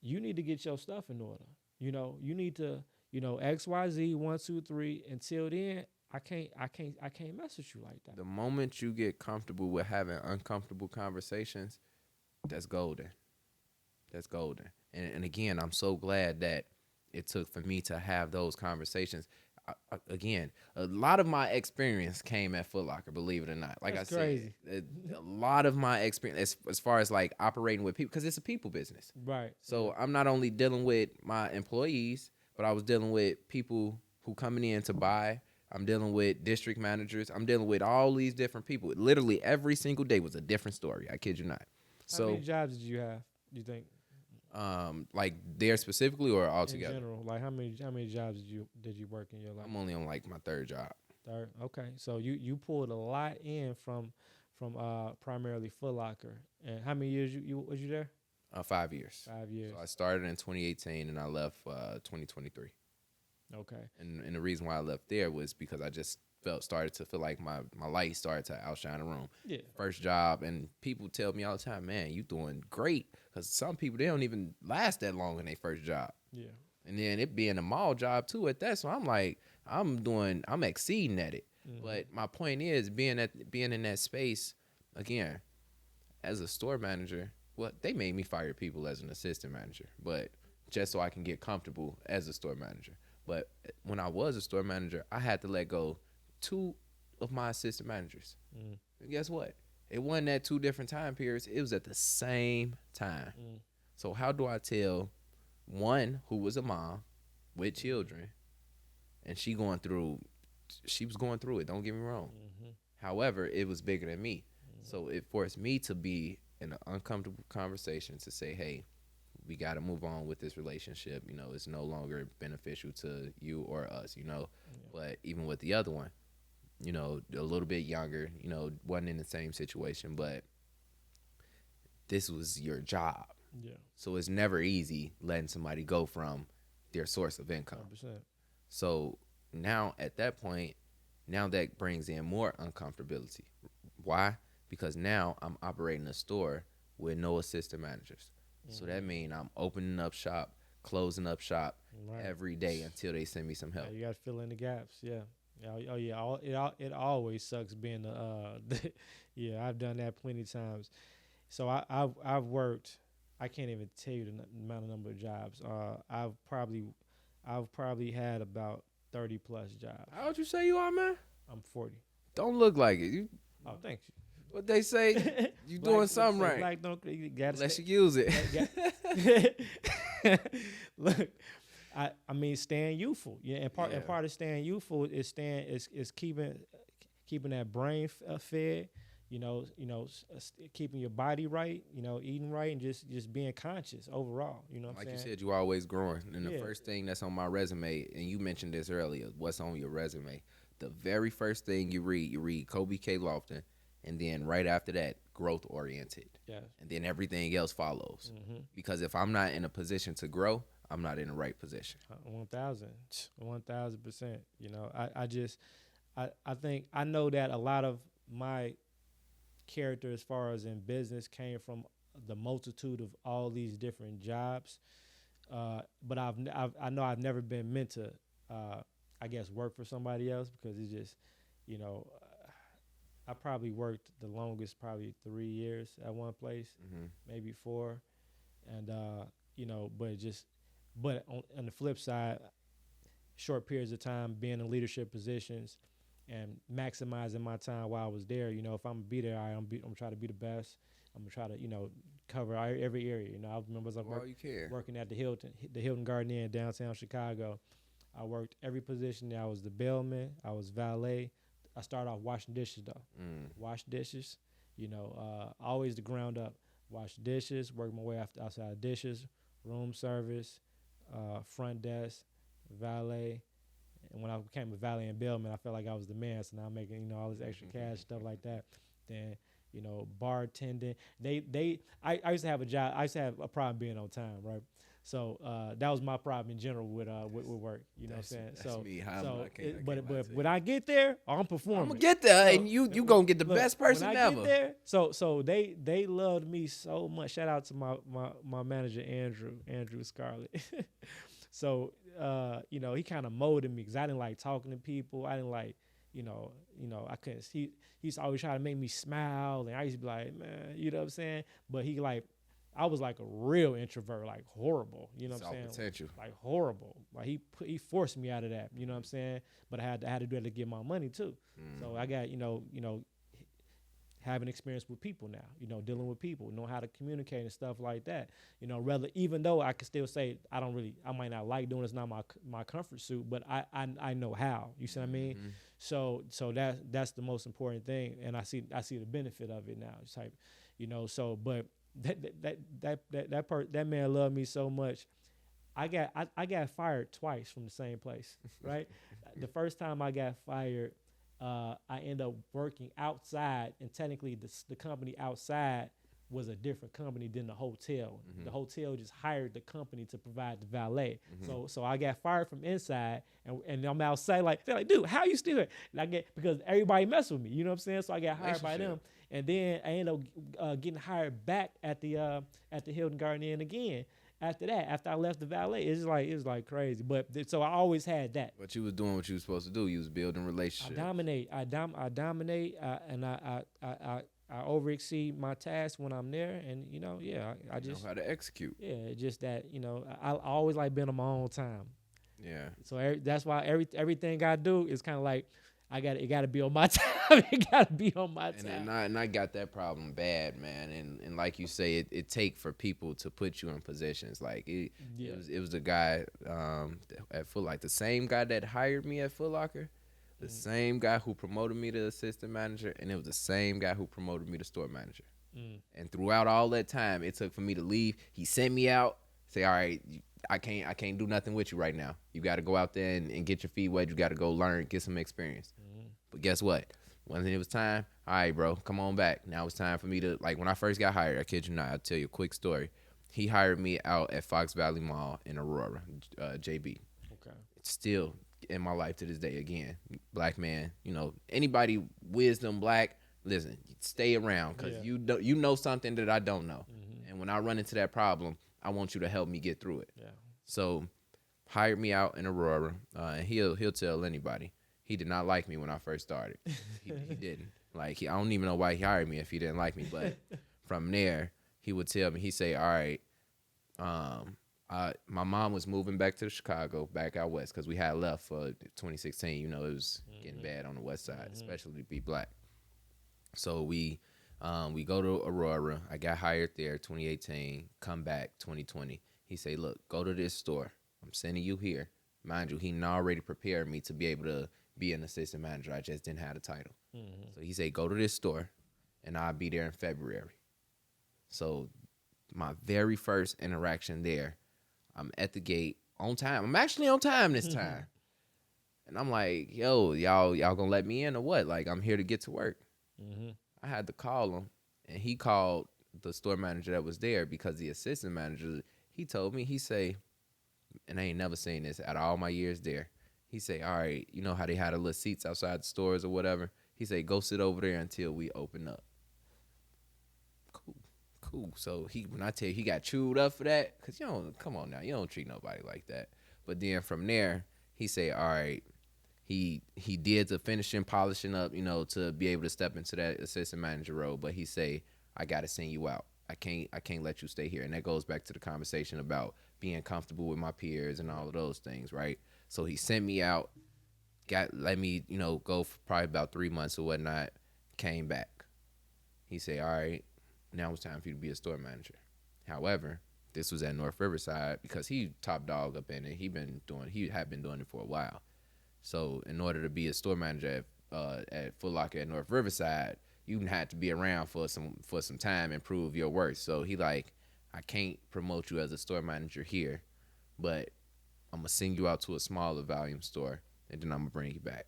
S1: you need to get your stuff in order. You need to, XYZ 1, 2, 3. Until then, I can't mess with you like that.
S2: The moment you get comfortable with having uncomfortable conversations, that's golden. That's golden. And again, I'm so glad that it took for me to have those conversations. Again, a lot of my experience came at Foot Locker, believe it or not. Like
S1: that's
S2: I
S1: crazy.
S2: said, a lot of my experience as far as like operating with people, because it's a people business.
S1: Right.
S2: So I'm not only dealing with my employees, but I was dealing with people who coming in to buy. I'm dealing with district managers. I'm dealing with all these different people. Literally every single day was a different story. I kid you not.
S1: How many jobs did you have, do you think?
S2: Like there specifically or altogether?
S1: In general, like how many jobs did you work in your life?
S2: I'm only on like my third job.
S1: Third, okay. So you pulled a lot in from primarily Foot Locker. And how many years was you there?
S2: 5 years.
S1: 5 years.
S2: So I started in 2018 and I left 2023.
S1: Okay.
S2: And the reason why I left there was because I just started to feel like my light started to outshine the room.
S1: Yeah.
S2: First job, and people tell me all the time, man, you doing great. Because some people, they don't even last that long in their first job.
S1: Yeah.
S2: And then it being a mall job too at that. So I'm like, I'm exceeding at it. But my point is being in that space, again, as a store manager, well, they made me fire people as an assistant manager, but just so I can get comfortable as a store manager. But when I was a store manager, I had to let go 2 of my assistant managers. And guess what? It wasn't at 2 different time periods. It was at the same time. So how do I tell one who was a mom with children, and she was going through it, don't get me wrong. However, it was bigger than me. So it forced me to be in an uncomfortable conversation to say, hey, we got to move on with this relationship. You know, it's no longer beneficial to you or us, you know. But even with the other one, you know, a little bit younger, you know, wasn't in the same situation, but this was your job.
S1: Yeah.
S2: So it's never easy letting somebody go from their source of income.
S1: 100%.
S2: So now at that point, now that brings in more uncomfortability. Why? Because now I'm operating a store with no assistant managers. So that means I'm opening up shop, closing up shop every day until they send me some help.
S1: Yeah, you got to fill in the gaps. Yeah. Oh yeah. It always sucks being yeah. I've done that plenty of times. So I've worked. I can't even tell you the number of jobs. I've probably had about 30 plus jobs.
S2: How old you say you are, man?
S1: I'm 40.
S2: Don't look like it.
S1: Oh, thank you.
S2: What they say, you doing something right.
S1: Black don't, you gotta
S2: Unless you use it.
S1: Look, I mean, staying youthful. Yeah, and part of staying youthful is keeping that brain fed. You know, keeping your body right. You know, eating right, and just being conscious overall. You know what I'm saying?
S2: Like you said, you always growing. And the first thing that's on my resume, and you mentioned this earlier, what's on your resume? The very first thing you read Kobe Lofton. And then right after that, growth oriented.
S1: Yeah. And
S2: then everything else follows. Because if I'm not in a position to grow, I'm not in the right position.
S1: 1,000%. You know, I think I know that a lot of my character as far as in business came from the multitude of all these different jobs. But I know I've never been meant to, I guess, work for somebody else because it's just, you know, I probably worked the longest, probably 3 years at one place, maybe 4, and you know, but on the flip side, short periods of time being in leadership positions and maximizing my time while I was there. You know, if I'm gonna be there, I'm gonna try to be the best. I'm gonna try to, you know, cover every area. You know, I remember as I was working at the Hilton Garden Inn in downtown Chicago. I worked every position. I was the bellman. I was valet. I started off washing dishes though. Wash dishes, you know, always the ground up. Wash dishes, work my way outside dishes, room service, front desk, valet. And when I became a valet and bellman, I felt like I was the man. So now I'm making, you know, all this extra cash, stuff like that. Then, you know, bartending. I used to have a job. I used to have a problem being on time, right? So that was my problem in general with work. You know what I'm saying?
S2: That's me.
S1: But when I get there, I'm performing.
S2: I'm gonna get there, and you gonna get the best person ever.
S1: Get there, so they loved me so much. Shout out to my manager Andrew Scarlett. So you know, he kind of molded me because I didn't like talking to people. I didn't like, you know, I couldn't. He's always trying to make me smile, and I used to be like, man, you know what I'm saying? But I was like a real introvert, like horrible. You know what I'm saying?
S2: Potential.
S1: Like horrible. Like he forced me out of that. You know what I'm saying? But I had to do it to get my money too. So I got you know having experience with people now. You know, dealing with people, know how to communicate and stuff like that. You know, even though I could still say I might not like doing it's not my comfort suit, but I know how. You see what I mean? So that's the most important thing, and I see the benefit of it now. It's like, you know, so but. That man loved me so much. I got fired twice from the same place, right? The first time I got fired, I ended up working outside, and technically the company outside was a different company than the hotel. The hotel just hired the company to provide the valet. So I got fired from inside, and I'm outside. Like they're like, dude, how you still here? And because everybody messed with me. You know what I'm saying? So I got hired by them. And then I ended up getting hired back at the Hilton Garden Inn again. after I left the valet, it was like crazy. But so I always had that.
S2: But you was doing what you was supposed to do. You was building relationships.
S1: I dominate, and I over exceed my task when I'm there, and I just
S2: know how to execute.
S1: Yeah, just that I always like being on my own time.
S2: Yeah.
S1: So that's why everything I do is kind of like it got to be on my time. It got to be on my time.
S2: And I got that problem bad, man. And like you say, it take for people to put you in positions. Like it was a guy at Foot Locker, the same guy that hired me at Foot Locker, the same guy who promoted me to assistant manager, and it was the same guy who promoted me to store manager. And throughout all that time, it took for me to leave. He sent me out, say, all right, I can't do nothing with you right now. You got to go out there and get your feet wet. You got to go learn, get some experience. But guess what? When it was time, all right, bro, come on back. Now it's time for me to, like, when I first got hired, I kid you not, I'll tell you a quick story. He hired me out at Fox Valley Mall in Aurora, JB. Okay. It's still in my life to this day. Again, black man, anybody wisdom black, listen, stay around because you know something that I don't know. And when I run into that problem, I want you to help me get through it. Yeah. So hired me out in Aurora, and he'll tell anybody. He did not like me when I first started. He didn't. Like, I don't even know why he hired me if he didn't like me. But from there, he would tell me, he'd say, all right, my mom was moving back to Chicago, back out west, because we had left for 2016. It was getting bad on the west side, especially to be black. So we go to Aurora. I got hired there 2018, come back 2020. He say, look, go to this store. I'm sending you here. Mind you, he already prepared me to be able to be an assistant manager. I just didn't have the title. So he said, go to this store, and I'll be there in February. So my very first interaction there, I'm at the gate on time. I'm actually on time this time. And I'm like, yo, y'all gonna let me in or what? Like, I'm here to get to work. I had to call him, and he called the store manager that was there because the assistant manager, he told me, he say, and I ain't never seen this out of all my years there. He say, all right, you know how they had the little seats outside the stores or whatever? He say, go sit over there until we open up. Cool. So when I tell you he got chewed up for that, because come on now, you don't treat nobody like that. But then from there, he say, all right, he did the finishing, polishing up, to be able to step into that assistant manager role. But he say, I got to send you out. I can't let you stay here. And that goes back to the conversation about being comfortable with my peers and all of those things, right? So he sent me out, let me, go for probably about 3 months or whatnot, came back. He said, all right, now it's time for you to be a store manager. However, this was at North Riverside because he top dog up in it. He had been doing it for a while. So in order to be a store manager at Foot Locker at North Riverside, you had to be around for some time and prove your worth. So he like, I can't promote you as a store manager here, but I'm going to send you out to a smaller volume store, and then I'm going to bring you back.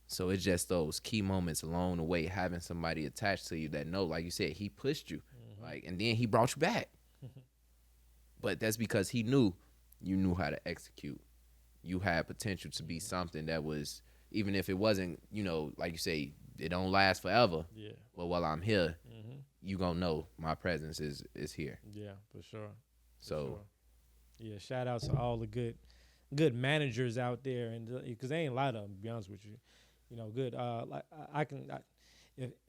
S2: So it's just those key moments along the way, having somebody attached to you that know, like you said, he pushed you, and then he brought you back. But that's because he knew you knew how to execute. You had potential to be something that was, even if it wasn't, like you say, it don't last forever. Yeah. But while I'm here, you gonna know my presence is here.
S1: Yeah, for sure. Yeah, shout out to all the good managers out there, and because there ain't a lot of them, to be honest with you. Good.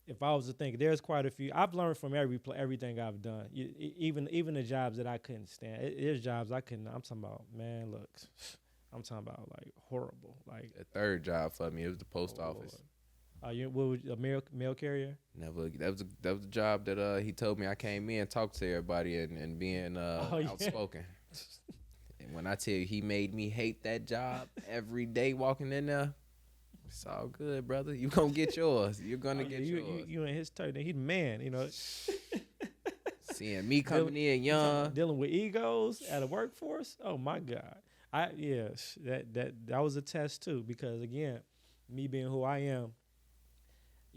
S1: If I was to think, there's quite a few. I've learned from everything I've done. Even the jobs that I couldn't stand. There's jobs I couldn't. I'm talking about, man. Look, I'm talking about like horrible. Like
S2: the third job for me, it was the post office.
S1: What was a mail carrier?
S2: Never. That was the job that he told me I came in, talked to everybody, and being outspoken. And when I tell you he made me hate that job every day walking in there, it's all good, brother. You gonna get yours. You're gonna get yours.
S1: You in his turn. He's the man,
S2: Seeing me coming in young,
S1: dealing with egos at a workforce. Oh my God. That was a test too, because again, me being who I am,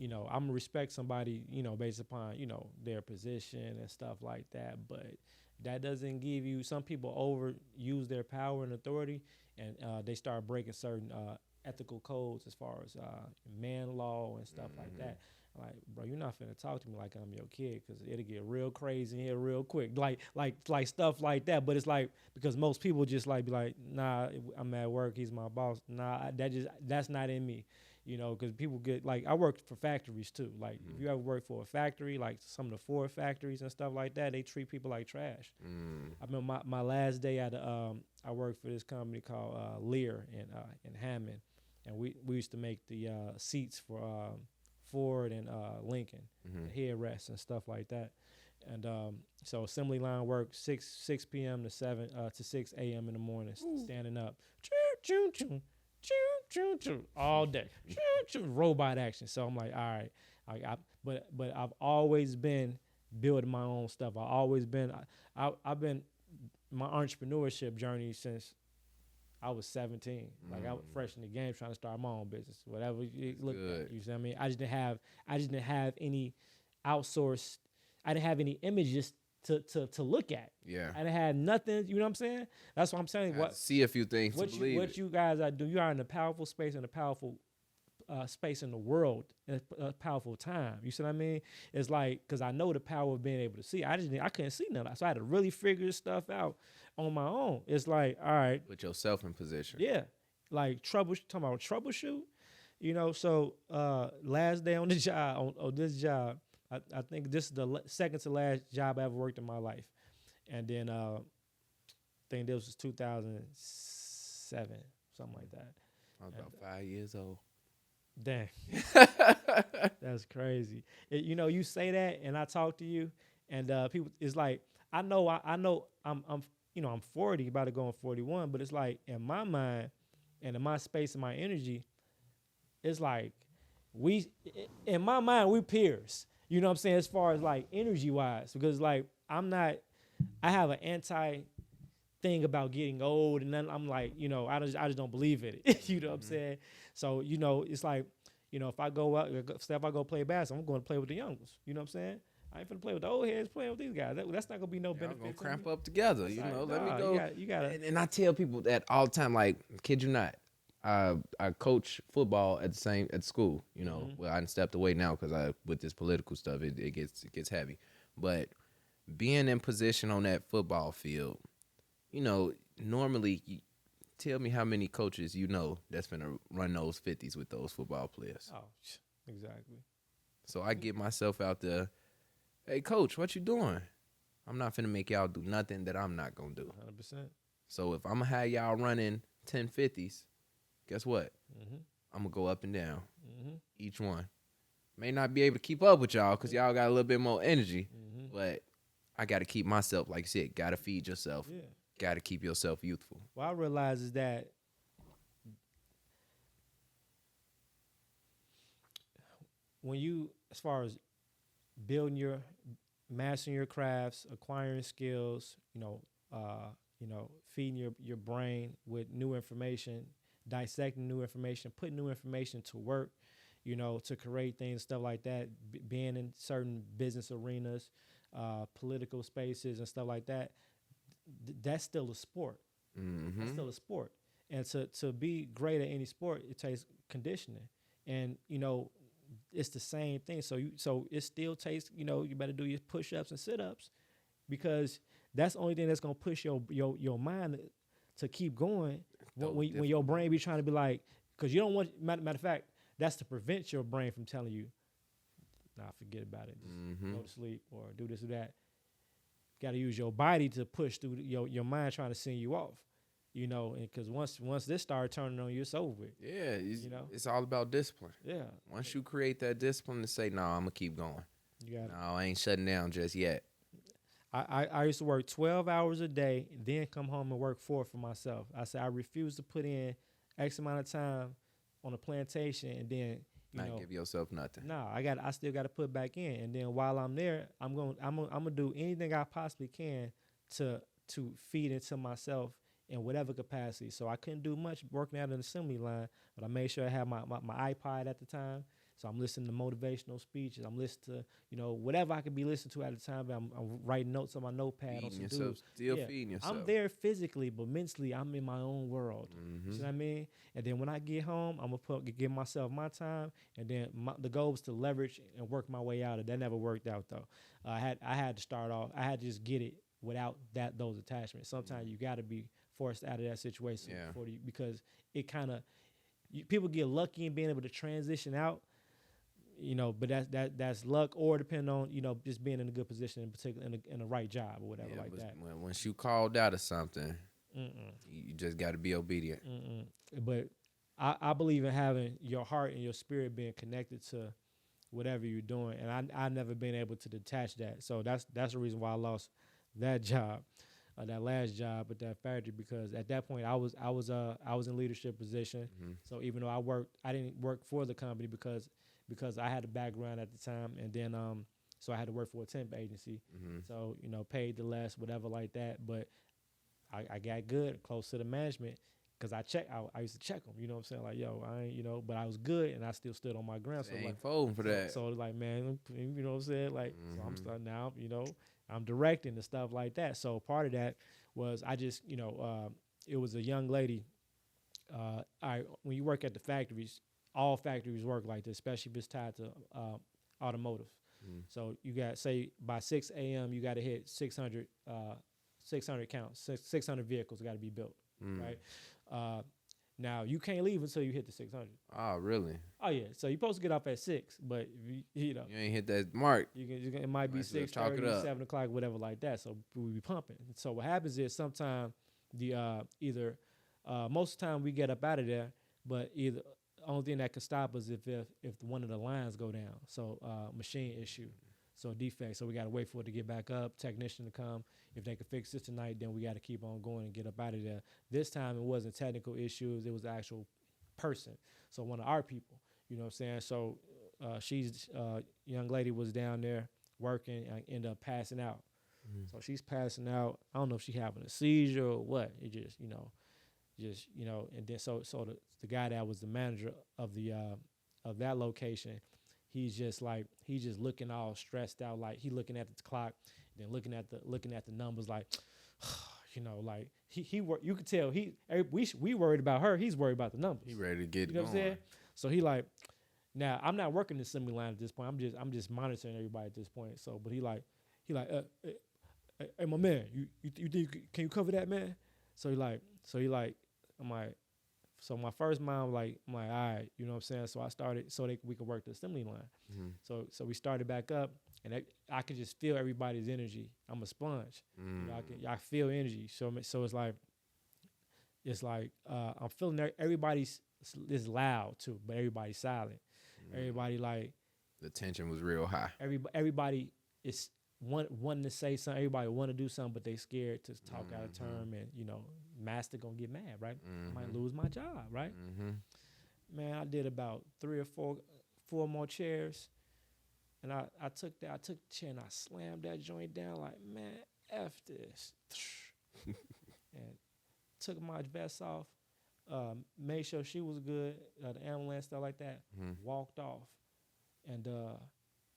S1: I'm gonna respect somebody, based upon, their position and stuff like that. But that doesn't give you, some people overuse their power and authority, and they start breaking certain ethical codes as far as man law and stuff like that. I'm like, bro, you're not finna talk to me like I'm your kid, because it'll get real crazy in here real quick. Like stuff like that. But it's like, because most people just like be like, nah, I'm at work, he's my boss. Nah, that's not in me. Because people get, like, I worked for factories too. Like, if you ever work for a factory, like some of the Ford factories and stuff like that, they treat people like trash. I remember my last day I worked for this company called Lear in Hammond, and we used to make the seats for Ford and Lincoln, the headrests and stuff like that. And so assembly line work 6 p.m. to 6 a.m. in the morning, standing up, choo, choo, choo, choo, choo, all day, choo, choo, robot action. So I'm like, all right, but I've always been building my own stuff. I've been my entrepreneurship journey since I was 17. Like, I was fresh in the game, trying to start my own business, whatever you look at. You see what I mean? I just didn't have any outsourced. I didn't have any images to look at.
S2: Yeah.
S1: I didn't have nothing. You know what I'm saying? That's what I'm saying.
S2: See a few things to believe
S1: what you guys are doing? You are in a powerful space, and a powerful space in the world, in a powerful time. You see what I mean? It's like, because I know the power of being able to see. I couldn't see nothing, so I had to really figure stuff out on my own. It's like, all right,
S2: put yourself in position.
S1: yeah, like talking about troubleshoot. So last day on the job, on this job, I think this is the second to last job I ever worked in my life, and then I think this was 2007, something like that.
S2: I was about 5 years old.
S1: Dang. That's crazy. You say that, and I talk to you, and people, it's like, I know I'm 40, about to go on 41, but it's like, in my mind and in my space and my energy, it's like, in my mind, we peers. You know what I'm saying? As far as like energy wise, because like, I have an anti thing about getting old, and then I'm like, I just don't believe in it. You know what I'm saying? So, it's like, if I go play basketball, I'm going to play with the young ones. You know what I'm saying? I ain't finna play with the old heads, playing with these guys. That's not gonna be no benefit.
S2: We're gonna cramp up together. Let me go.
S1: You gotta.
S2: And I tell people that all the time, like, kid you not, I coach football at school. Well, I stepped away now because with this political stuff, it gets heavy. But being in position on that football field, normally, tell me how many coaches that's gonna run those 50s with those football players.
S1: Oh, exactly.
S2: So I get myself out there. Hey, coach, what you doing? I'm not finna make y'all do nothing that I'm not gonna do.
S1: 100%.
S2: So if I'm gonna have y'all running 10 50s, guess what? I'm gonna go up and down. Each one. May not be able to keep up with y'all because y'all got a little bit more energy, but I got to keep myself, like you said, got to feed yourself.
S1: Yeah.
S2: Got to keep yourself youthful.
S1: What I realize is that when you, as far as mastering your crafts, acquiring skills, feeding your brain with new information, dissecting new information, putting new information to work, to create things, stuff like that, being in certain business arenas, political spaces and stuff like that, that's still a sport. That's still a sport. And to be great at any sport, it takes conditioning. And, it's the same thing. So it still takes, you better do your push-ups and sit-ups, because that's the only thing that's going to push your mind to keep going when your brain be trying to be like, because you don't want, matter of fact, that's to prevent your brain from telling you, nah, forget about it. Just go to sleep or do this or that. Got to use your body to push through your mind trying to send you off. Because once this started turning on you, it's over with.
S2: Yeah, it's all about discipline.
S1: Yeah.
S2: Once you create that discipline to say, no, I'm going to keep going. I ain't shutting down just yet.
S1: I used to work 12 hours a day, and then come home and work 4 for myself. I said I refuse to put in X amount of time on a plantation and then
S2: give yourself nothing.
S1: I still got to put back in, and then while I'm there, I'm gonna do anything I possibly can to feed into myself in whatever capacity. So I couldn't do much working out an assembly line, but I made sure I had my iPod at the time, So I'm listening to motivational speeches. I'm listening to, whatever I could be listening to at the time. I'm writing notes on my notepad on
S2: Feeding
S1: some
S2: yourself,
S1: dudes.
S2: still
S1: Yeah,
S2: feeding yourself.
S1: I'm there physically, but mentally I'm in my own world. You see what I mean? And then when I get home, I'm gonna give myself my time, and then the goal was to leverage and work my way out. That never worked out though. I had to start off. I had to just get it without those attachments. Sometimes you got to be forced out of that situation because it kind of people get lucky in being able to transition out. But that's luck, or depending on just being in a good position, in particular in the right job or whatever that.
S2: Once you called out of something, you just got to be obedient.
S1: But I believe in having your heart and your spirit being connected to whatever you're doing, and I never been able to detach that. So that's the reason why I lost that job, that last job at that factory, because at that point I was in leadership position. So even though I didn't work for the company because I had a background at the time, and then so I had to work for a temp agency. So paid the less, whatever like that. But I got good, close to the management, because I used to check them. You know what I'm saying? Like, yo, I ain't, but I was good, and I still stood on my ground. So
S2: ain't folding for that.
S1: So like, man, you know what I'm saying? Like, so I'm starting now. I'm directing and stuff like that. So part of that was I just, it was a young lady. When you work at the factories, all factories work like this, especially if it's tied to automotive. So you got, say, by 6 a.m., you got to hit 600 counts, 600 vehicles got to be built, right? Now, you can't leave until you hit the 600.
S2: Oh, really?
S1: Oh, yeah. So you're supposed to get off at 6, but, you
S2: ain't hit that mark.
S1: It might be 6:30, 7 o'clock, whatever like that. So we be pumping. So what happens is sometimes most of the time we get up out of there, but either only thing that could stop us if one of the lines go down. So machine issue. So defect. So we got to wait for it to get back up, technician to come. If they could fix this tonight, then we got to keep on going and get up out of there. This time it wasn't technical issues. It was the actual person. So one of our people, you know what I'm saying? So she's young lady was down there working and ended up passing out. So she's passing out. I don't know if she having a seizure or what. It just, and then so the guy that was the manager of the of that location, he's just looking all stressed out, like he looking at the clock, then looking at the numbers, like, like you could tell we worried about her, he's worried about the numbers.
S2: He ready to get
S1: going.
S2: What I'm saying?
S1: So he like, now I'm not working the assembly line at this point. I'm just monitoring everybody at this point. So, but he like, hey my man, you think can you cover that, man? So he like, I'm like. So my first mind, I'm like, all right, you know what I'm saying? So I started so we could work the assembly line. So we started back up, and I could just feel everybody's energy. I'm a sponge. I feel energy. So it's like I'm feeling everybody's is loud too, but everybody's silent. Everybody like
S2: the tension was real high.
S1: Everybody is wanting to say something. Everybody want to do something, but they scared to talk out of term, and master gonna get mad, right? I might lose my job, right? Man, I did about 3 or 4 more chairs, and I took the chair and I slammed that joint down like, man, F this. And took my vest off, made sure she was good, the ambulance, stuff like that, walked off. And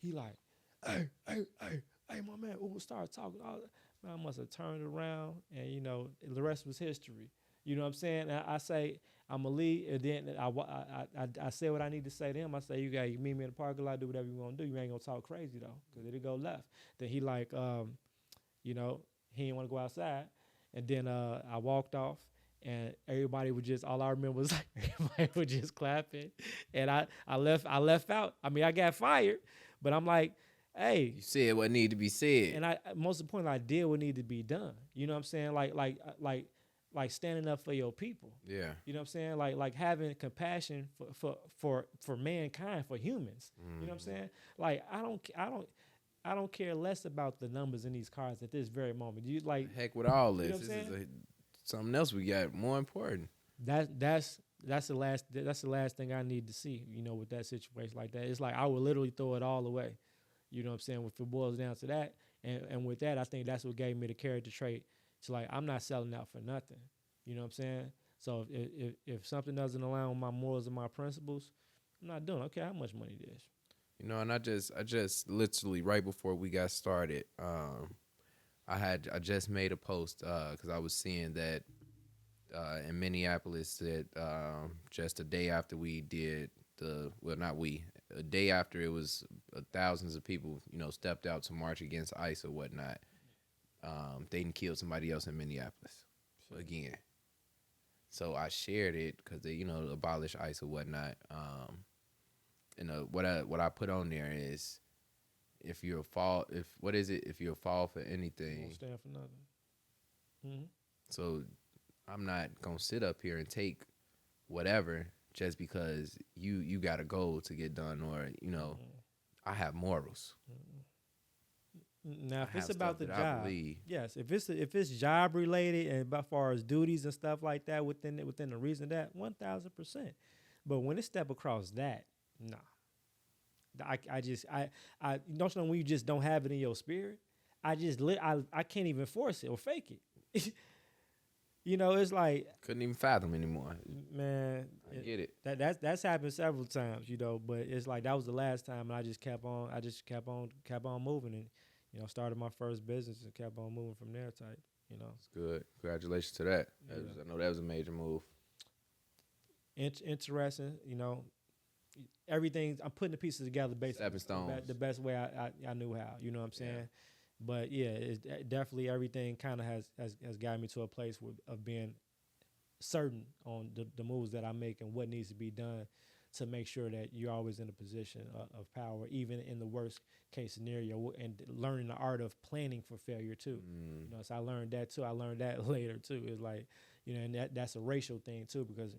S1: he like, hey, my man, started talking. Man, I must have turned around, and the rest was history. You know what I'm saying? And I say I'm a lead, and then I say what I need to say to him. I say, you meet me in the parking lot, do whatever you want to do. You ain't gonna talk crazy though, because it'll go left. Then he like, he didn't want to go outside, and then I walked off, and everybody was just, all I remember was like everybody was just clapping, and I left out. I mean, I got fired, but I'm like, hey,
S2: you said what needed to be said,
S1: and most importantly, I did what needed to be done. You know what I'm saying? Like standing up for your people.
S2: Yeah.
S1: You know what I'm saying? Like having compassion for mankind, for humans. You know what I'm saying? Like I don't care less about the numbers in these cars at this very moment. You like,
S2: heck with all this.
S1: You know
S2: this is something else we got more important.
S1: That's the last thing I need to see. With that situation like that, it's like I would literally throw it all away. You know what I'm saying? If it boils down to that, and with that, I think that's what gave me the character trait. It's like I'm not selling out for nothing. You know what I'm saying? So if something doesn't align with my morals and my principles, I'm not doing it. Okay, how much money this?
S2: You know, and I just literally right before we got started, I just made a post because I was seeing that in Minneapolis that just a day after we did not we, a day after it was thousands of people, stepped out to march against ICE or whatnot. They didn't kill somebody else in Minneapolis again. So I shared it because they, abolish ICE or whatnot. What I put on there is if you're a fall for anything,
S1: Won't stand for nothing. Mm-hmm.
S2: So I'm not gonna sit up here and take whatever just because you got a goal to get done, or I have morals.
S1: Now, if it's about the job, yes. If it's job related and as far as duties and stuff like that within the reason that 1,000%. But when it step across that, nah. I don't know when you just don't have it in your spirit. I can't even force it or fake it. It's like
S2: couldn't even fathom anymore.
S1: Man,
S2: I get it.
S1: That's happened several times, but it's like that was the last time, and I just kept on moving, and started my first business and kept on moving from there. Type,
S2: It's good. Congratulations to that. I know that was a major move.
S1: Interesting, everything. I'm putting the pieces together basically the best way I knew how. You know what I'm saying? Yeah. But yeah, it's definitely everything kind of has gotten me to a place of being certain on the moves that I make and what needs to be done to make sure that you're always in a position of power, even in the worst case scenario, and learning the art of planning for failure too. So I learned that too. I learned that later too. It's like, and that's a racial thing too, because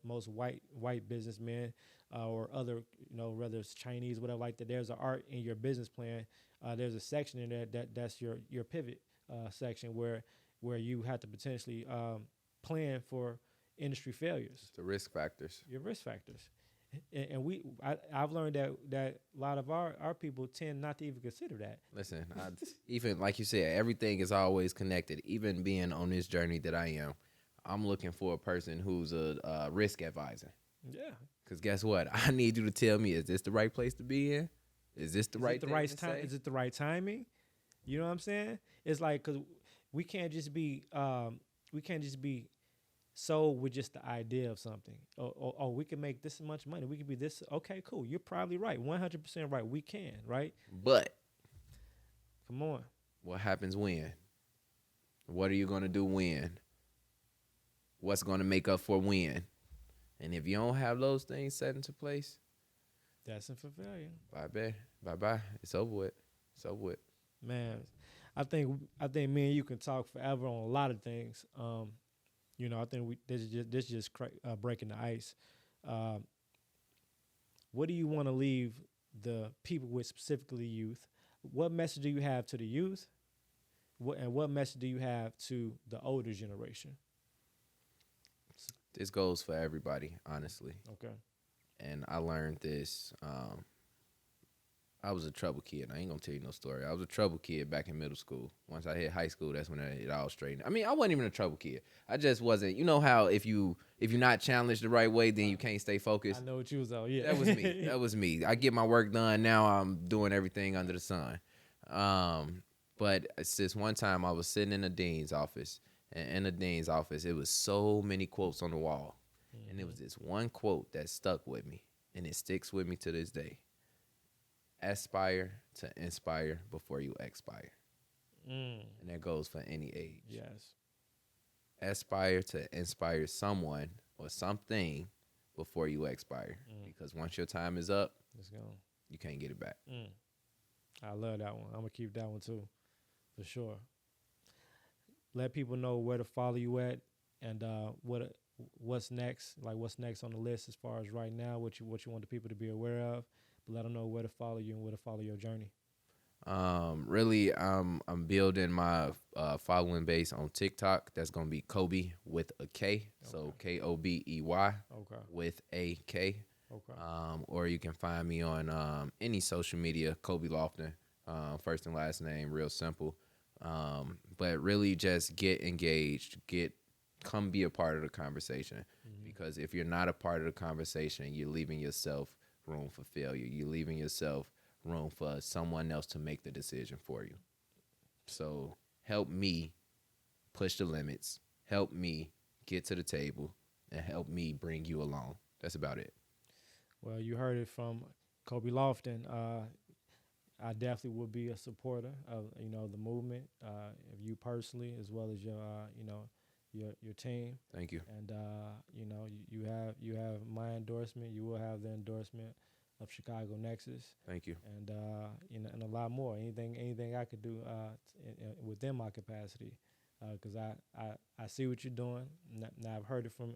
S1: most white businessmen or other, whether it's Chinese, whatever like that, there's an art in your business plan. There's a section in there that's your pivot section where you have to potentially plan for industry failures.
S2: The risk factors.
S1: Your risk factors. And I've learned that a lot of our people tend not to even consider that.
S2: Listen, even like you said, everything is always connected. Even being on this journey that I am, I'm looking for a person who's a risk advisor.
S1: Yeah.
S2: Because guess what? I need you to tell me, is this the right place to be in? Is this the right
S1: time? Is it the right timing? You know what I'm saying? It's like, because we can't just be sold with just the idea of something. Oh, we can make this much money. We can be this. Okay, cool. You're probably right. 100% right. We can, right?
S2: But
S1: come on.
S2: What happens when? What are you going to do when? What's going to make up for when? And if you don't have those things set into place,
S1: that's for failure.
S2: Bye-bye. It's over with.
S1: Man, I think me and you can talk forever on a lot of things. I think this is just breaking the ice. What do you want to leave the people with, specifically youth? What message do you have to the youth? What message do you have to the older generation?
S2: This goes for everybody, honestly.
S1: Okay.
S2: And I learned this. I was a trouble kid. I ain't gonna tell you no story. I was a trouble kid back in middle school. Once I hit high school, that's when it all straightened. I mean, I wasn't even a trouble kid. I just wasn't. You know how if you're not challenged the right way, then you can't stay focused.
S1: I know what you was on. Yeah,
S2: that was me. I get my work done. Now I'm doing everything under the sun. But it's this one time I was sitting in the dean's office, and in the dean's office, it was so many quotes on the wall, and it was this one quote that stuck with me, and it sticks with me to this day. Aspire to inspire before you expire. And that goes for any age.
S1: Yes.
S2: Aspire to inspire someone or something before you expire. Because once your time is up,
S1: it's gone.
S2: You can't get it back.
S1: I love that one. I'm going to keep that one too, for sure. Let people know where to follow you at and what's next, like what's next on the list as far as right now, what you want the people to be aware of. Let them know where to follow you and where to follow your journey.
S2: Really, I'm building my following base on TikTok. That's gonna be Kobe with a K, okay. So Kobey with a K.
S1: Okay.
S2: Or you can find me on any social media, Kobe Lofton, first and last name, real simple. But really, just get engaged, come be a part of the conversation. Because if you're not a part of the conversation, you're leaving yourself room for failure. You're leaving yourself room for someone else to make the decision for you. So help me push the limits, help me get to the table, and help me bring you along. That's about it.
S1: Well, you heard it from Kobe Lofton. I definitely would be a supporter of the movement, of you personally as well as your your team.
S2: Thank you.
S1: And you have my endorsement. You will have the endorsement of Chicago Nexus.
S2: Thank you.
S1: And and a lot more. Anything I could do within my capacity, because I see what you're doing. Now I've heard it from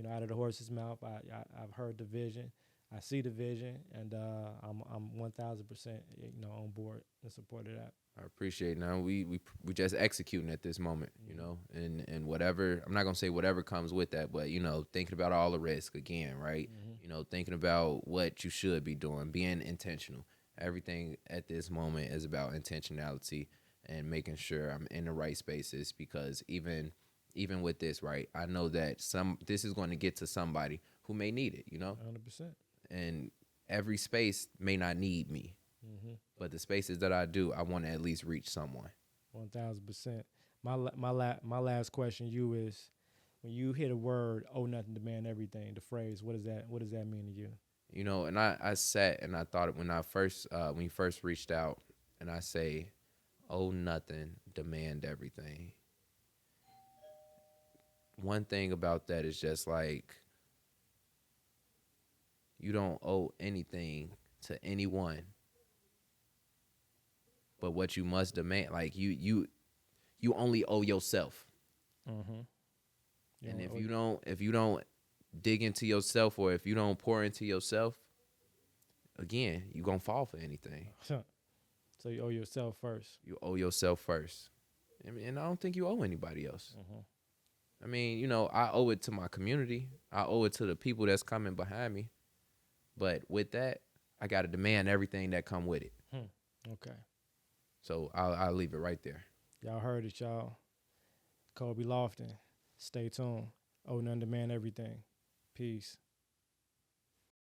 S1: out of the horse's mouth. I've heard the vision. I see the vision, and I'm 1,000% on board in support of that.
S2: I appreciate it. Now we just executing at this moment, and whatever, I'm not gonna say whatever comes with that, but thinking about all the risk again, right? Thinking about what you should be doing, being intentional. Everything at this moment is about intentionality and making sure I'm in the right spaces, because even with this, right, I know that this is going to get to somebody who may need it,
S1: 100%.
S2: And every space may not need me. But the spaces that I do, I want to at least reach someone.
S1: 1,000%. My last question to you is, when you hear the word "owe nothing, demand everything," the phrase, what does that mean to you?
S2: And I sat and I thought when you first reached out, and I say, "Owe nothing, demand everything." One thing about that is just like, you don't owe anything to anyone. But what you must demand, like you only owe yourself. And if you don't dig into yourself, or if you don't pour into yourself, again, you gonna fall for anything.
S1: So you owe yourself first.
S2: You owe yourself first. And I don't think you owe anybody else. I mean, I owe it to my community. I owe it to the people that's coming behind me. But with that, I got to demand everything that come with it.
S1: Okay.
S2: So I'll leave it right there.
S1: Y'all heard it, y'all. Kobe Lofton. Stay tuned. Owe none, demand everything. Peace.